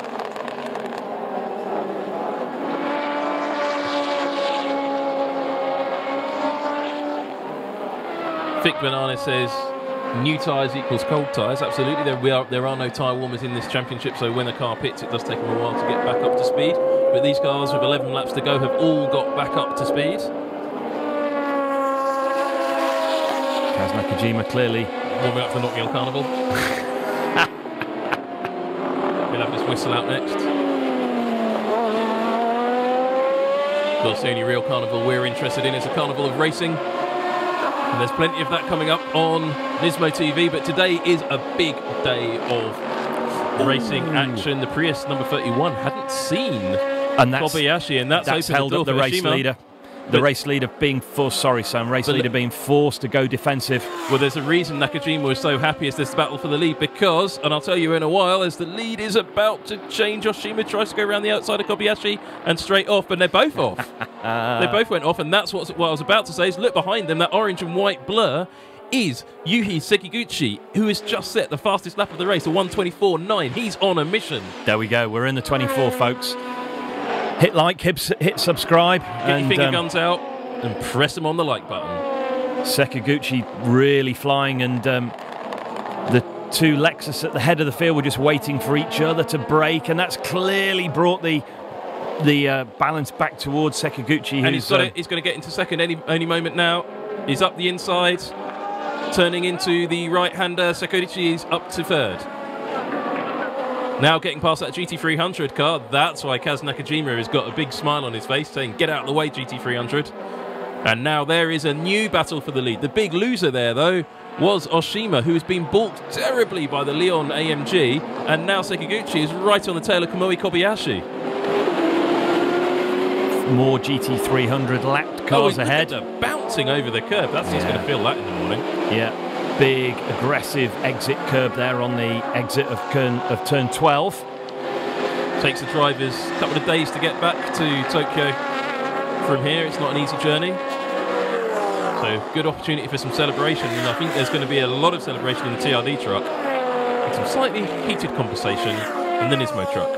Thick Banana says new tyres equals cold tyres. Absolutely, there are no tyre warmers in this championship, so when a car pits, it does take them a while to get back up to speed. But these cars with 11 laps to go have all got back up to speed. Kaz Nakajima clearly warming up for Nottingham Carnival. We'll have this whistle out next. Of course, the only real carnival we're interested in is a carnival of racing. And there's plenty of that coming up on NISMO TV, but today is a big day of racing action. The Prius number 31 hadn't seen Kobayashi, and that's held up the race leader. The race leader being forced, sorry Sam, leader being forced to go defensive. Well, there's a reason Nakajima was so happy as this battle for the lead, because, and I'll tell you in a while, as the lead is about to change, Oshima tries to go around the outside of Kobayashi and straight off, but they're both off. They both went off, and that's what I was about to say, is look behind them, that orange and white blur is Yuhi Sekiguchi, who has just set the fastest lap of the race, a 1:24.9. He's on a mission. There we go, we're in the 24, folks. Hit like, hit subscribe. Get your finger guns out and press them on the like button. Sekiguchi really flying, and the 2 Lexus at the head of the field were just waiting for each other to break, and that's clearly brought the balance back towards Sekiguchi. And he's going to get into second any moment now. He's up the inside, turning into the right-hander. Sekiguchi is up to 3rd. Now getting past that GT300 car, that's why Kaz Nakajima has got a big smile on his face, saying, get out of the way, GT300. And now there is a new battle for the lead. The big loser there, though, was Oshima, who has been balked terribly by the Leon AMG, and now Sekiguchi is right on the tail of Kamui Kobayashi. More GT300 lapped cars ahead. Bouncing over the curb. He's going to feel that in the morning. Yeah. Big aggressive exit curb there on the exit of turn 12. Takes the drivers a couple of days to get back to Tokyo from here. It's not an easy journey. So good opportunity for some celebration, and I think there's going to be a lot of celebration in the TRD truck and some slightly heated conversation in the NISMO truck.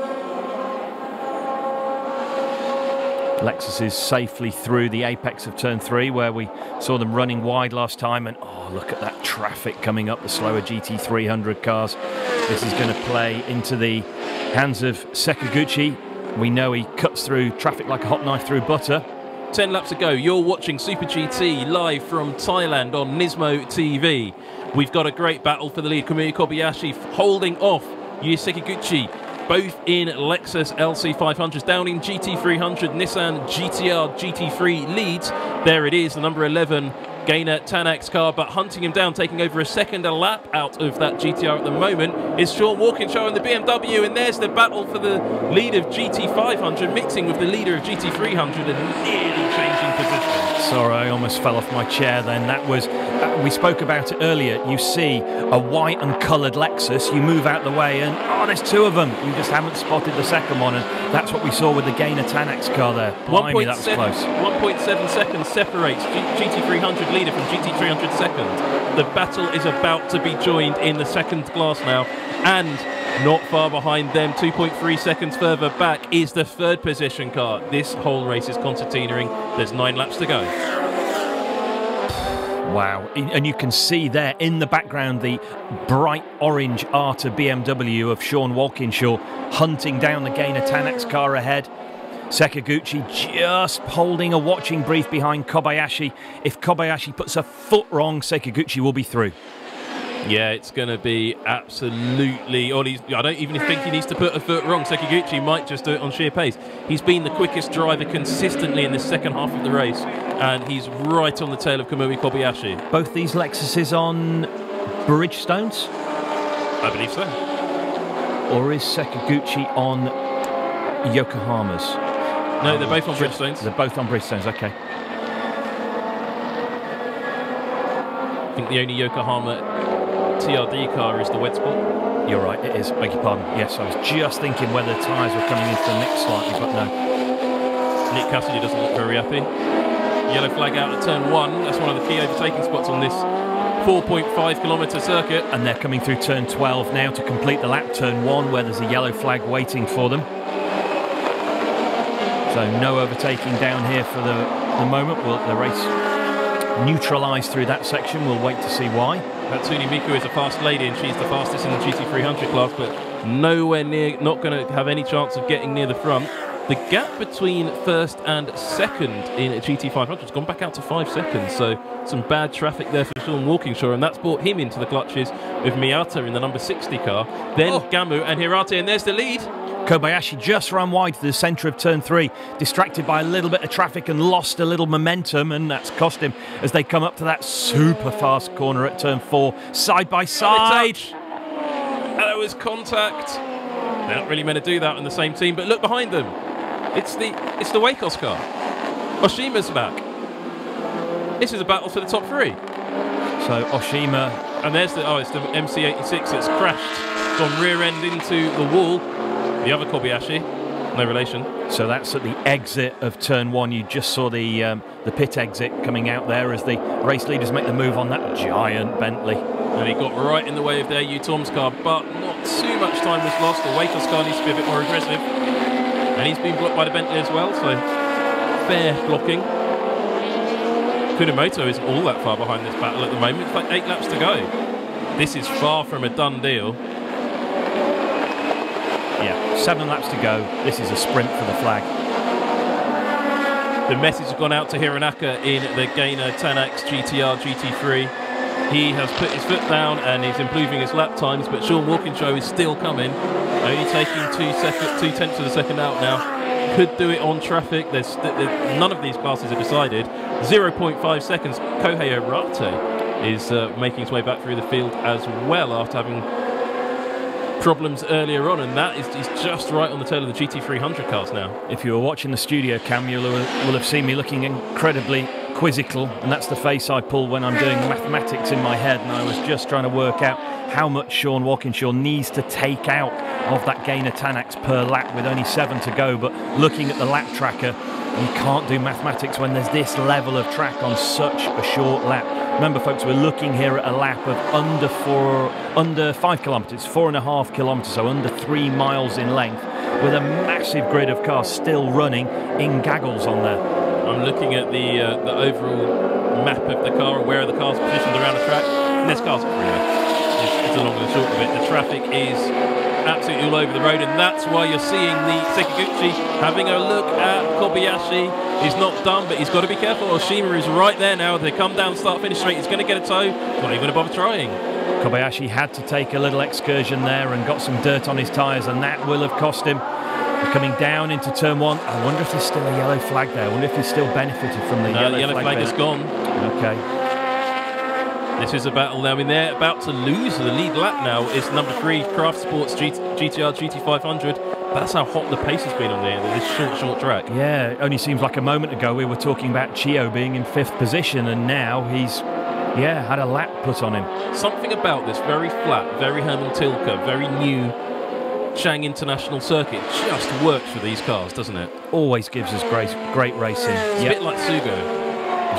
Lexus is safely through the apex of turn 3, where we saw them running wide last time, and oh, look at that traffic coming up the slower GT300 cars. This is going to play into the hands of Sekiguchi. We know he cuts through traffic like a hot knife through butter. 10 laps to go. You're watching Super GT live from Thailand on NISMO TV. We've got a great battle for the lead. Kamui Kobayashi holding off Yu Sekiguchi, both in Lexus LC500s, down in GT300. Nissan GT-R GT3 leads. There it is, the number 11 Gainer Tanak's car, but hunting him down, taking over a second a lap out of that GT-R at the moment is Sean Walkinshaw in the BMW, and there's the battle for the lead of GT500, mixing with the leader of GT300 and nearly changing position. Sorry, I almost fell off my chair then. That was, we spoke about it earlier. You see a white and coloured Lexus, you move out the way and, oh, there's two of them. You just haven't spotted the second one, and that's what we saw with the Gainer Tanak's car there. Blimey, that was close. 1.7 seconds separates GT300 leader from GT300 second. The battle is about to be joined in the second class now, and not far behind them, 2.3 seconds further back, is the third position car. This whole race is concertinaing. There's 9 laps to go. Wow, and you can see there in the background the bright orange Arta BMW of Sean Walkinshaw hunting down the Gainer Tanak's car ahead. Sekiguchi just holding a watching brief behind Kobayashi. If Kobayashi puts a foot wrong, Sekiguchi will be through. Yeah, it's going to be absolutely... I don't even think he needs to put a foot wrong. Sekiguchi might just do it on sheer pace. He's been the quickest driver consistently in the second half of the race, and he's right on the tail of Kamui Kobayashi. Both these Lexuses on Bridgestones? I believe so. Or is Sekiguchi on Yokohama's? No, they're both on Bridgestones. They're both on Bridgestones, okay. I think the only Yokohama TRD car is the wet spot. You're right, it is. Beg your pardon. Yes, I was just thinking whether the tyres were coming into the mix slightly, but no. Nick Cassidy doesn't look very happy. Yellow flag out at turn 1. That's one of the key overtaking spots on this 4.5-kilometre circuit. And they're coming through turn 12 now to complete the lap, turn 1, where there's a yellow flag waiting for them. So no overtaking down here for the moment. Will the race neutralised through that section? We'll wait to see why. Hatsune Miku is a fast lady, and she's the fastest in the GT300 class, but nowhere near, not going to have any chance of getting near the front. The gap between first and second in a GT500 has gone back out to 5 seconds, so some bad traffic there for Sean Walkinshaw, and that's brought him into the clutches with Miyata in the number 60 car. Then Gamu and Hirate, and there's the lead. Kobayashi just ran wide to the centre of turn 3, distracted by a little bit of traffic and lost a little momentum, and that's cost him as they come up to that super fast corner at turn 4, side by side. And it was contact. They're not really meant to do that in the same team, but look behind them. It's the Wacos car. Oshima's back. This is a battle for the top 3. So Oshima, and there's it's the MC86 that's crashed, gone rear end into the wall. The other Kobayashi, no relation. So that's at the exit of turn 1. You just saw the pit exit coming out there as the race leaders make the move on that giant Bentley. And he got right in the way of their Utom's car, but not too much time was lost. The Wacos car needs to be a bit more aggressive. And he's been blocked by the Bentley as well, so fair blocking. Kunamoto isn't all that far behind this battle at the moment. It's like 8 laps to go. This is far from a done deal. Yeah, 7 laps to go. This is a sprint for the flag. The message has gone out to Hironaka in the Gainer Tanak's GT-R GT3. He has put his foot down and he's improving his lap times, but Sean Walkinshaw is still coming. Only taking 2 tenths of a second out now. Could do it on traffic. There's none of these classes are decided. 0.5 seconds. Kohei Orate is making his way back through the field as well after having problems earlier on, and that is just right on the tail of the GT300 cars now. If you were watching the studio cam, you will have seen me looking incredibly quizzical, and that's the face I pull when I'm doing mathematics in my head, and I was just trying to work out how much Sean Walkinshaw needs to take out of that Gainer Tanak's per lap with only 7 to go. But looking at the lap tracker, you can't do mathematics when there's this level of track on such a short lap. Remember, folks, we're looking here at a lap of under 5 kilometres, 4.5 kilometres, so under 3 miles in length. with a massive grid of cars still running in gaggles on there. I'm looking at the overall map of the car and where the car's positioned around the track. And this car's it's the long and the short of it. The traffic is absolutely all over the road, and that's why you're seeing the Sekiguchi having a look at Kobayashi. He's not done, but he's got to be careful. Oshima is right there now. They come down, start, finish straight. He's going to get a toe. He's not even going to bother trying. Kobayashi had to take a little excursion there and got some dirt on his tyres, and that will have cost him. Coming down into turn 1. I wonder if there's still a yellow flag there. I wonder if he's still benefited from the yellow flag is gone. Okay. This is a battle now. I mean, they're about to lose the lead lap now. It's number 3, Craft Sports GT-R GT500. That's how hot the pace has been on this short track. Yeah, it only seems like a moment ago we were talking about Chio being in 5th position, and now he's, had a lap put on him. Something about this very flat, very Herman Tilke, very new Chang International Circuit just works for these cars, doesn't it? Always gives us great racing. It's a bit like Sugo.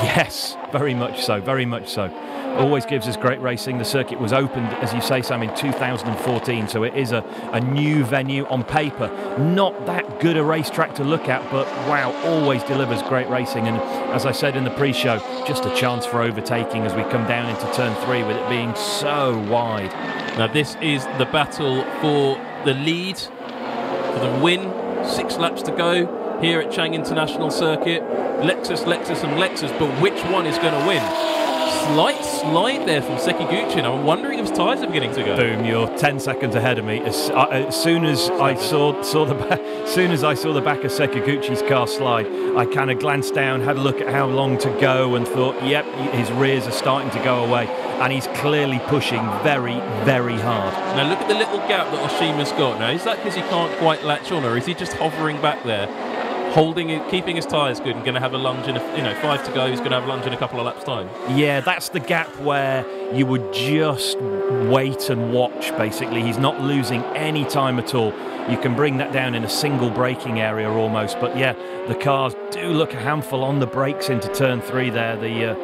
Yes, very much so, very much so. Always gives us great racing. The circuit was opened, as you say, Sam, in 2014, so it is a new venue on paper. Not that good a racetrack to look at, but wow, always delivers great racing. And as I said in the pre-show, just a chance for overtaking as we come down into turn 3 with it being so wide. Now this is the battle for the lead, for the win. 6 laps to go here at Chang International Circuit. Lexus, and Lexus, but which one is going to win? Slight slide there from Sekiguchi. Now I'm wondering if his tyres are beginning to go. Boom! You're 10 seconds ahead of me. As soon as I saw the back of Sekiguchi's car slide, I kind of glanced down, had a look at how long to go, and thought, yep, his rears are starting to go away, and he's clearly pushing very, very hard. Now look at the little gap that Oshima's got. Now is that because he can't quite latch on, or is he just hovering back there, holding it, keeping his tyres good, and going to have a lunge in 5 to go? He's going to have a lunge in a couple of laps' time. Yeah, that's the gap where you would just wait and watch, basically. He's not losing any time at all. You can bring that down in a single braking area almost, but yeah, the cars do look a handful on the brakes into turn 3 there. The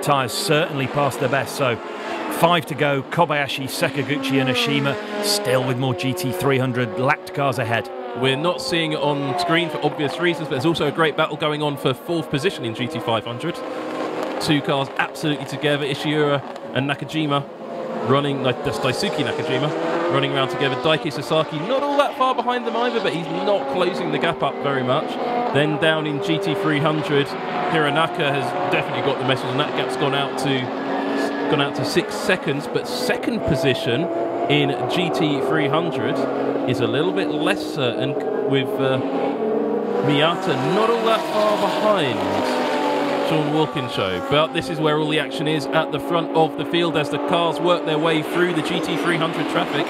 tyres certainly past their best, so 5 to go. Kobayashi, Sekiguchi and Oshima still with more GT300 lapped cars ahead. We're not seeing it on screen for obvious reasons, but there's also a great battle going on for 4th position in GT500. 2 cars absolutely together, Ishiura and Nakajima running, like that's Daisuke Nakajima, running around together. Daiki Sasaki not all that far behind them either, but he's not closing the gap up very much. Then down in GT300, Hironaka has definitely got the message, and that gap's gone out to 6 seconds, but 2nd position in GT300 is a little bit lesser, and with Miyata not all that far behind Sean Walkinshaw. But this is where all the action is at the front of the field as the cars work their way through the GT300 traffic.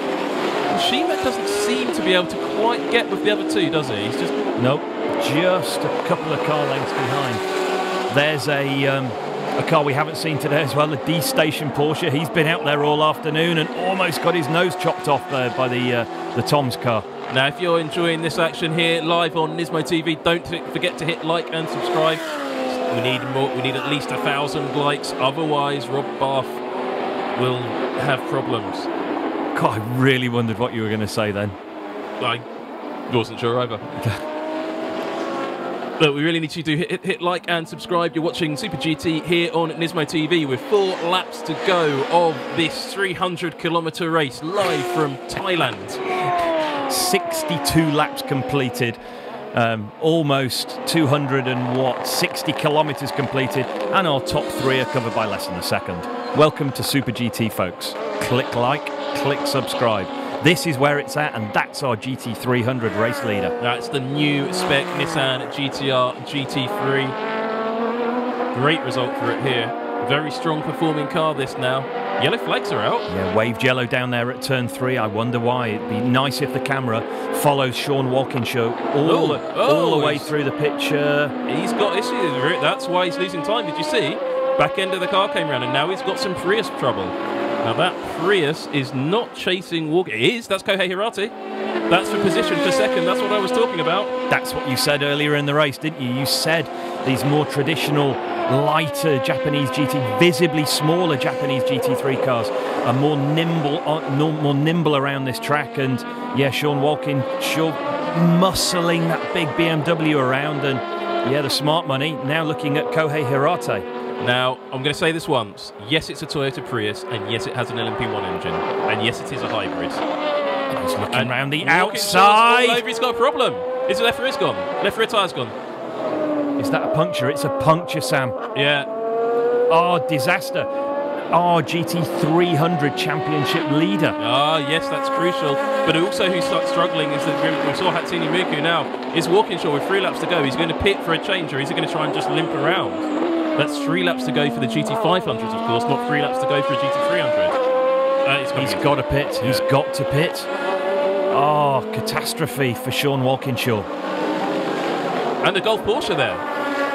Oshima doesn't seem to be able to quite get with the other 2, does he? He's just... Nope, just a couple of car lengths behind. There's a car we haven't seen today as well, the D-Station Porsche. He's been out there all afternoon and almost got his nose chopped off there by the Tom's car. Now, if you're enjoying this action here live on NISMO TV, don't forget to hit like and subscribe. We need more. We need at least 1,000 likes. Otherwise, Rob Barff will have problems. God, I really wondered what you were going to say then. I wasn't sure either. Look, we really need you to hit like and subscribe. You're watching Super GT here on NISMO TV with 4 laps to go of this 300-kilometre race live from Thailand. 62 laps completed, almost 260 kilometres completed, and our top 3 are covered by less than a second. Welcome to Super GT, folks. Click like, click subscribe. This is where it's at, and that's our GT300 race leader. That's the new spec Nissan GT-R GT3. Great result for it here. Very strong performing car this now. Yellow flags are out. Yeah, waved yellow down there at turn 3. I wonder why. It'd be nice if the camera follows Sean Walkinshaw all the way through the picture. He's got issues. That's why he's losing time. Did you see? Back end of the car came around, and now he's got some Prius trouble. Now that Prius is not chasing Walker. It is. That's Kohei Hirate. That's for position for 2nd. That's what I was talking about. That's what you said earlier in the race, didn't you? You said these more traditional, lighter Japanese GT, visibly smaller Japanese GT3 cars are more nimble around this track. And yeah, Sean Walkinshaw muscling that big BMW around, and yeah, the smart money now looking at Kohei Hirate. Now, I'm going to say this once. Yes, it's a Toyota Prius, and yes, it has an LMP1 engine, and yes, it is a hybrid. He's looking around the outside. outside. He's got a problem. His left rear's gone. Left rear tyre's gone. Is that a puncture? It's a puncture, Sam. Yeah. Oh, disaster. Oh, GT300 championship leader. Ah, yes, that's crucial. But also who's struggling is that we saw Hatsune Miku now. Is Walkinshaw with 3 laps to go. He's going to pit for a change, or is he going to try and just limp around? That's 3 laps to go for the GT500, of course, not 3 laps to go for a GT300. He's got to pit. Yeah. He's got to pit. Oh, catastrophe for Sean Walkinshaw. And the Golf Porsche there.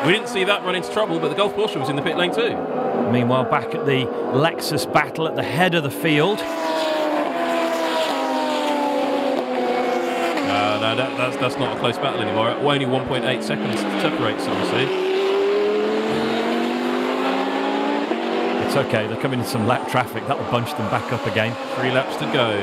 We didn't see that run into trouble, but the Golf Porsche was in the pit lane too. Meanwhile, back at the Lexus battle at the head of the field. No, that's not a close battle anymore. Only 1.8 seconds separates, obviously. It's okay, they're coming in some lap traffic. That'll bunch them back up again. 3 laps to go.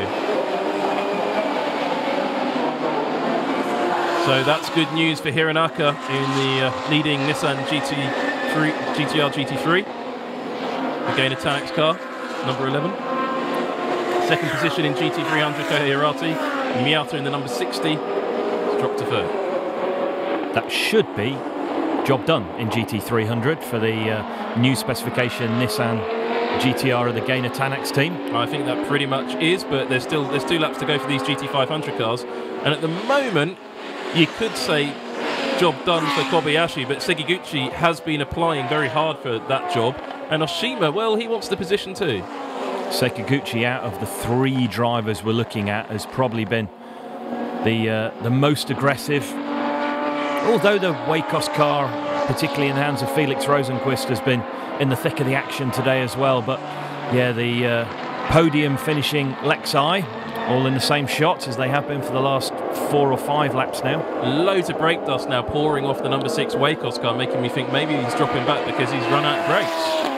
So that's good news for Hironaka in the leading Nissan GT-R GT3. The Gainer Tanak's car, number 11. Second position in GT300, Kohei Hirate. Miyata in the number 60. Dropped to 3rd. That should be job done in GT300 for the new specification Nissan GT-R of the Gainer Tanak's team. I think that pretty much is, but there's 2 laps to go for these GT500 cars. And at the moment, you could say job done for Kobayashi, but Sekiguchi has been applying very hard for that job. And Oshima, well, he wants the position too. Sekiguchi, out of the 3 drivers we're looking at, has probably been the most aggressive. Although the Wacos car, particularly in the hands of Felix Rosenquist, has been in the thick of the action today as well. But yeah, the podium finishing Lexi, all in the same shots as they have been for the last 4 or 5 laps now. Loads of brake dust now pouring off the number 6 Wacos car, making me think maybe he's dropping back because he's run out of brakes.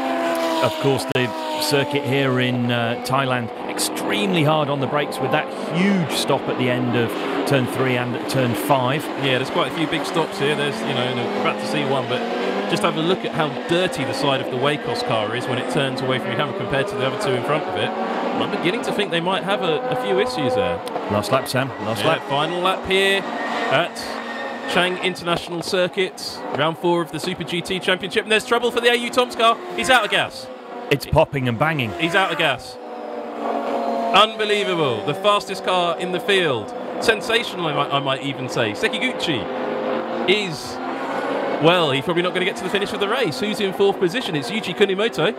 Of course, the circuit here in Thailand, extremely hard on the brakes with that huge stop at the end of turn 3 and at turn 5. Yeah, there's quite a few big stops here. There's, you know, we're about to see one, but just have a look at how dirty the side of the Wacos car is when it turns away from your camera compared to the other 2 in front of it. I'm beginning to think they might have a few issues there. Last lap, Sam. Last lap. Final lap here at Chang International Circuit, round 4 of the Super GT Championship. And there's trouble for the AU Tom's car. He's out of gas. It's popping and banging. He's out of gas. Unbelievable. The fastest car in the field. Sensational, I might even say. Sekiguchi is, well, he's probably not going to get to the finish of the race. Who's in 4th position? It's Yuji Kunimoto.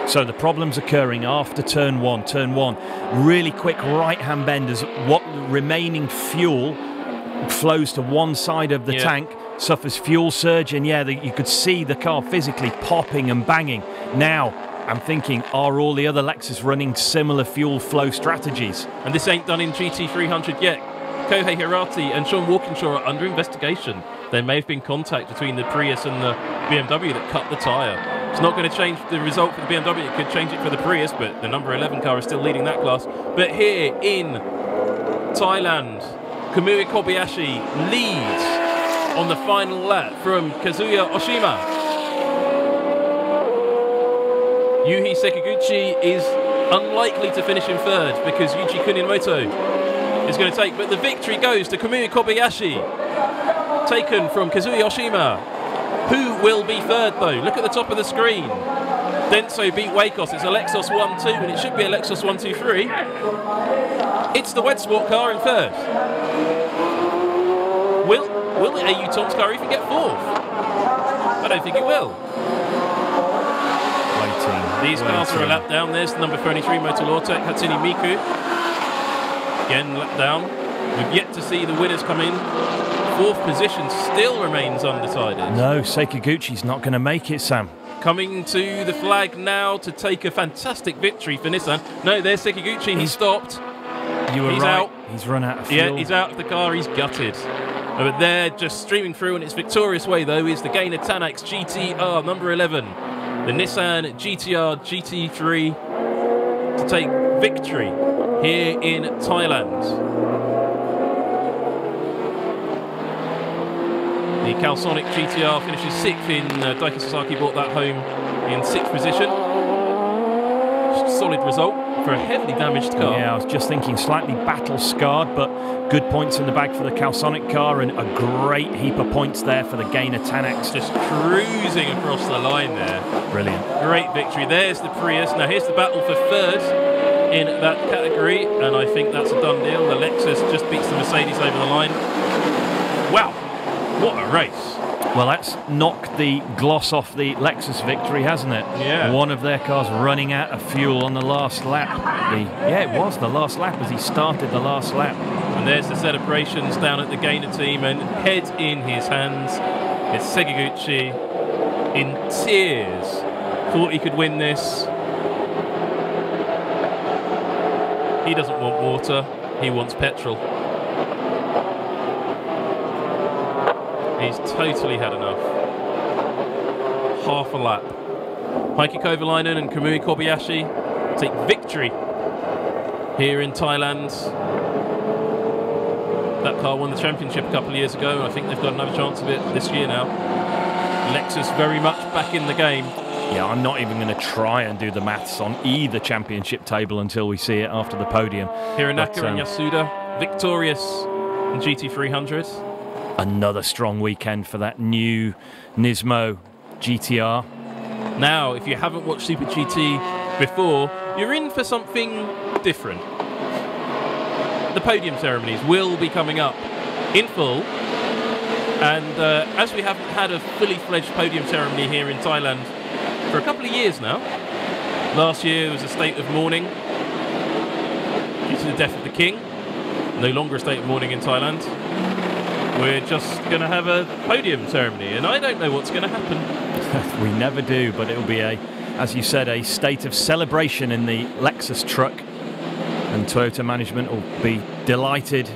So the problems occurring after turn 1. Turn 1, really quick right-hand bend as what remaining fuel flows to one side of the tank, suffers fuel surge, and yeah, you could see the car physically popping and banging. Now, I'm thinking, are all the other Lexus running similar fuel flow strategies? And this ain't done in GT300 yet. Kohei Hirate and Sean Walkinshaw are under investigation. There may have been contact between the Prius and the BMW that cut the tyre. It's not going to change the result for the BMW. It could change it for the Prius, but the number 11 car is still leading that class. But here in Thailand, Kamui Kobayashi leads on the final lap from Kazuya Oshima. Yuhi Sekiguchi is unlikely to finish in 3rd because Yuji Kunimoto is going to take, but the victory goes to Kamui Kobayashi, taken from Kazuya Oshima. Who will be 3rd though? Look at the top of the screen. Denso beat Wacos. It's a Lexus 1-2 and it should be a Lexus 1-2-3. It's the Wed Sport car in 3rd. Will the AU Tom's car even get 4th? I don't think it will. These cars are a lap down. There's the number 33 Motorlortec, Hatsune Miku. Again, lap down. We've yet to see the winners come in. 4th position still remains undecided. No, Sekiguchi's not going to make it, Sam. Coming to the flag now to take a fantastic victory for Nissan. No, there's Sekiguchi. He's stopped. You were he's right. Out. He's run out of fuel. Yeah, he's out of the car. He's gutted. But they're just streaming through, and its victorious way, though, is the Gainer Tanak's GT-R number 11. The Nissan GT-R GT3 to take victory here in Thailand. The Calsonic GT-R finishes 6th in Daiki Sasaki, brought that home in 6th position. Solid result for a heavily damaged car. Yeah, I was just thinking slightly battle-scarred, but good points in the bag for the Calsonic car, and a great heap of points there for the Gainer Tanax. Just cruising across the line there. Brilliant. Great victory. There's the Prius. Now here's the battle for 3rd in that category, and I think that's a done deal. The Lexus just beats the Mercedes over the line. Wow, what a race. Well, that's knocked the gloss off the Lexus victory, hasn't it? Yeah. One of their cars running out of fuel on the last lap. Yeah, it was the last lap as he started the last lap. And there's the celebrations down at the Gainer team, and head in his hands. It's Sekiguchi in tears. Thought he could win this. He doesn't want water, he wants petrol. He's totally had enough. Half a lap. Heikki Kovalainen and Kamui Kobayashi take victory here in Thailand. That car won the championship a couple of years ago. I think they've got another chance of it this year now. Lexus very much back in the game. Yeah, I'm not even going to try and do the maths on either championship table until we see it after the podium. Hironaka and Yasuda victorious in GT300. Another strong weekend for that new NISMO GT-R. Now, if you haven't watched Super GT before, you're in for something different. The podium ceremonies will be coming up in full, and as we haven't had a fully fledged podium ceremony here in Thailand for a couple of years now, last year was a state of mourning due to the death of the king. No longer a state of mourning in Thailand. We're just going to have a podium ceremony, and I don't know what's going to happen. We never do, but it'll be, as you said, a state of celebration in the Lexus truck. And Toyota management will be delighted,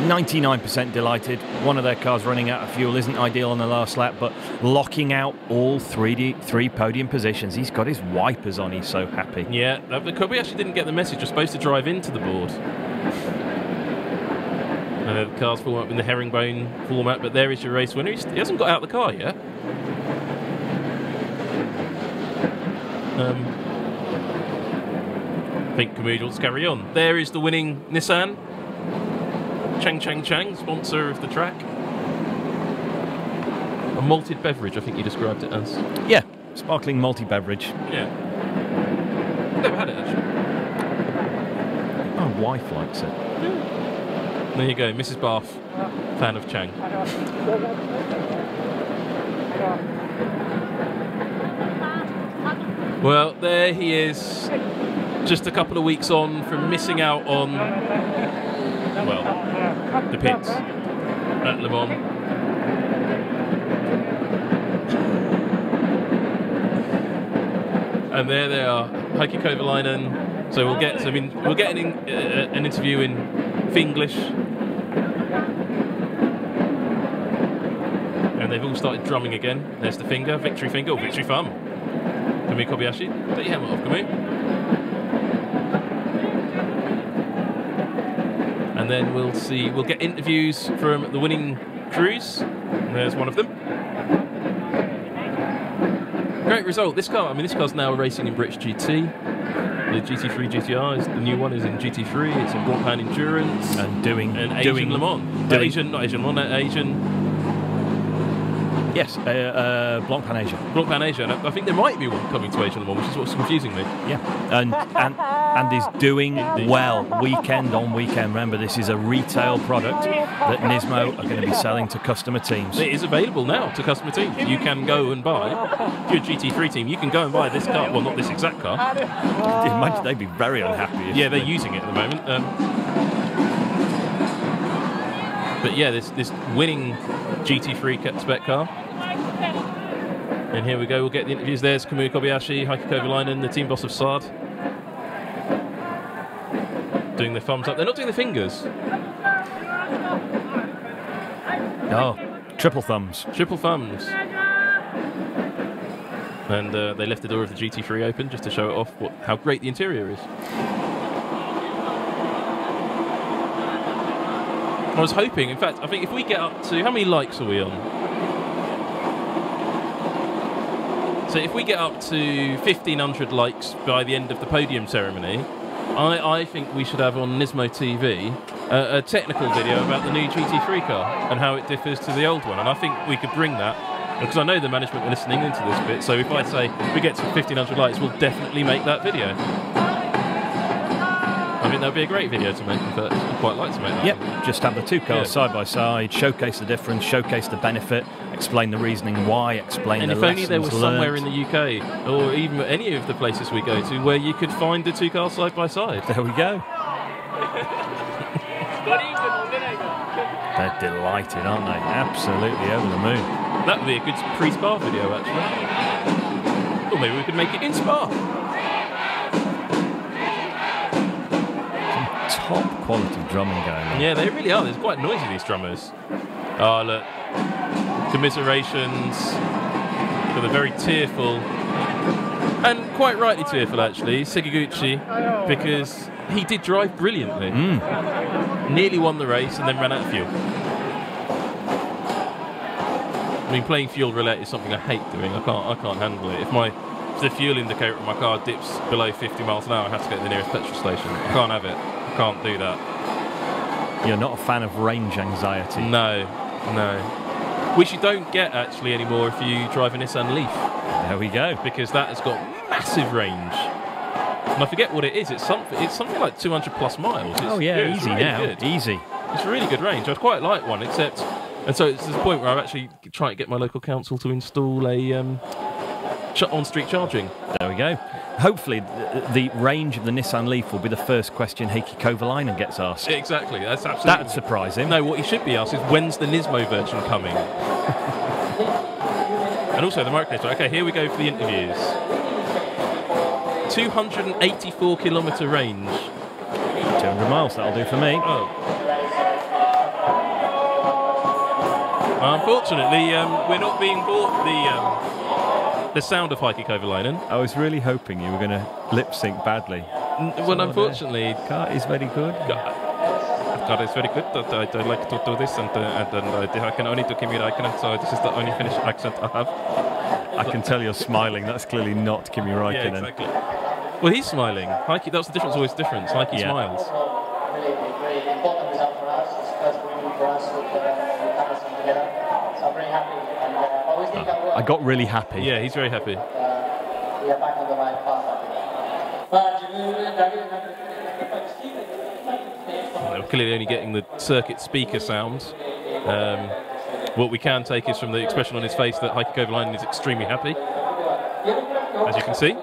99% delighted. One of their cars running out of fuel isn't ideal on the last lap, but locking out all three podium positions. He's got his wipers on, he's so happy. Yeah, Kobayashi didn't get the message. You're supposed to drive into the board. The cars form up in the herringbone format, but there is your race winner. He hasn't got out of the car yet. I think Kamui wants to carry on. There is the winning Nissan. Chang, sponsor of the track. A malted beverage, I think you described it as. Yeah, sparkling malty beverage. Yeah. Never had it, actually. My wife likes it. Yeah. There you go, Mrs. Barff, fan of Chang. Well, there he is, just a couple of weeks on from missing out on, well, the pits at Le Mans. And there they are, Heikki Kovalainen. So we'll get an interview in Finglish. And they've all started drumming again. There's the finger, victory finger, or victory thumb. Kamui Kobayashi, take your helmet off, Kamui. And then we'll get interviews from the winning crews. And there's one of them. Great result. This car's now racing in British GT. The GT3 GT-R is the new one. Is in GT3. It's in Blancpain Endurance and doing Le Mans. Asian. Yes, Blancpain Asia. Blancpain Asia. And I think there might be one coming to Asian Le Mans, which is what's confusing me. Yeah, and is doing well weekend on weekend. Remember, this is a retail product that NISMO are going to be selling to customer teams. It is available now to customer teams. You can go and buy. If you're a GT3 team, you can go and buy this car. Well, not this exact car. Imagine they'd be very unhappy. Yeah, they're using it at the moment. But yeah, this winning GT3 spec car. And here we go, we'll get the interviews. There's Kamui Kobayashi, Heikki Kovalainen, the team boss of Saad. Doing the thumbs up. They're not doing the fingers. Oh, triple thumbs. Triple thumbs. And they left the door of the GT3 open just to show it off how great the interior is. I was hoping, in fact, I think if we get up to, how many likes are we on? So if we get up to 1,500 likes by the end of the podium ceremony, I think we should have on NISMO TV a technical video about the new GT3 car and how it differs to the old one. And I think we could bring that, because I know the management are listening into this bit, so if I say we get to 1,500 likes, we'll definitely make that video. I think that would be a great video to make. In fact, I'd quite like to make that. Yep, just have the two cars side by side, showcase the difference, showcase the benefit, explain the reasoning why, explain the lessons learned. And if only there was somewhere in the UK, or even any of the places we go to, where you could find the two cars side by side. There we go. They're delighted, aren't they? Absolutely over the moon. That would be a good pre-Spa video, actually. Or maybe we could make it in Spa. Top quality drumming going on. Yeah, they really are. They're quite noisy, these drummers. Oh, look. Commiserations for the very tearful, and quite rightly tearful actually, Sekiguchi, because he did drive brilliantly. Nearly won the race and then ran out of fuel. I mean, playing fuel roulette is something I hate doing. I can't handle it. If the fuel indicator on my car dips below 50 miles an hour, I have to go to the nearest petrol station. I can't have it. I can't do that. You're not a fan of range anxiety? No, no. Which you don't get actually anymore if you drive a Nissan Leaf. There we go. Because that has got massive range. And I forget what it is. It's something like 200 plus miles. It's easy really now. Good. Easy. It's really good range. I'd quite like one, except, and so it's to the point where I'm actually trying to get my local council to install a on-street charging. There we go. Hopefully, the range of the Nissan Leaf will be the first question Heikki Kovalainen gets asked. Exactly. That's absolutely. That'd surprise him. No, what he should be asked is, when's the NISMO version coming? And also the microphone. Okay, here we go for the interviews. 284 kilometre range. 200 miles, that'll do for me. Oh. Unfortunately, we're not being bought the sound of Heikki Kovalainen. I was really hoping you were going to lip sync badly. Well, unfortunately, car is very good. Car is very good. I like to do this, and I can only do Kimi Räikkönen, so this is the only Finnish accent I have. I can tell you're smiling. That's clearly not Kimi Räikkönen. Yeah, exactly. Well, he's smiling. Heikki, that's the difference. Always difference. Heikki smiles. I got really happy. Yeah, he's very happy. We're clearly only getting the circuit speaker sound. What we can take is from the expression on his face that Heikki Kovalainen is extremely happy. As you can see.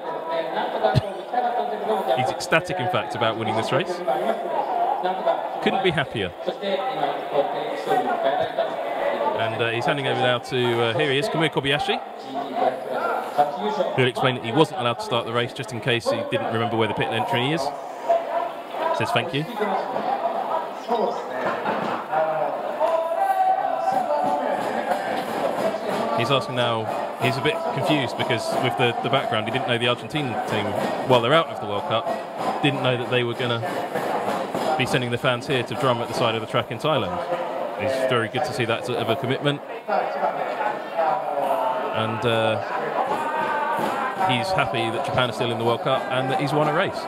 He's ecstatic, in fact, about winning this race. Couldn't be happier. And he's handing over now to, here he is, Kamui Kobayashi, who'll explain that he wasn't allowed to start the race just in case he didn't remember where the pit entry is. Says thank you. He's asking now, he's a bit confused because with the background, he didn't know the Argentine team, while they're out of the World Cup, didn't know that they were going to be sending the fans here to drum at the side of the track in Thailand. It's very good to see that sort of a commitment. And he's happy that Japan is still in the World Cup and that he's won a race.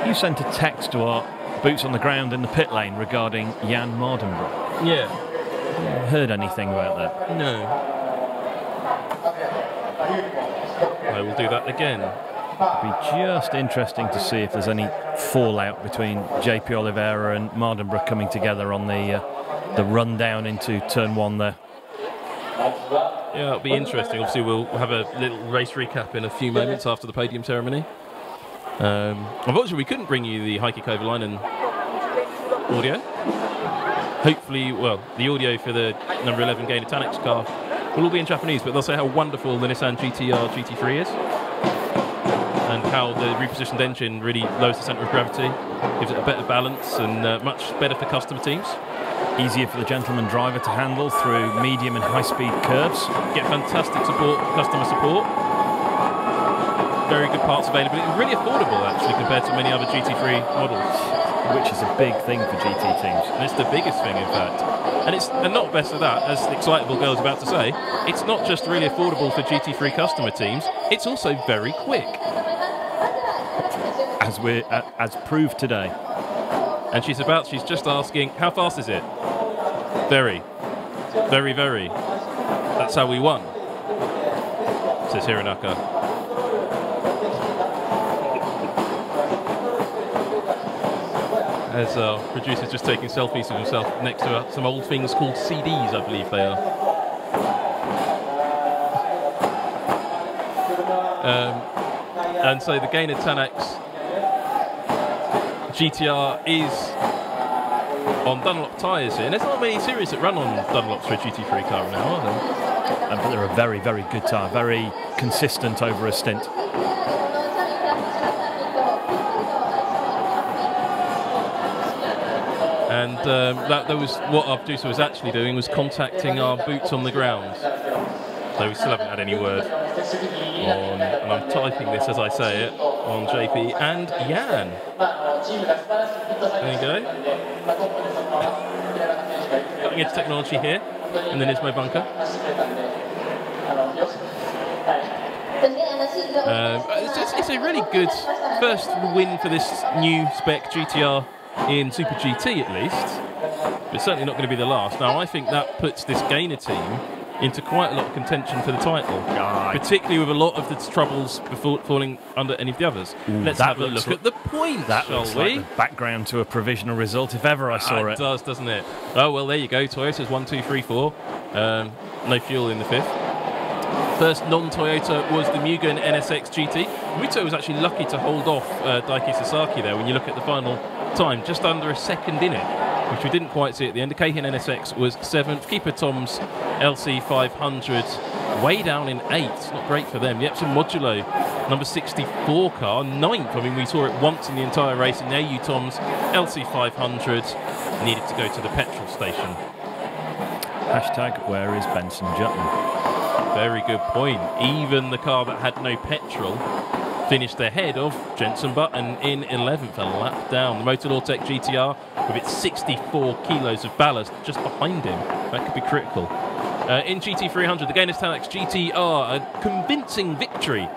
You sent a text to our boots on the ground in the pit lane regarding Jan Mardenbroek. Yeah. Heard anything about that? No. I will do that again. It'd be just interesting to see if there's any fallout between JP Oliveira and Mardenbroek coming together on the run down into turn one there. Yeah, it'll be interesting. Obviously, we'll have a little race recap in a few moments after the podium ceremony. Unfortunately, we couldn't bring you the Heikki Kovalainen audio. Hopefully, well, the audio for the number 11 Gainer Tanix car will all be in Japanese, but they'll say how wonderful the Nissan GT-R GT3 is, and how the repositioned engine really lowers the centre of gravity, gives it a better balance, and much better for customer teams. Easier for the gentleman driver to handle through medium and high-speed curves. Get fantastic support, customer support. Very good parts availability. Really affordable, actually, compared to many other GT3 models. which is a big thing for GT teams. And it's the biggest thing, in fact. And not best of that, as the excitable girl's about to say, it's not just really affordable for GT3 customer teams, it's also very quick. As proved today. And she's just asking, how fast is it? Very. Very, very. That's how we won, says Hironaka. As our producer's just taking selfies of himself next to some old things called CDs, I believe they are. And so the Gainer Tanax GT-R is on Dunlop tyres here. And there's not many series that run on Dunlops for a GT3 car now, are there? But they're a very, very good tyre, very consistent over a stint. And that was what our producer was actually doing, was contacting our boots on the ground. So we still haven't had any word on, and I'm typing this as I say it, on JP and Jan. There you go. Cutting edge technology here in the NISMO bunker. It's a really good first win for this new spec GT-R in Super GT at least, but it's certainly not going to be the last. Now I think that puts this Gainer team into quite a lot of contention for the title, particularly with a lot of the troubles before falling under any of the others. Let's have a look at the points, shall we? Like the background to a provisional result if ever I saw it. It does, doesn't it? Oh well, there you go. Toyota's 1, 2, 3, 4. No fuel in the fifth. First non-Toyota was the Mugen NSX GT. Muto was actually lucky to hold off Daiki Sasaki there when you look at the final time, just under a second in it, which we didn't quite see at the end. The Keihin NSX was 7th. Keeper Tom's LC 500 way down in 8th. Not great for them. The Epson Modulo number 64 car, 9th. I mean, we saw it once in the entire race. And there you Tom's LC 500 needed to go to the petrol station. Hashtag where is Benson Jutton? Very good point. Even the car that had no petrol finished ahead of Jenson Button in 11th, a lap down. The Motorlortec GT-R with its 64 kilos of ballast just behind him. That could be critical. In GT300, the Gainer Tanax GT-R, a convincing victory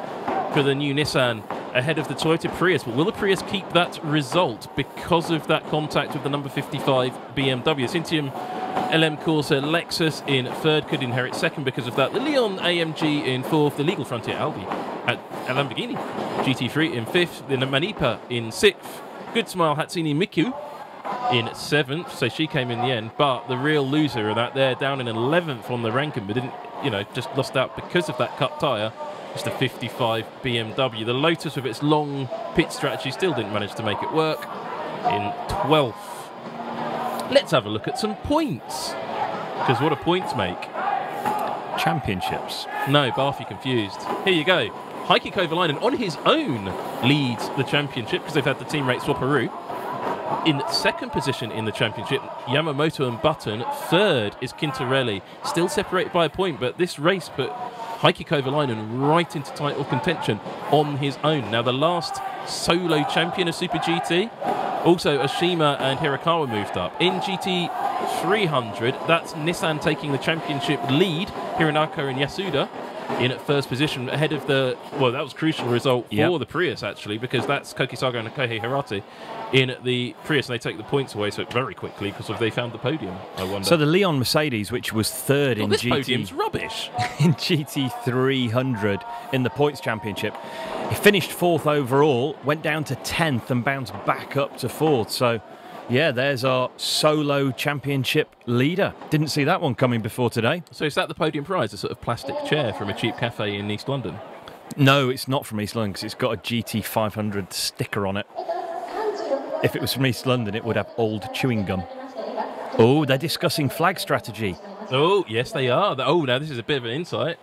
for the new Nissan ahead of the Toyota Prius. But will the Prius keep that result because of that contact with the number 55 BMW? Cintium LM Corsa Lexus in 3rd, could inherit 2nd because of that. The Leon AMG in 4th, the Legal Frontier Albi at Lamborghini GT3 in 5th, the Manipa in 6th, Good Smile Hatsune Miku in 7th, so she came in the end. But the real loser of that, they're down in 11th on the ranking, but didn't, just lost out because of that cut tyre. It's the 55 BMW. The Lotus with its long pit strategy still didn't manage to make it work in 12th. Let's have a look at some points, because what do points make? Championships. No, Barff, you're confused. Here you go. Heikki Kovalainen on his own leads the championship because they've had the team rate swapperoo. In 2nd position in the championship, Yamamoto and Button. 3rd is Quintarelli, still separated by a point, but this race put Heikki Kovalainen right into title contention on his own. Now the last solo champion of Super GT, also Oshima and Hirakawa moved up. In GT300, that's Nissan taking the championship lead, Hironaka and Yasuda in at 1st position ahead of the, well, that was a crucial result for the Prius actually, because that's Kokisaga and Kohei Hirate in the Prius, and they take the points away so very quickly because they found the podium, I wonder. So the Leon Mercedes, which was 3rd in this podium's rubbish. in GT300 in the points championship, he finished 4th overall, went down to 10th and bounced back up to 4th. So yeah, there's our solo championship leader. Didn't see that one coming before today. So is that the podium prize, a sort of plastic chair from a cheap cafe in East London? No, it's not from East London because it's got a GT500 sticker on it. If it was from East London, it would have old chewing gum. Oh, they're discussing flag strategy. Oh, yes, they are. Oh, now this is a bit of an insight.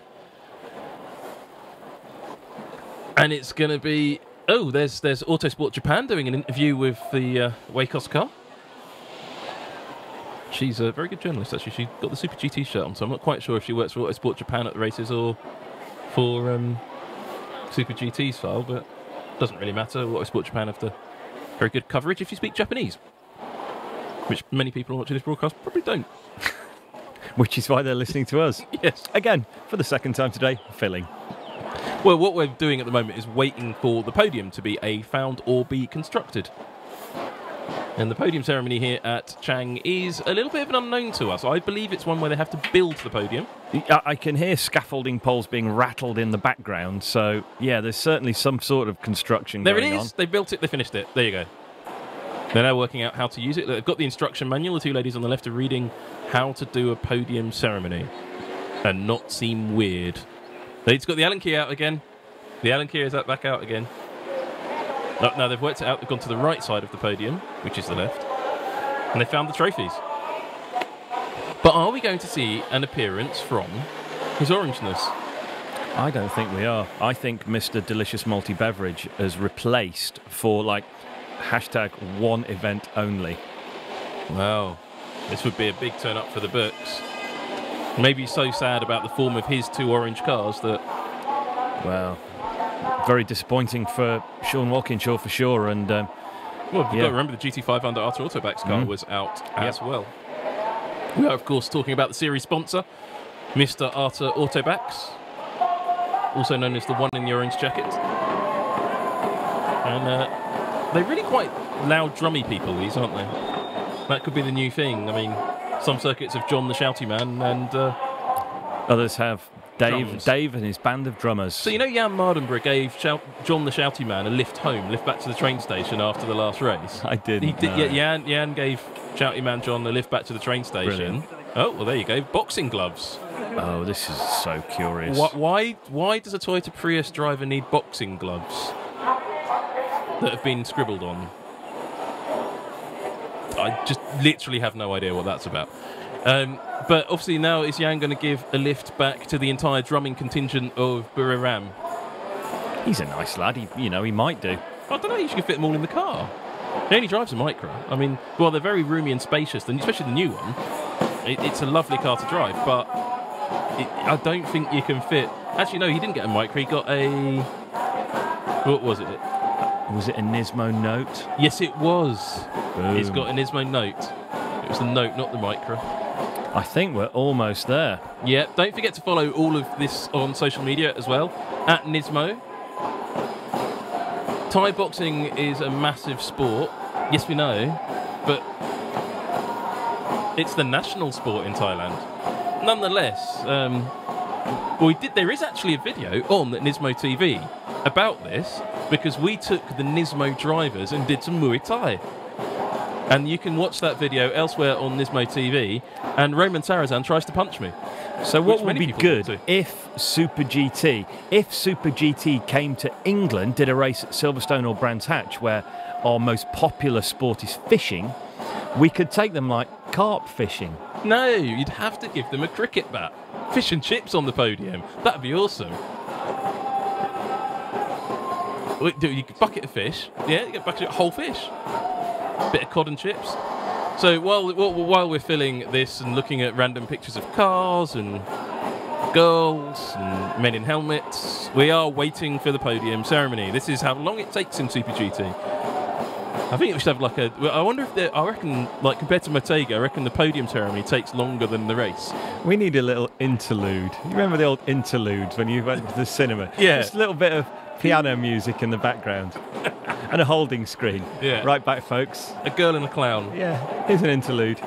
And it's going to be... Oh, there's Autosport Japan doing an interview with the Wacos car. She's a very good journalist, actually. She got the Super GT shirt on, so I'm not quite sure if she works for Autosport Japan at the races or for Super GT's file, but it doesn't really matter. Autosport Japan have the Very good coverage if you speak Japanese, which many people watching this broadcast probably don't. Which is why they're listening to us. Yes. Again, for the second time today, filling. Well, what we're doing at the moment is waiting for the podium to be A, found or B, constructed. And the podium ceremony here at Chang is a little bit of an unknown to us. I believe it's one where they have to build the podium. I can hear scaffolding poles being rattled in the background, so yeah, there's certainly some sort of construction going on. There it is. They built it, they finished it. There you go. They're now working out how to use it. They've got the instruction manual. The two ladies on the left are reading how to do a podium ceremony and not seem weird. They've got the Allen key out again. The Allen key is back out again. No, they've worked it out. They've gone to the right side of the podium, which is the left, and they found the trophies. But are we going to see an appearance from his orangeness? I don't think we are. I think Mr. Delicious Multi Beverage has replaced for like #1 event only. Wow, this would be a big turn up for the books. Maybe so sad about the form of his two orange cars that... Well, very disappointing for Sean Walkinshaw for sure. And well, you've got to remember the GT500 Arta Autobacks car was out as well. We are, of course, talking about the series sponsor, Mr. Arta Autobacks, also known as the one in the orange jacket. And they're really quite loud, drummy people, these, aren't they? That could be the new thing. I mean, some circuits have John the Shouty Man, and others have drums. Dave and his band of drummers. So you know Jan Mardenborough gave John the Shouty Man a lift home, lift back to the train station after the last race? I didn't. He did. Yeah, Jan gave Shouty Man John a lift back to the train station. Brilliant. Oh, well, there you go. Boxing gloves. Oh, this is so curious. Why does a Toyota Prius driver need boxing gloves that have been scribbled on? I just literally have no idea what that's about. But obviously now is Jan going to give a lift back to the entire drumming contingent of Buriram? He's a nice lad. He might do. I don't know. You should fit them all in the car. He only drives a Micra. I mean, well, they're very roomy and spacious, and especially the new one. It's a lovely car to drive, but I don't think you can fit. Actually, no, he didn't get a Micra. He got a... What was it? Was it a NISMO Note? Yes, it was. Boom. He's got a NISMO Note. It was the Note, not the Micra. I think we're almost there. Yeah, don't forget to follow all of this on social media as well, at NISMO. Thai boxing is a massive sport. Yes, we know, but it's the national sport in Thailand. Nonetheless, there is actually a video on NISMO TV about this, because we took the NISMO drivers and did some Muay Thai. And you can watch that video elsewhere on NISMO TV, and Roman Sarazan tries to punch me. So what would be good if SuperGT came to England, did a race at Silverstone or Brands Hatch, where our most popular sport is fishing, we could take them like carp fishing. No, you'd have to give them a cricket bat. Fish and chips on the podium. That'd be awesome. You get a bucket of fish. Yeah, you get a bucket of whole fish. Bit of cod and chips. So while we're filling this and looking at random pictures of cars and girls and men in helmets, we are waiting for the podium ceremony. This is how long it takes in Super GT. I think we should have like a... I wonder if I reckon, like compared to Motegi, I reckon the podium ceremony takes longer than the race. We need a little interlude. You remember the old interludes when you went to the cinema? Yeah. Just a little bit of piano music in the background. And a holding screen. Yeah. Right back, folks. A girl and a clown. Yeah, here's an interlude.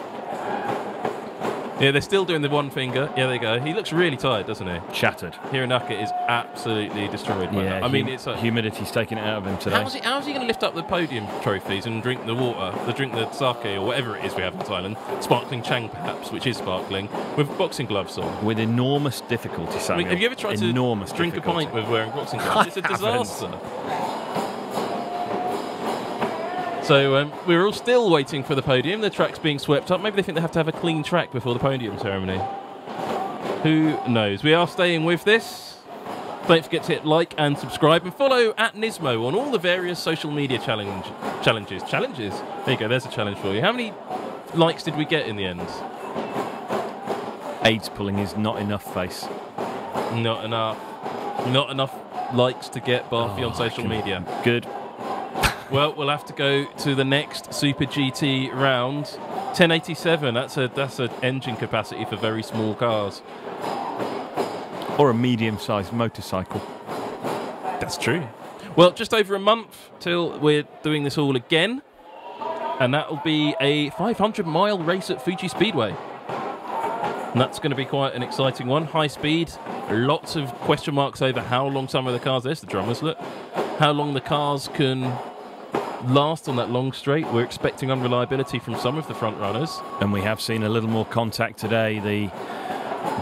Yeah, they're still doing the one finger. Yeah, there you go. He looks really tired, doesn't he? Shattered. Hironaka is absolutely destroyed by that. I mean, it's a... humidity's taking it out of him today. How's he going to lift up the podium trophies and drink the water, drink the sake or whatever it is we have in Thailand, sparkling Chang perhaps, which is sparkling, with boxing gloves on? With enormous difficulty, Samuel. I mean, have you ever tried to drink a pint with wearing boxing gloves? It's a disaster. So we're all still waiting for the podium. The track's being swept up. Maybe they think they have to have a clean track before the podium ceremony. Who knows? We are staying with this. Don't forget to hit like and subscribe and follow at NISMO on all the various social media challenges. Challenges? There you go. There's a challenge for you. How many likes did we get in the end? AIDS pulling his not enough face. Not enough. Not enough likes to get Barffy on social media. Good. Well, we'll have to go to the next Super GT round. 1087. That's an engine capacity for very small cars. Or a medium-sized motorcycle. That's true. Well, just over a month till we're doing this all again. And that'll be a 500-mile race at Fuji Speedway. And that's going to be quite an exciting one. High speed, lots of question marks over how long some of the cars, there's the drummers, look, how long the cars can last on that long straight. We're expecting unreliability from some of the front runners. And we have seen a little more contact today. The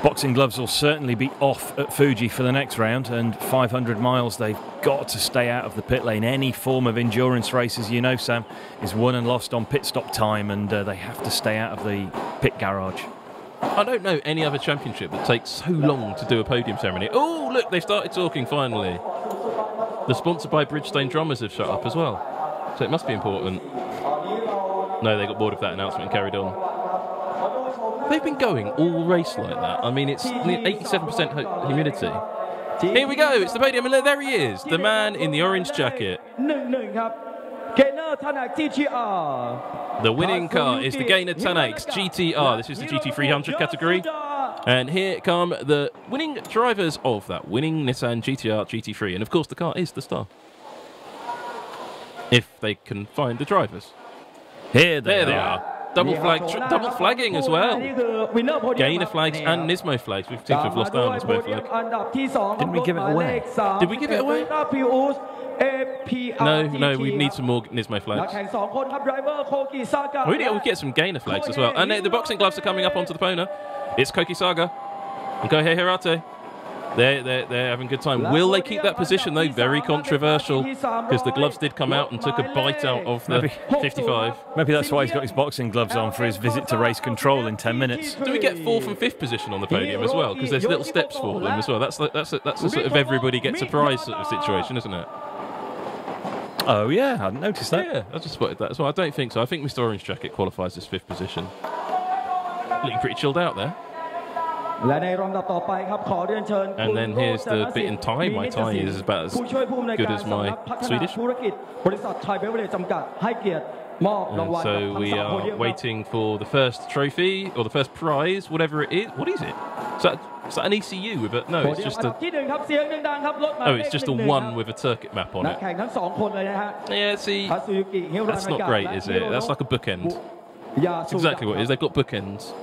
boxing gloves will certainly be off at Fuji for the next round, and 500 miles, they've got to stay out of the pit lane. Any form of endurance races, you know, Sam, is won and lost on pit stop time, and they have to stay out of the pit garage. I don't know any other championship that takes so long to do a podium ceremony. Oh, look, they've started talking finally. The sponsored by Bridgestone drummers have shut up as well. So it must be important. No, they got bored of that announcement and carried on. They've been going all race like that. I mean, it's 87% humidity. Here we go, it's the podium, and there he is, the man in the orange jacket. The winning car is the Gainer Tanak's GT-R. This is the GT300 category. And here come the winning drivers of that winning Nissan GT-R GT3. And of course, the car is the star. If they can find the drivers. Here there they are. Double flagging as well. Gainer flags and NISMO flags. We seem to have lost our NISMO flag. Didn't we give it away? Did we give it away? No, we need some more NISMO flags. We need to get some Gainer flags as well. And the boxing gloves are coming up onto the Pona. It's Kokisaga and Kohei Hirate. They're having a good time. Will they keep that position, though? Very controversial, because the gloves did come out and took a bite out of the 55. Maybe that's why he's got his boxing gloves on for his visit to race control in 10 minutes. Do we get 4th and 5th position on the podium as well? Because there's little steps for them as well. That's a sort of everybody gets a prize sort of situation, isn't it? Oh, yeah, I hadn't noticed that. Yeah, I just spotted that as well. I don't think so. I think Mr. Orange Jacket qualifies as 5th position. Looking pretty chilled out there. And then here's the bit in Thai. My Thai is about as good as my Swedish. And so we are waiting for the first trophy, or the first prize, whatever it is. What is it? Is that an ECU with it? No, it's just a... Oh, it's just a 1 with a circuit map on it. Yeah, see, that's not great, is it? That's like a bookend. That's exactly what it is. They've got bookends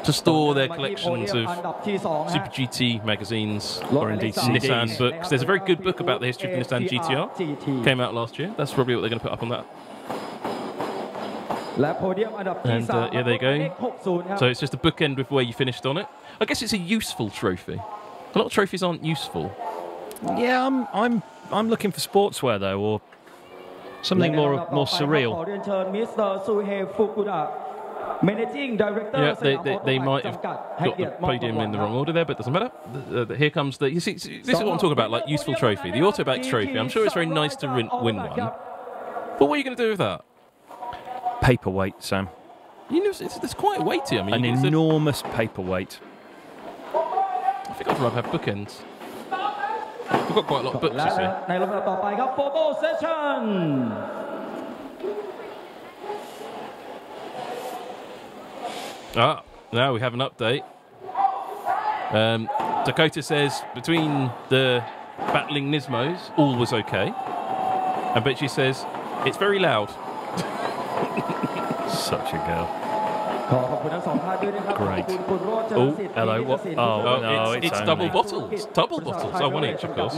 to store their collections of Super GT magazines, or indeed Nissan books. There's a very good book about the history of the Nissan GT-R. Came out last year. That's probably what they're going to put up on that. And yeah, there you go. So it's just a bookend with where you finished on it. I guess it's a useful trophy. A lot of trophies aren't useful. Yeah, I'm looking for sportswear though, or something more surreal. Yeah, they might have got the podium in the wrong order there, but it doesn't matter. Here comes the... You see, this is what I'm talking about, like useful trophy. The Autobax trophy. I'm sure it's very nice to win one. But what are you going to do with that? Paperweight, Sam. You know, it's quite weighty. I mean, an enormous paperweight. I think I'd rather have bookends. We've got quite a lot of books, you see. Ah, now we have an update. Dakota says between the battling Nismos, all was okay. And Betchy says it's very loud. Such a girl. Great. Oh, hello. What? Oh, no, it's double bottles. Double bottles. Oh, one each, of course.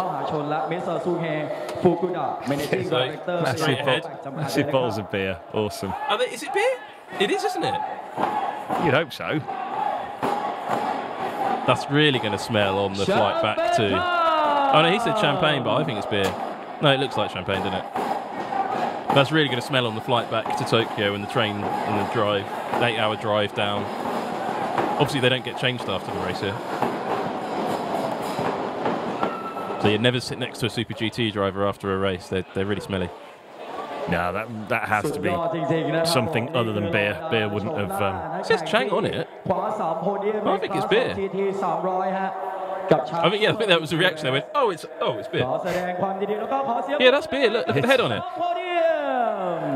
Massive bottles of beer. Awesome. Is it beer? It is, isn't it? You'd hope so. That's really going to smell on the flight back to... Oh, no, he said champagne, but I think it's beer. No, it looks like champagne, doesn't it? That's really going to smell on the flight back to Tokyo and the train and the drive, 8-hour drive down. Obviously, they don't get changed after the race here. So you'd never sit next to a Super GT driver after a race. They're really smelly. No, that has to be something other than beer. Beer wouldn't have... It says Chang on it. I think it's beer. I think that was the reaction. They went, oh, it's beer. Yeah, that's beer. Look at the head on it.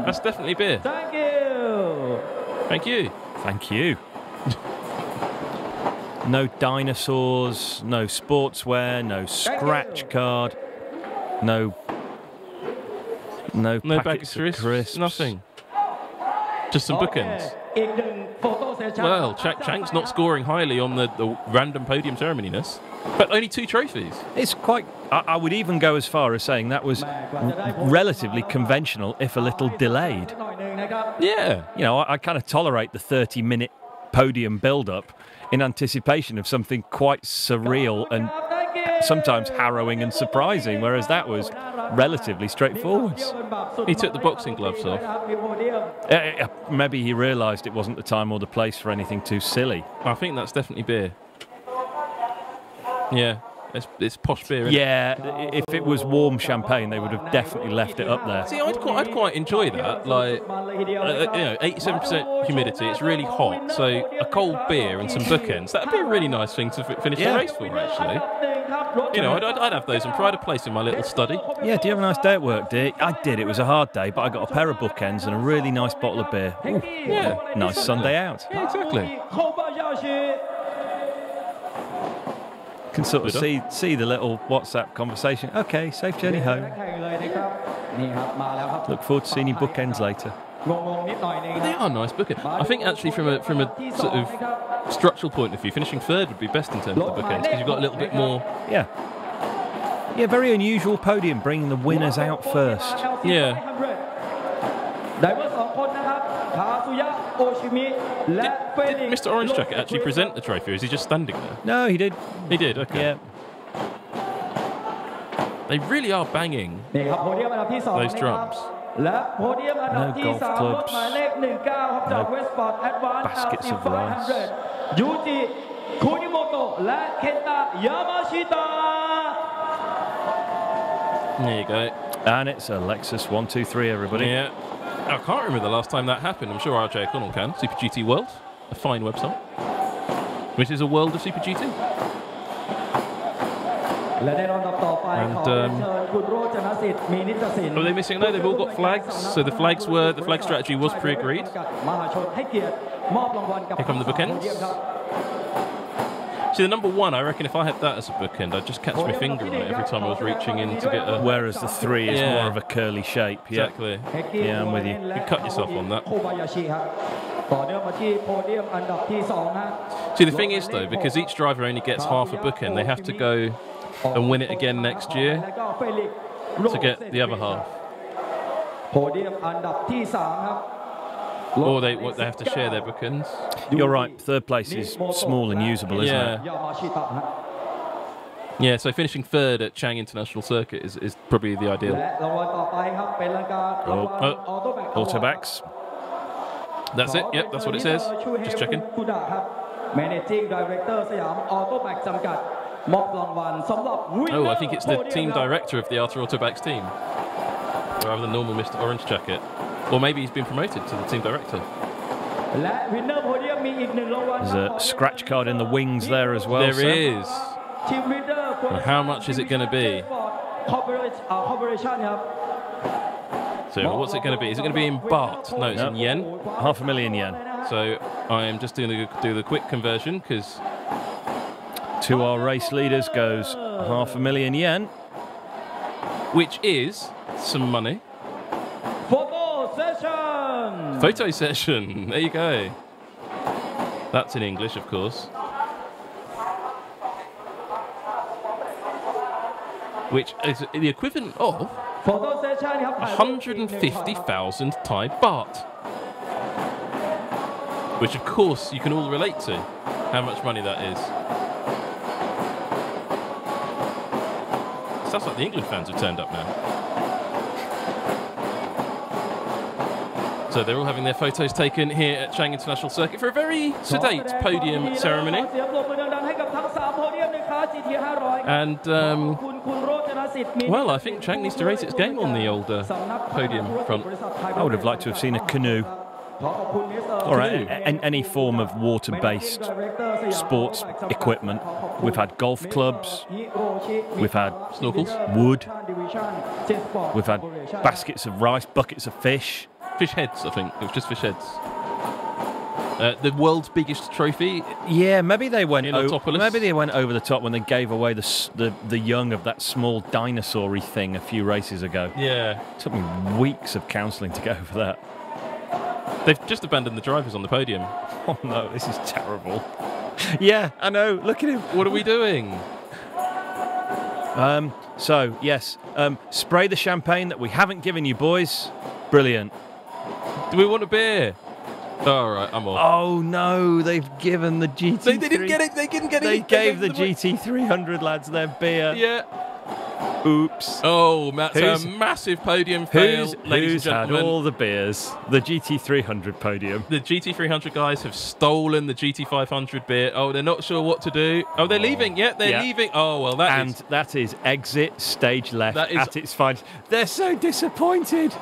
That's definitely beer. Thank you. Thank you. Thank you. No dinosaurs, no sportswear, no scratch card, no packets of crisps. Nothing. Just some bookends. Well, Chang's not scoring highly on the random podium ceremony-ness, but only 2 trophies. It's quite... I would even go as far as saying that was relatively conventional, if a little delayed. Yeah. You know, I kind of tolerate the 30-minute podium build-up in anticipation of something quite surreal and sometimes harrowing and surprising, whereas that was relatively straightforward. He took the boxing gloves off. Maybe he realised it wasn't the time or the place for anything too silly. I think that's definitely beer. Yeah, it's posh beer, isn't it? Yeah, if it was warm champagne, they would have definitely left it up there. See, I'd quite enjoy that. Like, you know, 87% humidity. It's really hot, so a cold beer and some bookends. That'd be a really nice thing to finish the race for, actually. You know, I'd have those and pride of place in my little study. Yeah, do you have a nice day at work, dear? I did. It was a hard day, but I got a pair of bookends and a really nice bottle of beer. Ooh, Yeah, nice exactly. Sunday out. Yeah, exactly. Can sort of see the little WhatsApp conversation. Okay, safe journey home. Look forward to seeing you bookends later. But they are nice bookends. I think actually from a sort of structural point of view, finishing third would be best in terms of the bookends because you've got a little bit more. Yeah. Yeah, very unusual podium, bringing the winners out first. Yeah. Did Mr. Orange Jacket actually present the trophy, or is he just standing there? No, he did. He did, okay. Yeah. They really are banging those drums. No golf clubs. No baskets of rice. There you go. And it's a Lexus 123, everybody. Yeah. I can't remember the last time that happened. I'm sure RJ O'Connell can. Super GT World, a fine website, which is a world of Super GT. And are they missing? No, they've all got flags. So the flag strategy was pre-agreed. Here come the bookends. See, the number 1, I reckon if I had that as a bookend, I'd just catch my finger on it every time I was reaching in to get a... Whereas the 3 is more of a curly shape. Yeah. Exactly. Yeah, I'm with you. You cut yourself on that. See, the thing is, though, because each driver only gets half a bookend, they have to go and win it again next year to get the other half. Or they have to share their bookends. You're right, third place is small and usable, isn't it? Yeah, so finishing third at Chang International Circuit is probably the ideal. Autobacks. That's it, yep, that's what it says. Just checking. Oh, I think it's the team director of the Arthur Autobacks team, rather than normal Mr. Orange Jacket. Or maybe he's been promoted to the team director. There's a scratch card in the wings there as well. There is. And how much is it going to be? So what's it going to be? Is it going to be in baht? No, it's in yen. 500,000 yen. So I am just doing the quick conversion because to our race leaders goes 500,000 yen, which is some money. Photo session. There you go. That's in English, of course. Which is the equivalent of 150,000 Thai baht. Which, of course, you can all relate to how much money that is. Sounds like the England fans have turned up now. So they're all having their photos taken here at Chang International Circuit for a very sedate podium ceremony. And, well, I think Chang needs to raise its game on the old podium front. I would have liked to have seen a canoe. Or any form of water-based sports equipment. We've had golf clubs, we've had snorkels, wood, we've had baskets of rice, buckets of fish. Fish heads, I think. It was just fish heads. The world's biggest trophy. Yeah, maybe they went. Maybe they went over the top when they gave away the young of that small dinosaur-y thing a few races ago. Yeah, it took me weeks of counselling to get over that. They've just abandoned the drivers on the podium. Oh no, this is terrible. Yeah, I know. Look at him. What are we doing? So yes, spray the champagne that we haven't given you, boys. Brilliant. Do we want a beer? All right, I'm off. Oh no, they've given the GT3. They didn't get it. They didn't get it. They gave the GT300 lads their beer. Yeah. Oops. Oh, Matt's a massive podium fail, ladies and gentlemen. Had all the beers? The GT300 podium. The GT300 guys have stolen the GT500 beer. Oh, they're not sure what to do. Oh, they're leaving. Yeah, they're leaving. Oh, well, that is exit stage left at its finest. They're so disappointed.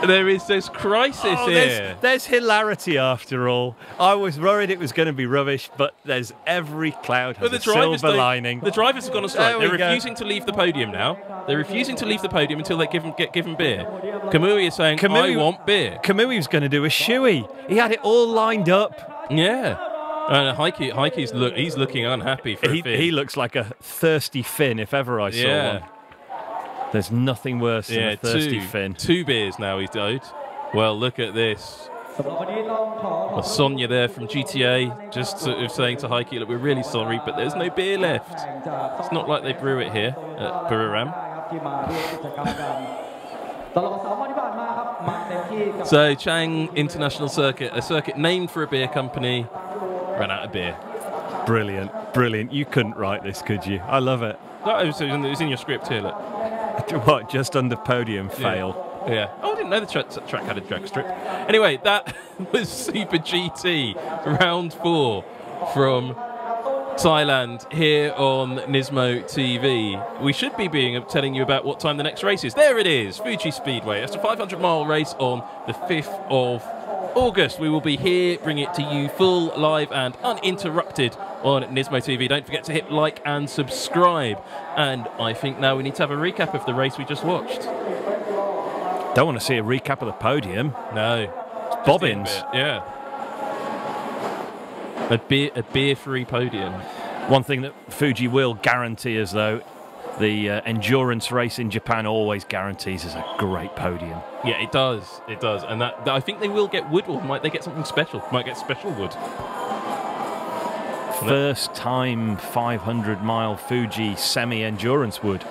There's crisis here. There's hilarity after all. I was worried it was going to be rubbish, but there's every cloud has a silver lining. The drivers have gone on strike. They're refusing to leave the podium now. They're refusing to leave the podium until they get given beer. Kamui is saying, I want beer. Kamui was going to do a shoey. He had it all lined up. Yeah. And Heikki's he's looking unhappy for a Finn. He looks like a thirsty Finn if ever I saw one. There's nothing worse than a thirsty Finn. 2 beers now he's owed. Well, look at this. Well, Sonia there from GTA just sort of saying to Heikki, look, we're really sorry, but there's no beer left. It's not like they brew it here at Buriram. So, Chang International Circuit, a circuit named for a beer company, ran out of beer. Brilliant, brilliant. You couldn't write this, could you? I love it. No, it was in your script here, look. What, just under podium fail? Yeah. Oh, I didn't know the track had a drag strip. Anyway, that was Super GT Round 4 from Thailand here on NISMO TV. We should be telling you about what time the next race is. There it is, Fuji Speedway. It's a 500-mile race on the 5th of August. We will be here, bring it to you full, live and uninterrupted on NISMO TV. Don't forget to hit like and subscribe. And I think now we need to have a recap of the race we just watched. Don't want to see a recap of the podium. No. It's bobbins. Yeah. A beer-free podium. One thing that Fuji will guarantee us, though, the endurance race in Japan always guarantees us a great podium. Yeah, it does. It does. And that I think they will get wood, or might they get something special? Might get special wood. First time 500-mile Fuji semi-endurance wood.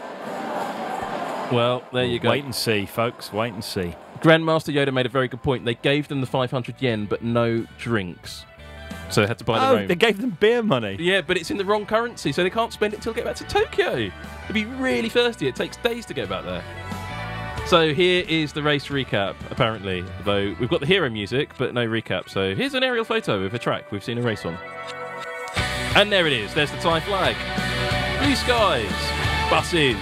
Well, there you go. Wait and see, folks. Wait and see. Grandmaster Yoda made a very good point. They gave them the 500 yen, but no drinks. So they had to buy their own. Oh, they gave them beer money. Yeah, but it's in the wrong currency, so they can't spend it until they get back to Tokyo. They'd be really thirsty. It takes days to get back there. So here is the race recap, apparently. Though we've got the hero music, but no recap. So here's an aerial photo of a track we've seen a race on. And there it is. There's the Thai flag. Blue skies. Buses.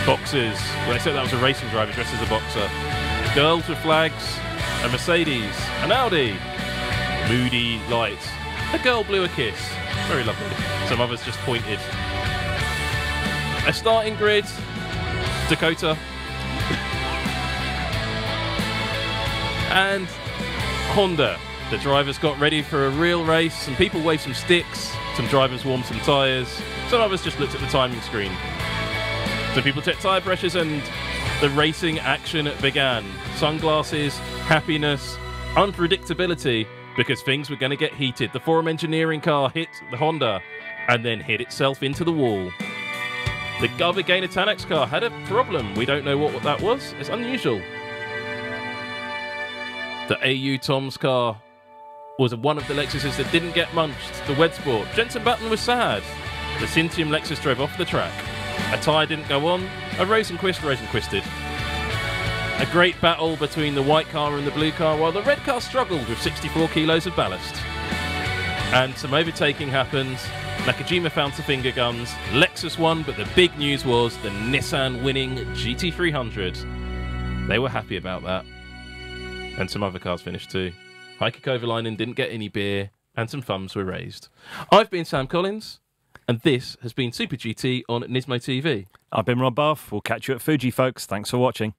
Boxers. Well, they said that was a racing driver dressed as a boxer. Girls with flags. A Mercedes. An Audi. Moody lights. A girl blew a kiss. Very lovely. Some others just pointed. A starting grid. Dakota. And Honda. The drivers got ready for a real race. Some people waved some sticks. Some drivers warmed some tyres. Some others just looked at the timing screen. Some people checked tyre pressures and the racing action began. Sunglasses, happiness, unpredictability, because things were going to get heated. The Forum Engineering car hit the Honda and then hit itself into the wall. The Gava Gainer Tanax car had a problem. We don't know what that was. It's unusual. The AU Tom's car was one of the Lexuses that didn't get munched. The Wed Sport. Jensen Button was sad. The Cintium Lexus drove off the track. A tyre didn't go on. A Rosenquisted. A great battle between the white car and the blue car, while the red car struggled with 64 kilos of ballast. And some overtaking happened. Nakajima found some finger guns. Lexus won, but the big news was the Nissan winning GT300. They were happy about that. And some other cars finished too. Heikki Kovalainen didn't get any beer, and some thumbs were raised. I've been Sam Collins, and this has been Super GT on NISMO TV. I've been Rob Barff. We'll catch you at Fuji, folks. Thanks for watching.